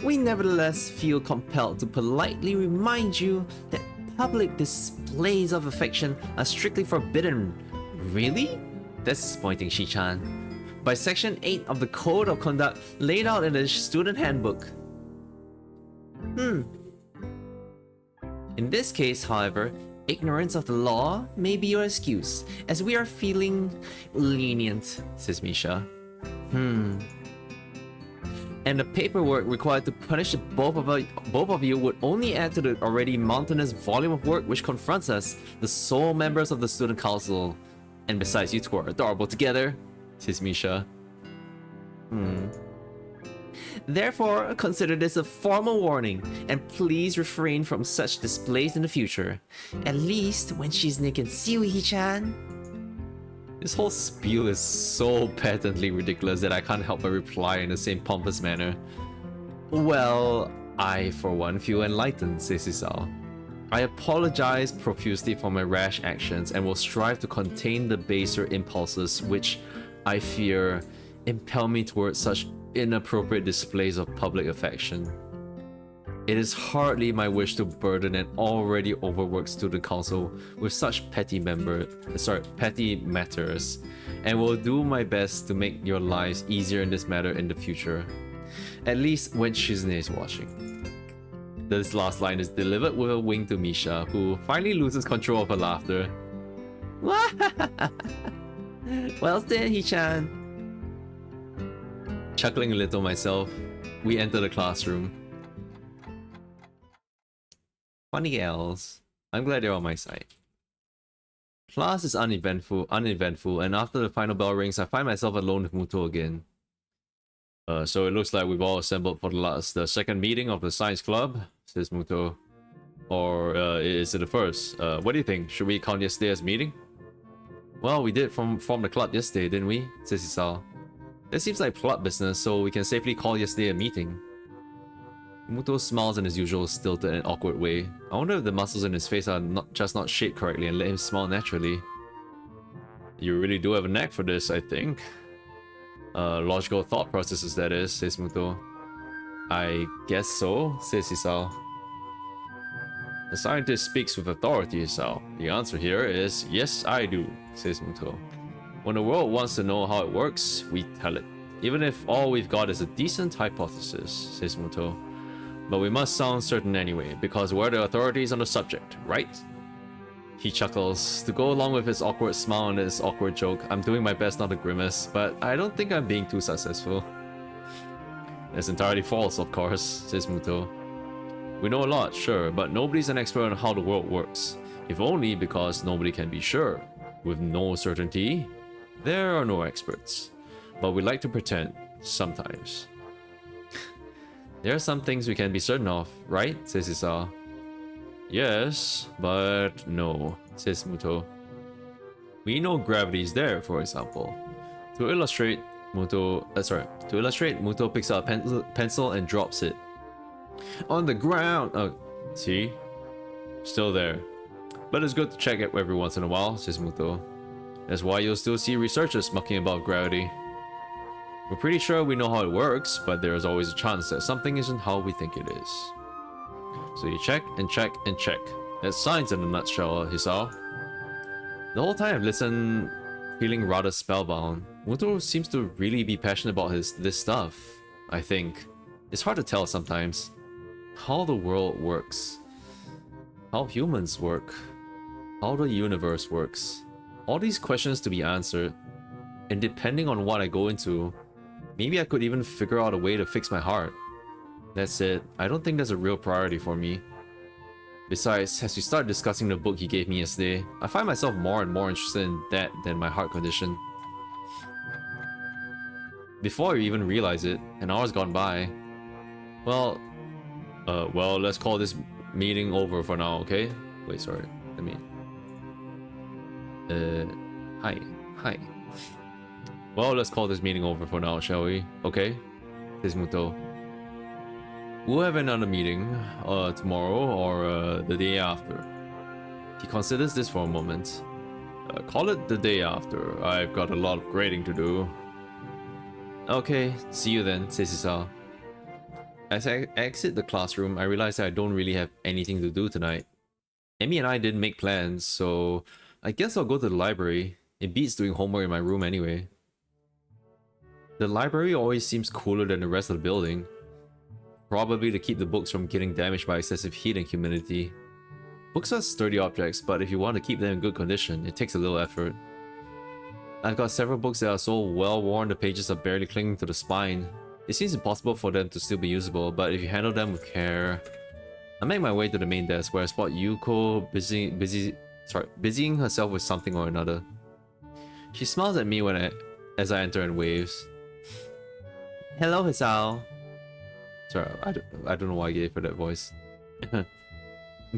We nevertheless feel compelled to politely remind you that public displays of affection are strictly forbidden. Really? That's disappointing, Shi-chan. By Section 8 of the Code of Conduct laid out in the student handbook. In this case, however, ignorance of the law may be your excuse, as we are feeling lenient, says Misha. And the paperwork required to punish both of you would only add to the already mountainous volume of work which confronts us, the sole members of the student council. And besides, you two are adorable together, says Misha. Therefore, consider this a formal warning, and please refrain from such displays in the future. At least when Shizune can see you, Hee-chan. This whole spiel is so patently ridiculous that I can't help but reply in the same pompous manner. Well, I for one feel enlightened, says Hisao. I apologize profusely for my rash actions and will strive to contain the baser impulses which, I fear, impel me towards such inappropriate displays of public affection. It is hardly my wish to burden an already overworked student council with such petty matters, and will do my best to make your lives easier in this matter in the future. At least when Shizune is watching. This last line is delivered with a wink to Misha, who finally loses control of her laughter. Well said, Hee-chan. Chuckling a little myself, we enter the classroom. Funny L's. I'm glad they're on my side. Class is uneventful, and after the final bell rings, I find myself alone with Muto again. So it looks like we've all assembled for the second meeting of the science club, says Muto. Or is it the first? What do you think? Should we count yesterday's meeting? Well, we did form the club yesterday, didn't we? Says Isao. That seems like plot business, so we can safely call yesterday a meeting. Muto smiles in his usual stilted and awkward way. I wonder if the muscles in his face are not shaped correctly and let him smile naturally. You really do have a knack for this, I think. Logical thought processes, that is, says Muto. I guess so, says Isao. The scientist speaks with authority, Isao. The answer here is, yes, I do, says Muto. When the world wants to know how it works, we tell it. Even if all we've got is a decent hypothesis, says Muto. But we must sound certain anyway, because we're the authorities on the subject, right? He chuckles. To go along with his awkward smile and his awkward joke, I'm doing my best not to grimace, but I don't think I'm being too successful. That's entirely false, of course, says Muto. We know a lot, sure, but nobody's an expert on how the world works. If only because nobody can be sure. With no certainty, there are no experts. But we like to pretend, sometimes. There are some things we can be certain of, right? Says Isao. Yes, but no, says Muto. We know gravity is there, for example. To illustrate, Muto picks up a pencil and drops it. On the ground! Oh, see? Still there. But it's good to check it every once in a while, says Muto. That's why you'll still see researchers mucking about gravity. We're pretty sure we know how it works, but there's always a chance that something isn't how we think it is. So you check and check and check. That's science in a nutshell, Hisao. The whole time I've listened, feeling rather spellbound. Muto seems to really be passionate about this stuff, I think. It's hard to tell sometimes. How the world works. How humans work. How the universe works. All these questions to be answered. And depending on what I go into, maybe I could even figure out a way to fix my heart. That's it. I don't think that's a real priority for me. Besides, as we start discussing the book he gave me yesterday, I find myself more and more interested in that than my heart condition. Before I even realize it, an hour's gone by. Well, let's call this meeting over for now, okay? Wait, sorry. Let me... Hi. Well, let's call this meeting over for now, shall we? Okay? Says Muto. We'll have another meeting, tomorrow or the day after. He considers this for a moment. Call it the day after. I've got a lot of grading to do. Okay, see you then, says Isao. As I exit the classroom, I realize that I don't really have anything to do tonight. Emmy and I didn't make plans, so I guess I'll go to the library. It beats doing homework in my room anyway. The library always seems cooler than the rest of the building. Probably to keep the books from getting damaged by excessive heat and humidity. Books are sturdy objects, but if you want to keep them in good condition, it takes a little effort. I've got several books that are so well worn the pages are barely clinging to the spine. It seems impossible for them to still be usable, but if you handle them with care... I make my way to the main desk where I spot Yuko busying herself with something or another. She smiles at me as I enter and waves. Hello, Hisao. Sorry, I don't know why I gave her that voice.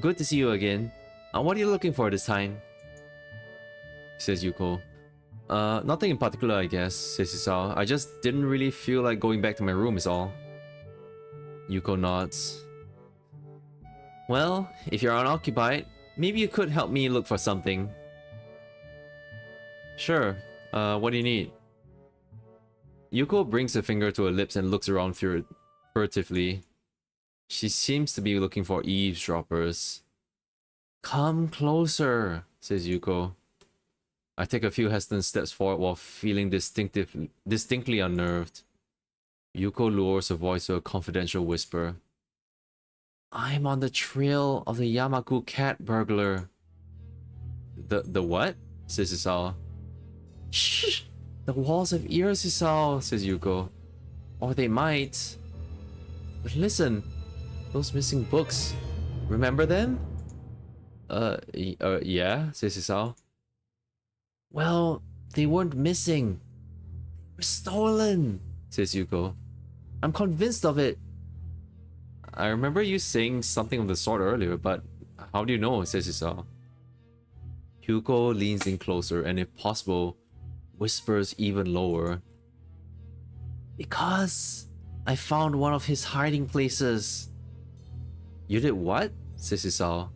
Good to see you again. What are you looking for this time? Says Yuko. Nothing in particular, I guess, says Hisao. I just didn't really feel like going back to my room is all. Yuko nods. Well, if you're unoccupied, maybe you could help me look for something. Sure. What do you need? Yuko brings her finger to her lips and looks around furtively. She seems to be looking for eavesdroppers. Come closer, says Yuko. I take a few hesitant steps forward while feeling distinctly unnerved. Yuko lowers her voice to a confidential whisper. I'm on the trail of the Yamaku cat burglar. The what? Says Isao. Shh! The walls have ears, Isao, says Yuko. Or they might. But listen, those missing books. Remember them? Yeah, says Hisao. Well, they weren't missing. They were stolen, says Yuko. I'm convinced of it. I remember you saying something of the sort earlier, but how do you know, says Hisao. Yuko leans in closer and, if possible, whispers even lower. Because I found one of his hiding places. You did what? Says Hisao.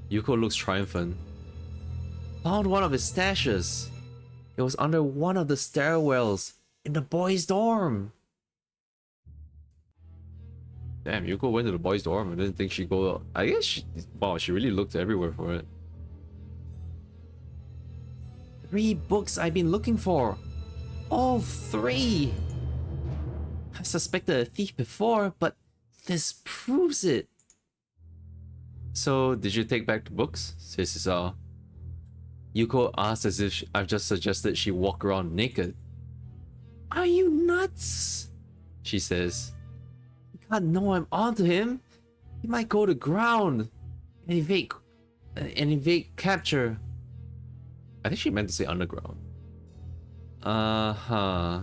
Yuko looks triumphant. Found one of his stashes. It was under one of the stairwells in the boys' dorm. Damn, Yuko went to the boys' dorm. I didn't think she'd go. I guess she. Wow, she really looked everywhere for it. 3 books I've been looking for. All 3. I suspected a thief before, but this proves it. So, did you take back the books? Says Hisao. Yuko asks as if I've just suggested she walk around naked. Are you nuts? She says. You can't know I'm onto him. He might go to ground and evade capture. I think she meant to say underground.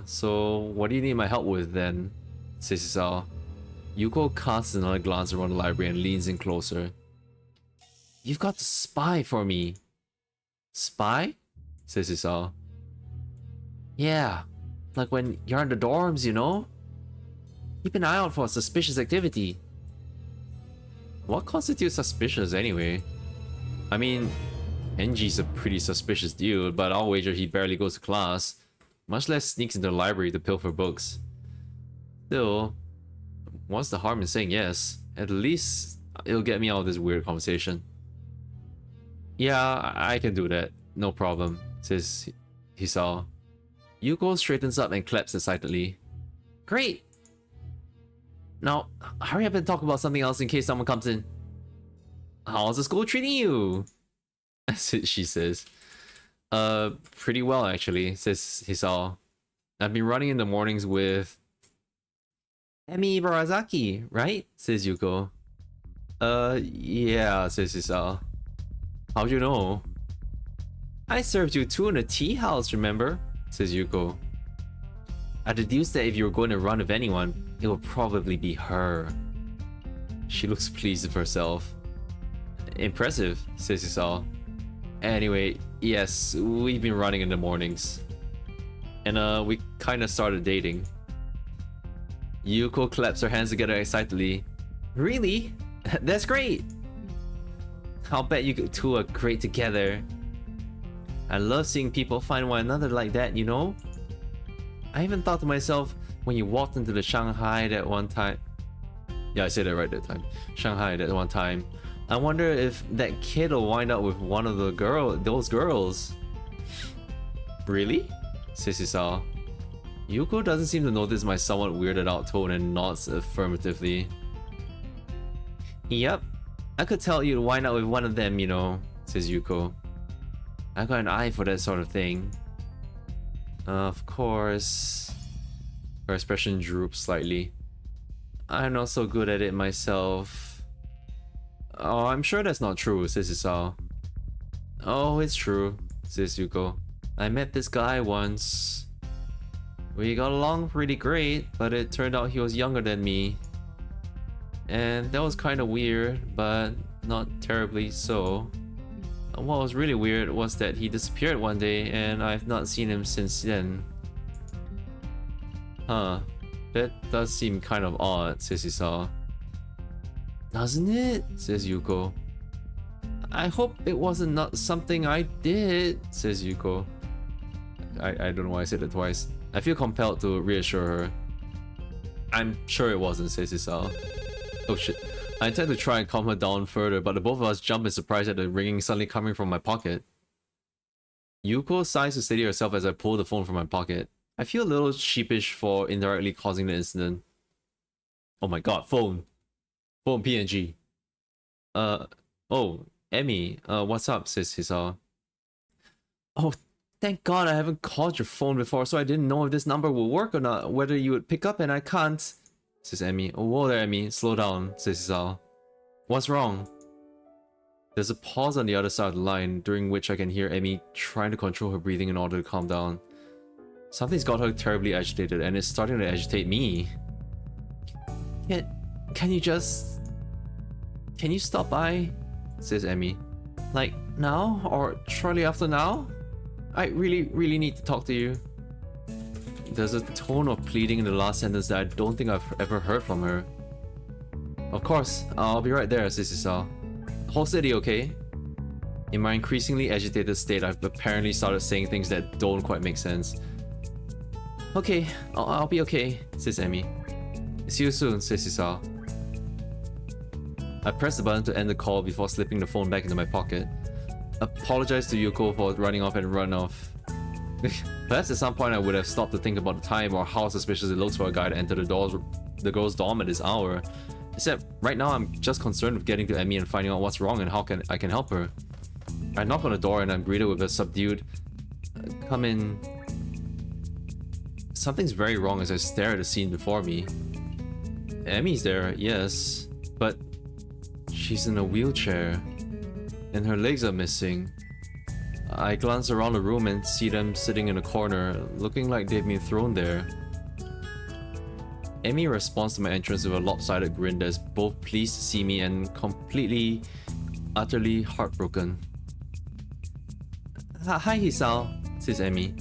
So what do you need my help with then? Says Hisao. Yuko casts another glance around the library and leans in closer. You've got to spy for me. Spy? Says Hisao. Yeah, like when you're in the dorms, you know? Keep an eye out for suspicious activity. What constitutes suspicious anyway? I mean, Enji's a pretty suspicious dude, but I'll wager he barely goes to class, much less sneaks into the library to pilfer books. Still, what's the harm in saying yes? At least it'll get me out of this weird conversation. Yeah, I can do that. No problem, says Hisao. Yuko straightens up and claps excitedly. Great! Now, hurry up and talk about something else in case someone comes in. How's the school treating you? She says. Pretty well actually, says Hisao. I've been running in the mornings with Emi Barazaki, right? Says Yuko. Yeah, says Hisao. How'd you know? I served you 2 in a tea house, remember? Says Yuko. I deduced that if you were going to run with anyone, it would probably be her. She looks pleased with herself. Impressive, says Hisao. Anyway, yes, we've been running in the mornings. And we kinda started dating. Yuko claps her hands together excitedly. Really? That's great! I'll bet you two are great together. I love seeing people find one another like that, you know? I even thought to myself, when you walked into the Shanghai that one time... Yeah, I said that right that time. Shanghai that one time. I wonder if that kid will wind up with one of the those girls. Really? Says Hisao. Yuko doesn't seem to notice my somewhat weirded out tone and nods affirmatively. Yep, I could tell you'd wind up with one of them, you know, says Yuko. I got an eye for that sort of thing. Of course. Her expression droops slightly. I'm not so good at it myself. Oh, I'm sure that's not true, says Hisao. Oh, it's true, says Yuko. I met this guy once. We got along pretty great, but it turned out he was younger than me. And that was kind of weird, but not terribly so. What was really weird was that he disappeared one day and I've not seen him since then. Huh. That does seem kind of odd, says Hisao. Doesn't it? Says Yuko. I hope it wasn't not something I did, says Yuko. I don't know why I said it twice. I feel compelled to reassure her. I'm sure it wasn't, says Hisao. Oh shit. I intend to try and calm her down further, but the both of us jump in surprise at the ringing suddenly coming from my pocket. Yuko sighs to steady herself as I pull the phone from my pocket. I feel a little sheepish for indirectly causing the incident. Oh my god, phone. Phone PNG. Oh, Emmy, what's up, says Hisao. Oh, thank god I haven't called your phone before, so I didn't know if this number will work or not, whether you would pick up, and I can't. Says Emmy. Oh, whoa there, Emmy. Slow down, says Hisao. What's wrong? There's a pause on the other side of the line, during which I can hear Emmy trying to control her breathing in order to calm down. Something's got her terribly agitated, and it's starting to agitate me. Can you just... Can you stop by? Says Emmy. Like, now? Or shortly after now? I really need to talk to you. There's a tone of pleading in the last sentence that I don't think I've ever heard from her. Of course, I'll be right there, Sissy Saw. Hold steady, okay? In my increasingly agitated state, I've apparently started saying things that don't quite make sense. Okay, I'll be okay, says Emmy. See you soon, says Sissy. I press the button to end the call before slipping the phone back into my pocket. Apologize to Yuko for running off and run off. Perhaps at some point I would have stopped to think about the time or how suspicious it looks for a guy to enter the girl's dorm at this hour. Except, right now I'm just concerned with getting to Emmy and finding out what's wrong and how I can help her. I knock on the door and I'm greeted with a subdued, come in. Something's very wrong as I stare at the scene before me. Emmy's there, yes, but she's in a wheelchair, and her legs are missing. I glance around the room and see them sitting in a corner, looking like they've been thrown there. Emmy responds to my entrance with a lopsided grin that's both pleased to see me and completely, utterly heartbroken. Hi Hisao, says Emmy.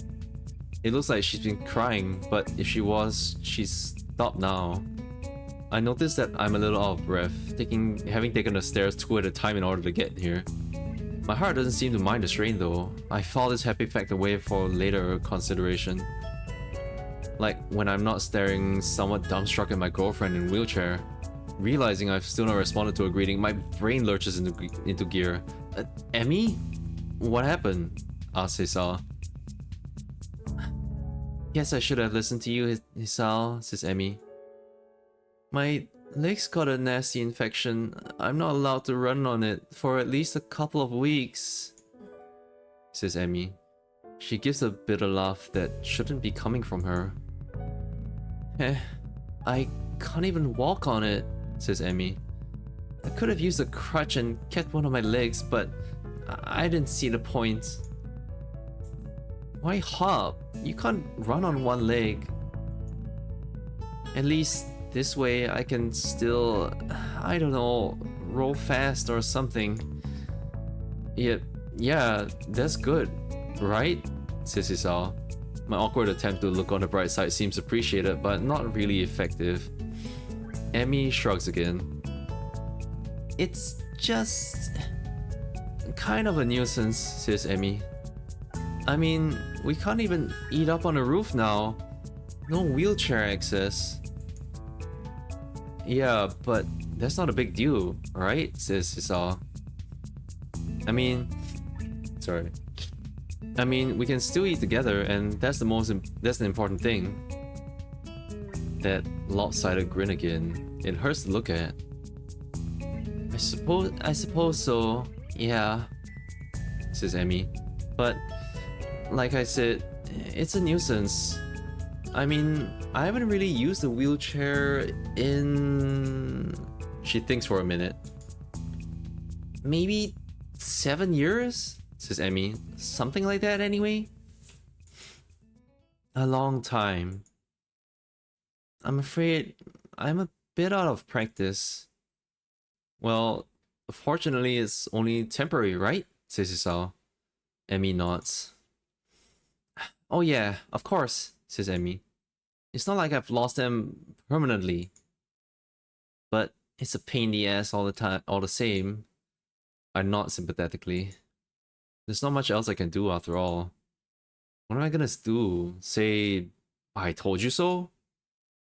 It looks like she's been crying, but if she was, she's stopped now. I notice that I'm a little out of breath, having taken the stairs 2 at a time in order to get here. My heart doesn't seem to mind the strain though. I file this happy fact away for later consideration. Like when I'm not staring somewhat dumbstruck at my girlfriend in a wheelchair. Realizing I've still not responded to a greeting, my brain lurches into gear. Emmy? What happened? Asks Hisao. Guess I should have listened to you, Hisao, says Emmy. My leg's got a nasty infection. I'm not allowed to run on it for at least a couple of weeks, says Emmy. She gives a bitter laugh that shouldn't be coming from her. I can't even walk on it, says Emmy. I could have used a crutch and kept one of my legs, but I didn't see the point. Why hop? You can't run on one leg. At least this way I can still, I don't know, roll fast or something. Yeah, that's good, right? Says Hisao. My awkward attempt to look on the bright side seems appreciated, but not really effective. Emmy shrugs again. It's just kind of a nuisance, says Emmy. I mean, we can't even eat up on the roof now. No wheelchair access. Yeah, but that's not a big deal, right? Says Hisao. I mean, we can still eat together, and that's the important thing. That lopsided grin again. It hurts to look at. I suppose so. Yeah, says Emmy. But like I said, it's a nuisance. I mean, I haven't really used a wheelchair in... She thinks for a minute. Maybe 7 years? Says Emmy. Something like that anyway? A long time. I'm afraid I'm a bit out of practice. Well, fortunately it's only temporary, right? Says Hisao. Emmy nods. Oh yeah, of course, says Emmy. It's not like I've lost them permanently. But it's a pain in the ass all the time, all the same. I nod sympathetically. There's not much else I can do after all. What am I gonna do? Say, I told you so?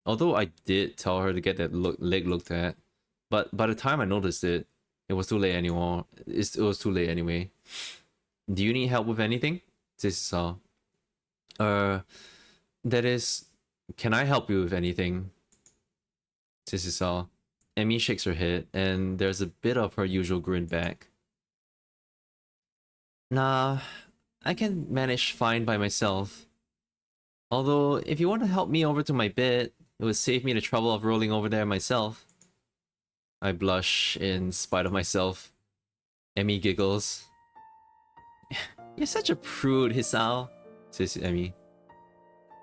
Although I did tell her to get that leg looked at. But by the time I noticed it, it was too late anymore. It was too late anyway. Do you need help with anything? Says Hisao. That is, can I help you with anything? Says Hisao. Emmy shakes her head, and there's a bit of her usual grin back. Nah, I can manage fine by myself. Although, if you want to help me over to my bed, it would save me the trouble of rolling over there myself. I blush in spite of myself. Emmy giggles. You're such a prude, Hisao, says Emmy.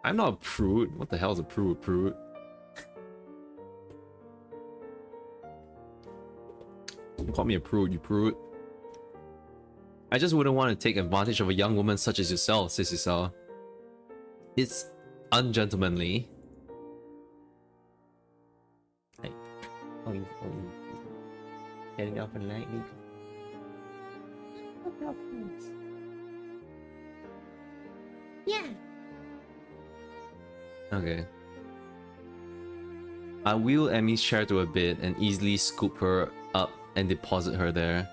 I'm not a prude. What the hell is a prude? You call me a prude, you prude. I just wouldn't want to take advantage of a young woman such as yourself, says Hisao. It's ungentlemanly. Like, getting up and lightly. Yeah. Okay. I wheel Emmy's chair to a bit and easily scoop her up and deposit her there.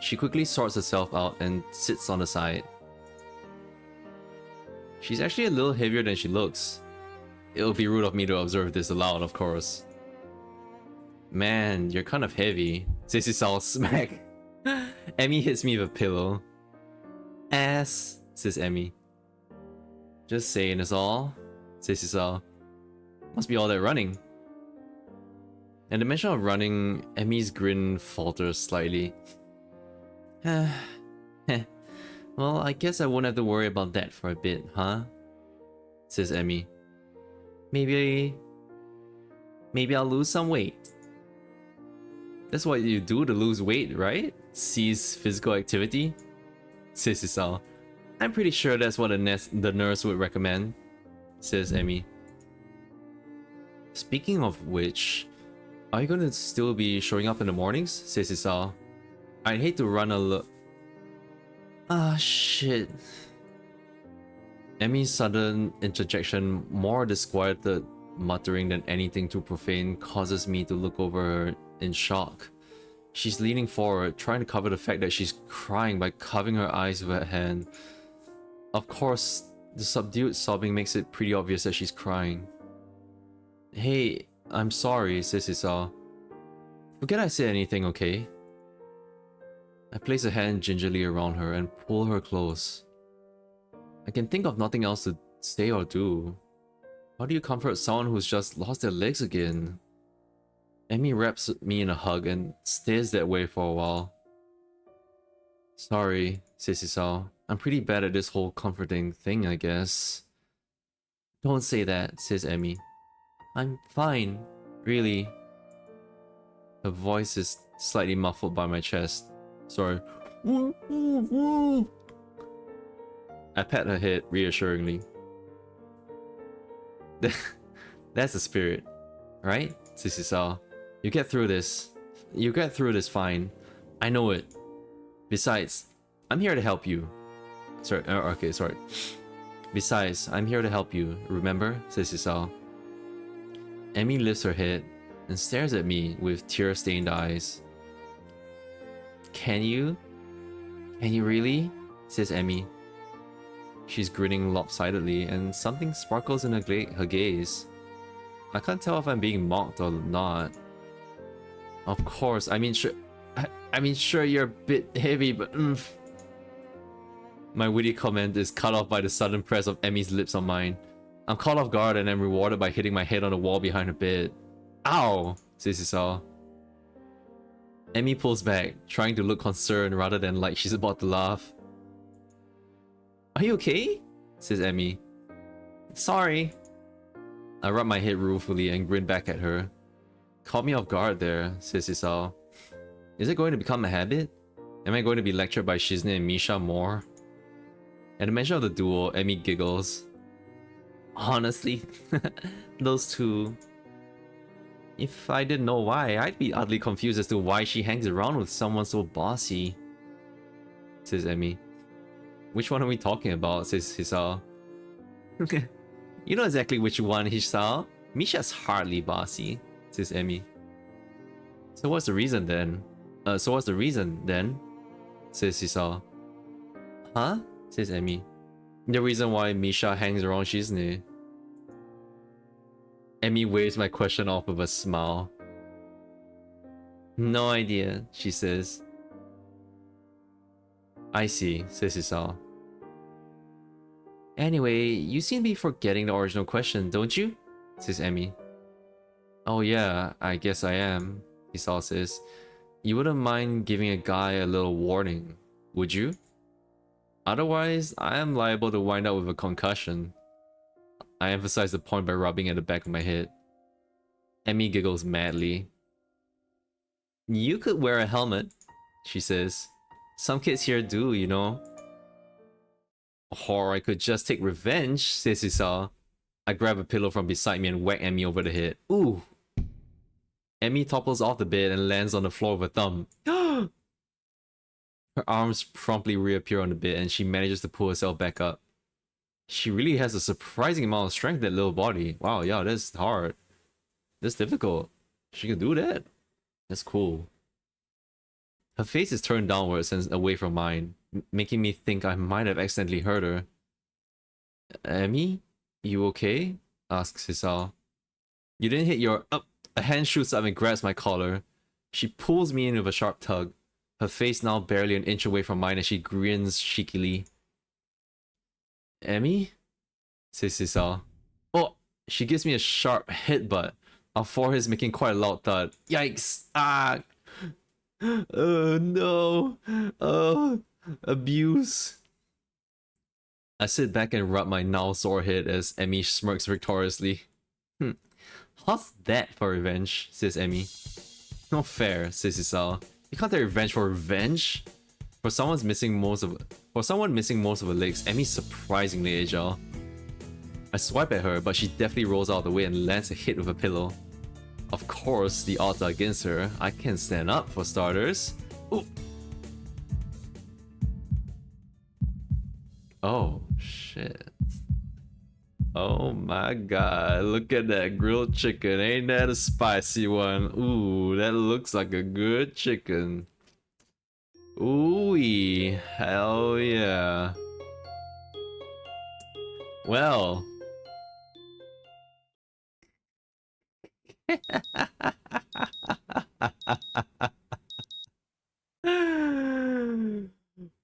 She quickly sorts herself out and sits on the side. She's actually a little heavier than she looks. It'll be rude of me to observe this aloud, of course. Man, you're kind of heavy, says Hisao smack. Emmy hits me with a pillow. Ass, says Emmy. Just saying is all, says Hisao. Must be all that running. At the mention of running, Emmy's grin falters slightly. Well, I guess I won't have to worry about that for a bit, huh? Says Emmy. Maybe I'll lose some weight. That's what you do to lose weight, right? Cease physical activity? Says Hisao. I'm pretty sure that's what the nurse would recommend, says Emmy. Speaking of which, are you gonna still be showing up in the mornings? Says Hisao. I'd hate to run a look. Ah, shit. Emmy's sudden interjection, more disquieted muttering than anything too profane, causes me to look over her in shock. She's leaning forward, trying to cover the fact that she's crying by covering her eyes with her hand. Of course, the subdued sobbing makes it pretty obvious that she's crying. Hey, I'm sorry, says Hisao. Forget I said anything, okay? I place a hand gingerly around her and pull her close. I can think of nothing else to say or do. How do you comfort someone who's just lost their legs again? Emmy wraps me in a hug and stays that way for a while. Sorry, says Hisao. I'm pretty bad at this whole comforting thing, I guess. Don't say that, says Emmy. I'm fine, really. Her voice is slightly muffled by my chest. Sorry. I pat her head reassuringly. That's the spirit, right? Says Hisao. You get through this. You get through this fine. I know it. Besides, I'm here to help you. Sorry, okay, sorry. Besides, I'm here to help you, remember? Says Hisao. Emmy lifts her head and stares at me with tear-stained eyes. Can you? Can you really? Says Emmy. She's grinning lopsidedly and something sparkles in her gaze. I can't tell if I'm being mocked or not. Of course, I mean sure you're a bit heavy, but My witty comment is cut off by the sudden press of Emmy's lips on mine. I'm caught off guard and I'm rewarded by hitting my head on the wall behind her bed. Ow! Says Hisao. Emmy pulls back, trying to look concerned rather than like she's about to laugh. Are you okay? Says Emmy. Sorry. I rub my head ruefully and grin back at her. Caught me off guard there, says Hisao. Is it going to become a habit? Am I going to be lectured by Shizune and Misha more? At the mention of the duo, Emmy giggles. Honestly, those two. If I didn't know why, I'd be oddly confused as to why she hangs around with someone so bossy, says Emmy. Which one are we talking about, says Hisao. You know exactly which one, Hisao. Misha's hardly bossy, says Emmy. So what's the reason then? Says Hisao. Huh? Says Emmy. The reason why Misha hangs around Shizune. Emmy waves my question off with a smile. No idea, she says. I see, says Hisao. Anyway, you seem to be forgetting the original question, don't you? Says Emmy. Oh yeah, I guess I am, Hisao says. You wouldn't mind giving a guy a little warning, would you? Otherwise, I am liable to wind up with a concussion. I emphasize the point by rubbing at the back of my head. Emmy giggles madly. You could wear a helmet, she says. Some kids here do, you know. Or I could just take revenge, says Isao. I grab a pillow from beside me and whack Emmy over the head. Ooh! Emmy topples off the bed and lands on the floor with a thump. Her arms promptly reappear on the bed and she manages to pull herself back up. She really has a surprising amount of strength, that little body. Wow, yeah, that's hard. That's difficult. She can do that? That's cool. Her face is turned downwards and away from mine, making me think I might have accidentally hurt her. Emmy? You okay? Asks Hisao. You didn't hit your... A hand shoots up and grabs my collar. She pulls me in with a sharp tug. Her face now barely an inch away from mine as she grins cheekily. Emmy? Says Hisao. Oh! She gives me a sharp headbutt. Our foreheads making quite a loud thud. Yikes! Ah! Oh no! Oh! Abuse! I sit back and rub my now sore head as Emmy smirks victoriously. How's that for revenge? Says Emmy. Not fair, says Isao. You can't take revenge for revenge. For someone missing most of her legs, Emmy's surprisingly agile. I swipe at her, but she deftly rolls out of the way and lands a hit with a pillow. Of course, the odds are against her. I can't stand up for starters. Ooh. Oh, shit. Oh my god, look at that grilled chicken. Ain't that a spicy one? Ooh, that looks like a good chicken. Ooh-wee, hell yeah. Well.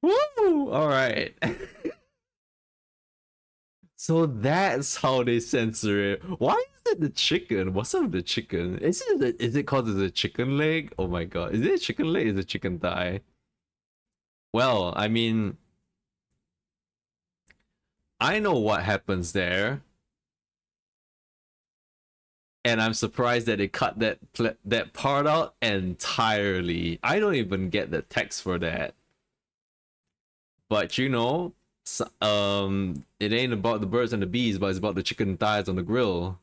Woo! Alright. So that's how they censor it. Why is it the chicken? What's up with the chicken? Is it called a chicken leg? Oh my god. Is it a chicken leg? Is it a chicken thigh? Well, I mean, I know what happens there. And I'm surprised that they cut that part out entirely. I don't even get the text for that. But you know, it ain't about the birds and the bees, but it's about the chicken thighs on the grill.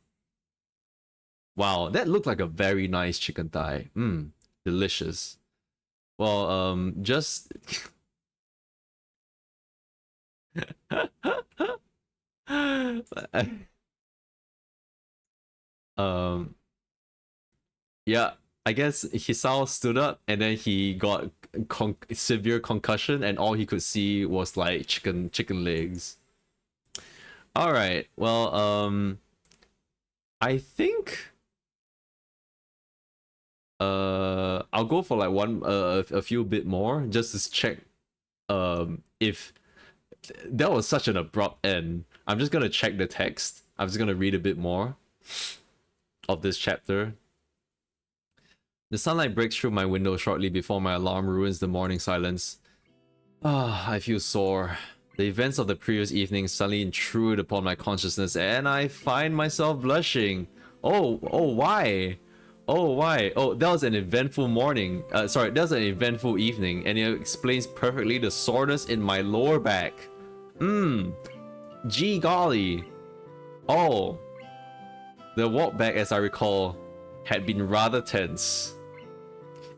Wow, that looked like a very nice chicken thigh. Delicious. Well, just yeah, I guess Hisao stood up and then he got severe concussion and all he could see was like chicken legs. All right, well, I think I'll go for like a few bit more just to check if that was such an abrupt end. I'm just gonna check the text. I'm just gonna read a bit more of this chapter. The sunlight breaks through my window shortly before my alarm ruins the morning silence. I feel sore. The events of the previous evening suddenly intrude upon my consciousness and I find myself blushing. Oh, why? Oh, why? Oh, that was an eventful morning. Sorry, that was an eventful evening and it explains perfectly the soreness in my lower back. Gee golly. Oh. The walk back, as I recall, had been rather tense.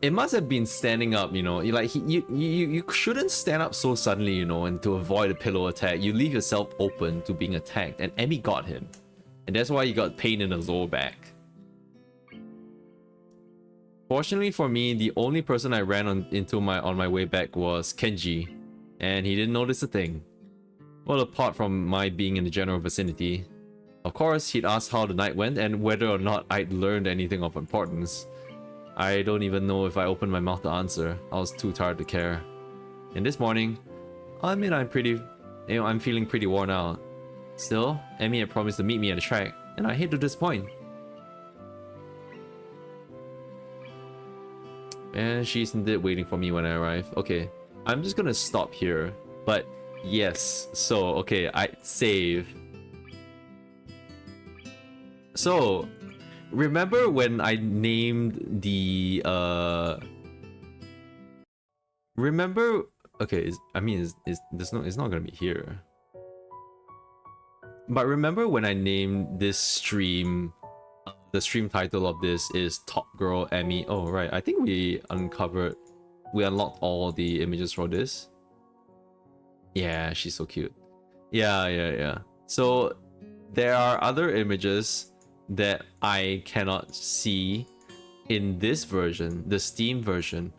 It must have been standing up, you know. You shouldn't stand up so suddenly, you know, and to avoid a pillow attack. You leave yourself open to being attacked, and Emmy got him. And that's why he got pain in his lower back. Fortunately for me, the only person I ran into on my way back was Kenji, and he didn't notice a thing. Well, apart from my being in the general vicinity. Of course, he'd asked how the night went and whether or not I'd learned anything of importance. I don't even know if I opened my mouth to answer. I was too tired to care. And this morning, I admit I'm feeling pretty worn out. Still, Emmy had promised to meet me at the track, and I hate to disappoint. And she's indeed waiting for me when I arrive. Okay, I'm just gonna stop here. But yes, so okay, I save. So remember when I named the remember, okay, it's not gonna be here. But remember when I named this stream, the stream title of this is Top Girl Emmy. Oh right, I think we unlocked all the images for this. Yeah, she's so cute. Yeah. So there are other images that I cannot see in this version, the Steam version,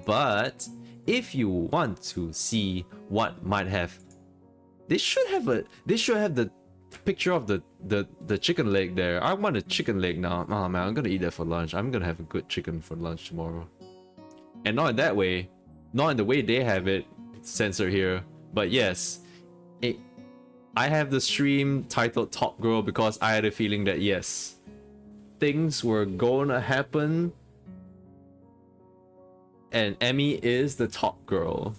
but if you want to see what might have, they should have the picture of the chicken leg there. I want a chicken leg now. Oh man, I'm gonna eat that for lunch. I'm gonna have a good chicken for lunch tomorrow. And not in that way, not in the way they have it censored here, but yes, I have the stream titled Top Girl because I had a feeling that yes, things were gonna happen, and Emmy is the top girl.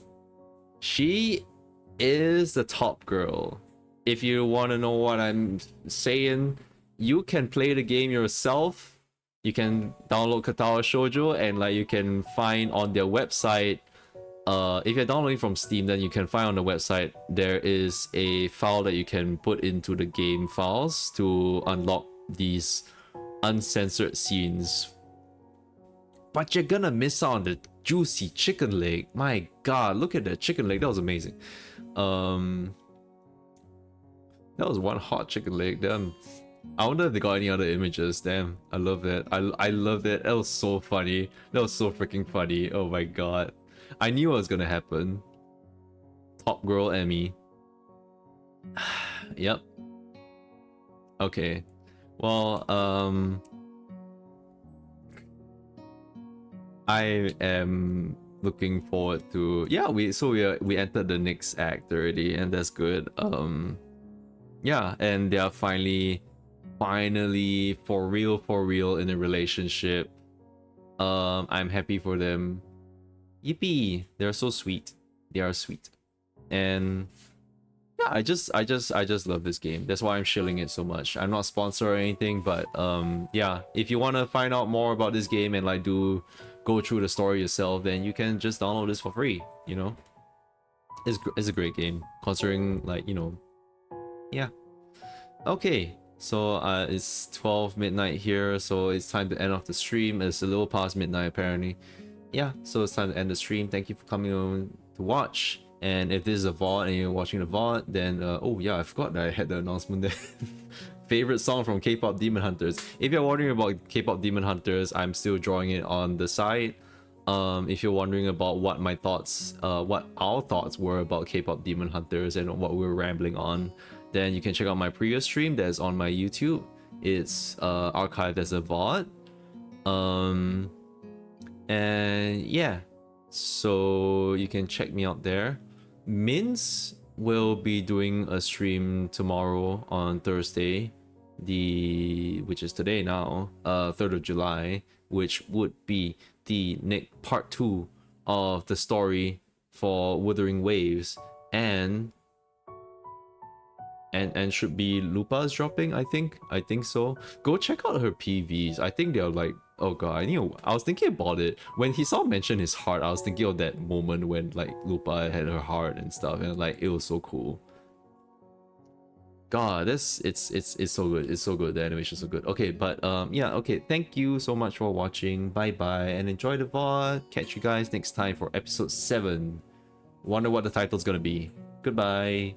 She is the top girl. If you want to know what I'm saying, you can play the game yourself. You can download Katawa Shoujo, and like you can find on their website. If you're downloading from Steam, then you can find on the website there is a file that you can put into the game files to unlock these uncensored scenes. But you're gonna miss out on the juicy chicken leg. My god, look at that chicken leg. That was amazing. That was one hot chicken leg. Damn. I wonder if they got any other images. Damn, I love that. I love that. That was so funny. That was so freaking funny. Oh my god. I knew it was gonna happen. Top Girl Emmy. Yep. Okay. Well, I am looking forward to, yeah, we entered the next act already, and that's good. Yeah, and they are finally for real in a relationship. I'm happy for them. Yippee! They're so sweet. They are sweet. And yeah, I just love this game. That's why I'm shilling it so much. I'm not sponsored or anything, but yeah, if you want to find out more about this game and like go through the story yourself, then you can just download this for free, you know. It's a great game, considering, like, you know. Yeah. Okay, so it's 12 midnight here, so it's time to end off the stream. It's a little past midnight apparently. Yeah, so it's time to end the stream. Thank you for coming on to watch. And if this is a VOD and you're watching the VOD, then oh yeah, I forgot that I had the announcement there. Favorite song from K-pop Demon Hunters. If you're wondering about K-pop Demon Hunters, I'm still drawing it on the side. If you're wondering about what my thoughts, what our thoughts were about K-pop Demon Hunters and what we were rambling on, then you can check out my previous stream that's on my YouTube. It's archived as a VOD. And yeah, so you can check me out there. Minz will be doing a stream tomorrow on Thursday, which is today now, 3rd of July, which would be the next part 2 of the story for Wuthering Waves, and should be Lupa's dropping, I think so. Go check out her PVs. I think they're like, oh god, I was thinking about it when he saw mention his heart. I was thinking of that moment when like Lupa had her heart and stuff, and like it was so cool. God, it's so good. It's so good. The animation's so good. Okay, but yeah, okay, thank you so much for watching. Bye bye, and enjoy the VOD. Catch you guys next time for episode 7. Wonder what the title's gonna be. Goodbye.